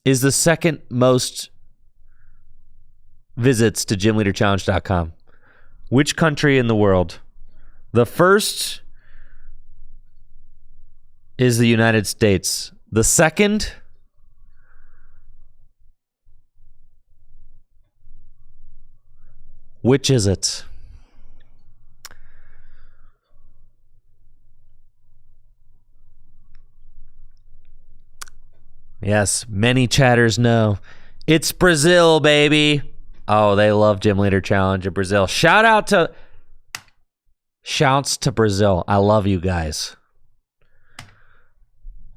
is the second most visits to gymleaderchallenge.com. Which country in the world? The first is the United States. The second which is it? Yes, many chatters know. It's Brazil, baby. Oh, they love Gym Leader Challenge in Brazil. Shouts to Brazil. I love you guys.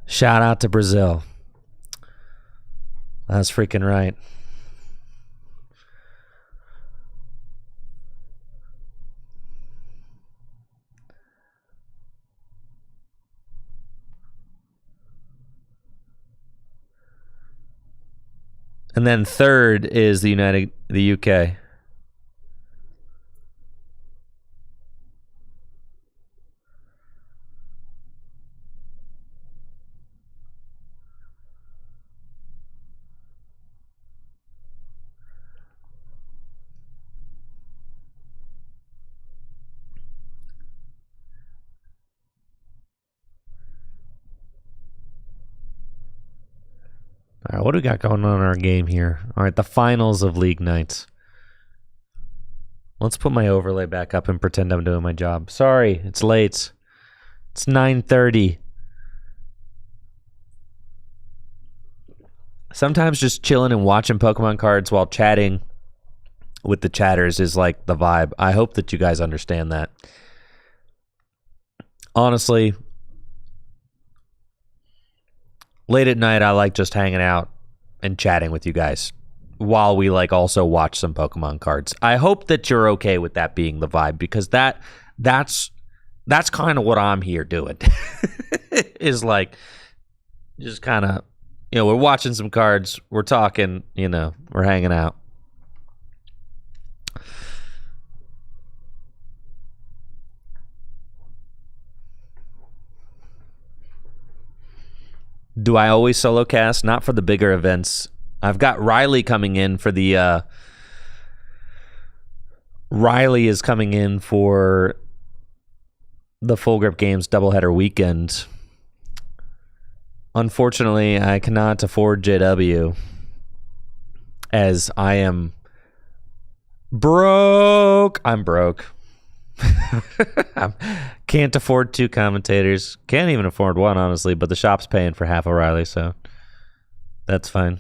Shout out to Brazil. That's freaking right. And then third is the UK. All right, what do we got going on in our game here? All right, the finals of League Nights. Let's put my overlay back up and pretend I'm doing my job. Sorry, it's late. It's 9:30. Sometimes just chilling and watching Pokemon cards while chatting with the chatters is like the vibe. I hope that you guys understand that. Honestly, late at night, I like just hanging out and chatting with you guys while we like also watch some Pokemon cards. I hope that you're okay with that being the vibe, because that's kind of what I'm here doing. Is like just kind of, we're watching some cards, we're talking, we're hanging out. Do I always solo cast? Not for the bigger events. I've got Riley coming in for the Riley is coming in for the Full Grip Games doubleheader weekend. Unfortunately, I cannot afford JW as I am broke. I'm broke. Can't afford 2 commentators. Can't even afford 1, honestly, but the shop's paying for half O'Reilly, so that's fine.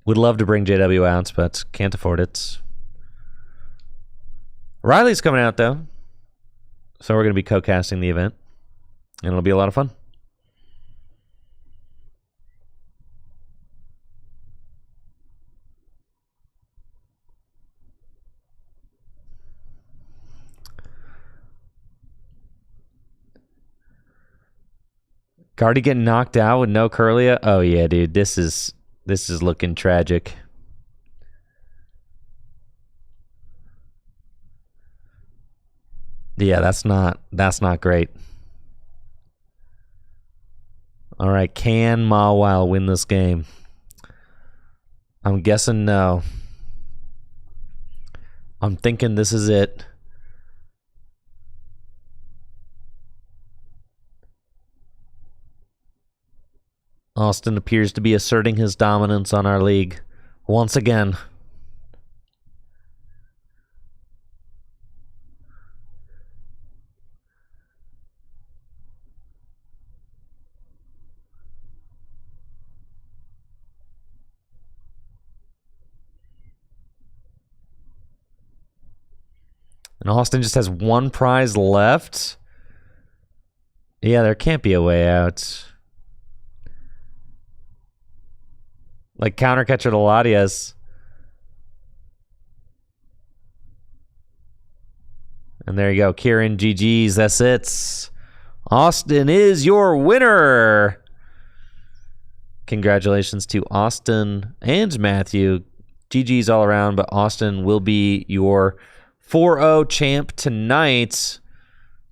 Would love to bring JW out, but can't afford it. Riley's coming out, though, so we're going to be co-casting the event, and it'll be a lot of fun. Guardy getting knocked out with no Curlia. Oh yeah, dude, this is looking tragic. Yeah, that's not great. All right, can Mawile win this game? I'm guessing no. I'm thinking this is it. Austin appears to be asserting his dominance on our league once again. And Austin just has 1 prize left. Yeah, there can't be a way out. Like counter catcher to Latias. And there you go. Kieran, GG's. That's it. Austin is your winner. Congratulations to Austin and Matthew. GG's all around, but Austin will be your 4-0 champ tonight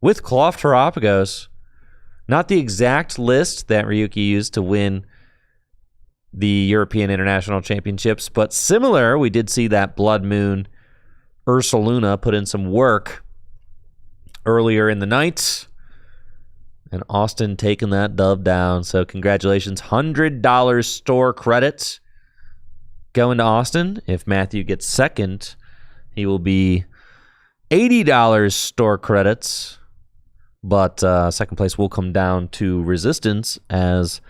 with Cloth Terapagos. Not the exact list that Ryuki used to win the European International Championships, but similar. We did see that Blood Moon Ursaluna put in some work earlier in the night, and Austin taking that dub down. So congratulations. $100 store credits going to Austin. If Matthew gets second, he will be $80 store credits. But second place will come down to Resistance, as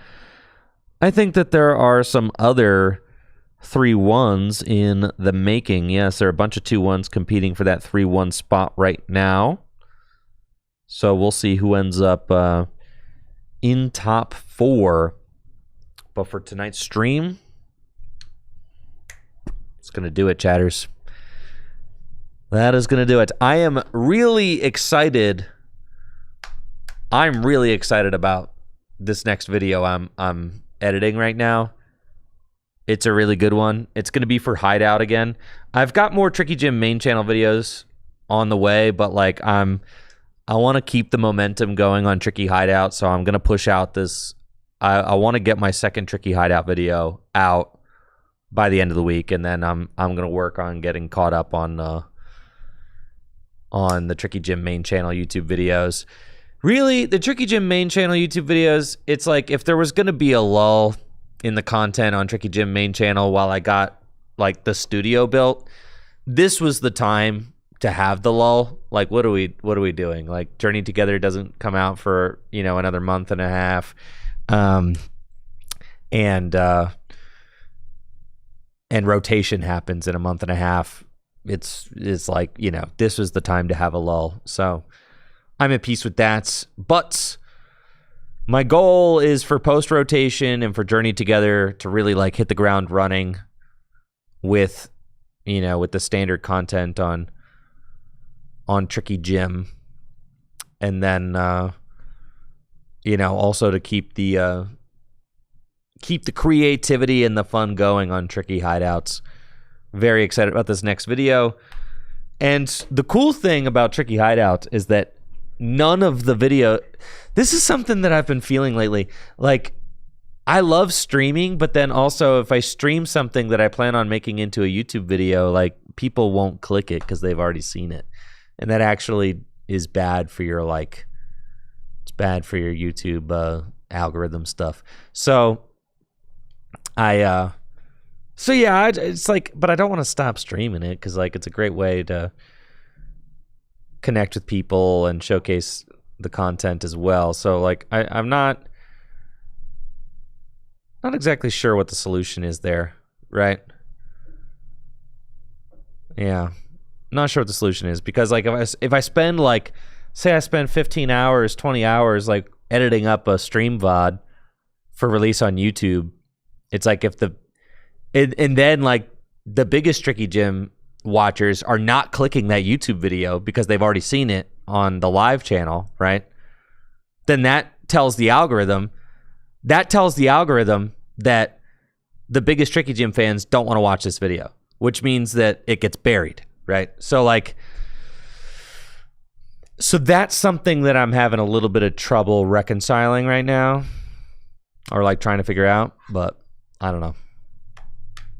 I think that there are some other 3-1s in the making. Yes, there are a bunch of 2-1s competing for that 3-1 spot right now. So we'll see who ends up in top 4. But for tonight's stream, it's going to do it, chatters. That is going to do it. I am really excited. I'm really excited about this next video I'm editing right now. It's a really good one. It's going to be for Hideout again. I've got more Tricky Gym main channel videos on the way, but like I want to keep the momentum going on Tricky Hideout, so I'm going to push out this. I want to get my second Tricky Hideout video out by the end of the week, and then I'm going to work on getting caught up on the Tricky Gym main channel YouTube videos. Really, the Tricky Gym main channel YouTube videos, it's like if there was going to be a lull in the content on Tricky Gym main channel while I got like the studio built, this was the time to have the lull. Like, what are we doing? Like, Journey Together doesn't come out for, another month and a half. And rotation happens in a month and a half. It's like, this was the time to have a lull. So I'm at peace with that. But my goal is for post-rotation and for Journey Together to really like hit the ground running with, with the standard content on Tricky Gym. And then, also to keep the creativity and the fun going on Tricky Hideouts. Very excited about this next video. And the cool thing about Tricky Hideout is that none of the video, this is something that I've been feeling lately. Like, I love streaming, but then also if I stream something that I plan on making into a YouTube video, like, people won't click it because they've already seen it. And that actually is bad for your, it's bad for your YouTube algorithm stuff. So it's like, but I don't want to stop streaming it because, like, it's a great way to connect with people and showcase the content as well. So, like, I'm not exactly sure what the solution is there, right? Yeah, not sure what the solution is, because, like, if I spend, like, say I spend 15 hours, 20 hours, like, editing up a stream VOD for release on YouTube, it's like if and then, like, the biggest Tricky Gym watchers are not clicking that YouTube video because they've already seen it on the live channel, right? Then that tells the algorithm that the biggest Tricky Gym fans don't want to watch this video, which means that it gets buried, right? So, like, so that's something that I'm having a little bit of trouble reconciling right now, or like trying to figure out, but I don't know.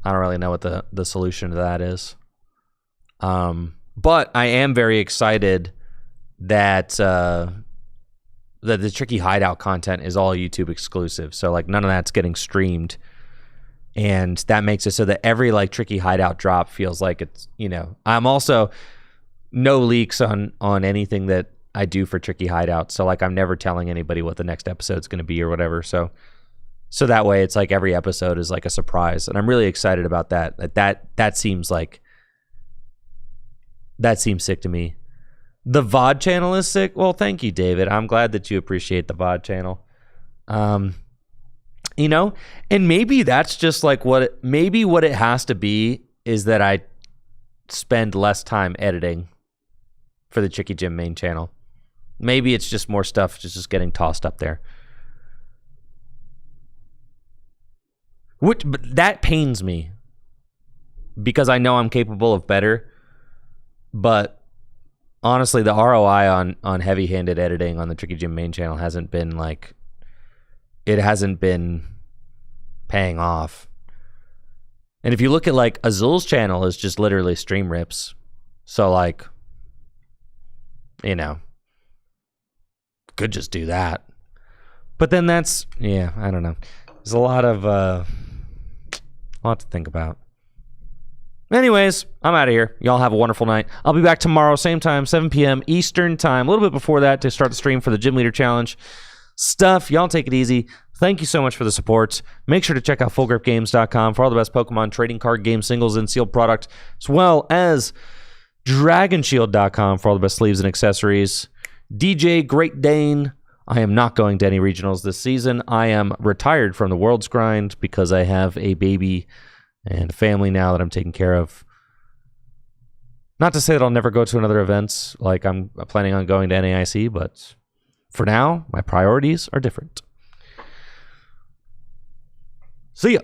I don't really know what the solution to that is. But I am very excited that that the Tricky Hideout content is all YouTube exclusive. So, like, none of that's getting streamed. And that makes it so that every, like, Tricky Hideout drop feels like it's, I'm also no leaks on anything that I do for Tricky Hideout. So, like, I'm never telling anybody what the next episode's going to be or whatever. So that way it's like every episode is like a surprise. And I'm really excited about that. That seems sick to me. The VOD channel is sick. Well, thank you, David. I'm glad that you appreciate the VOD channel. And maybe that's just like what it has to be is that I spend less time editing for the Tricky Gym main channel. Maybe it's just more stuff just getting tossed up there. But that pains me because I know I'm capable of better. But honestly, the ROI on heavy-handed editing on the Tricky Jim main channel hasn't been like, it hasn't been paying off. And if you look at like Azul's channel is just literally stream rips. So like, you know, could just do that. But then that's, yeah, I don't know. There's a lot to think about. Anyways, I'm out of here. Y'all have a wonderful night. I'll be back tomorrow, same time, 7 p.m. Eastern time. A little bit before that to start the stream for the Gym Leader Challenge stuff. Y'all take it easy. Thank you so much for the support. Make sure to check out FullGripGames.com for all the best Pokemon trading card game singles and sealed product, as well as DragonShield.com for all the best sleeves and accessories. DJ Great Dane. I am not going to any regionals this season. I am retired from the World's Grind because I have a baby and a family now that I'm taking care of. Not to say that I'll never go to another event, like I'm planning on going to NAIC, but for now, my priorities are different. See ya.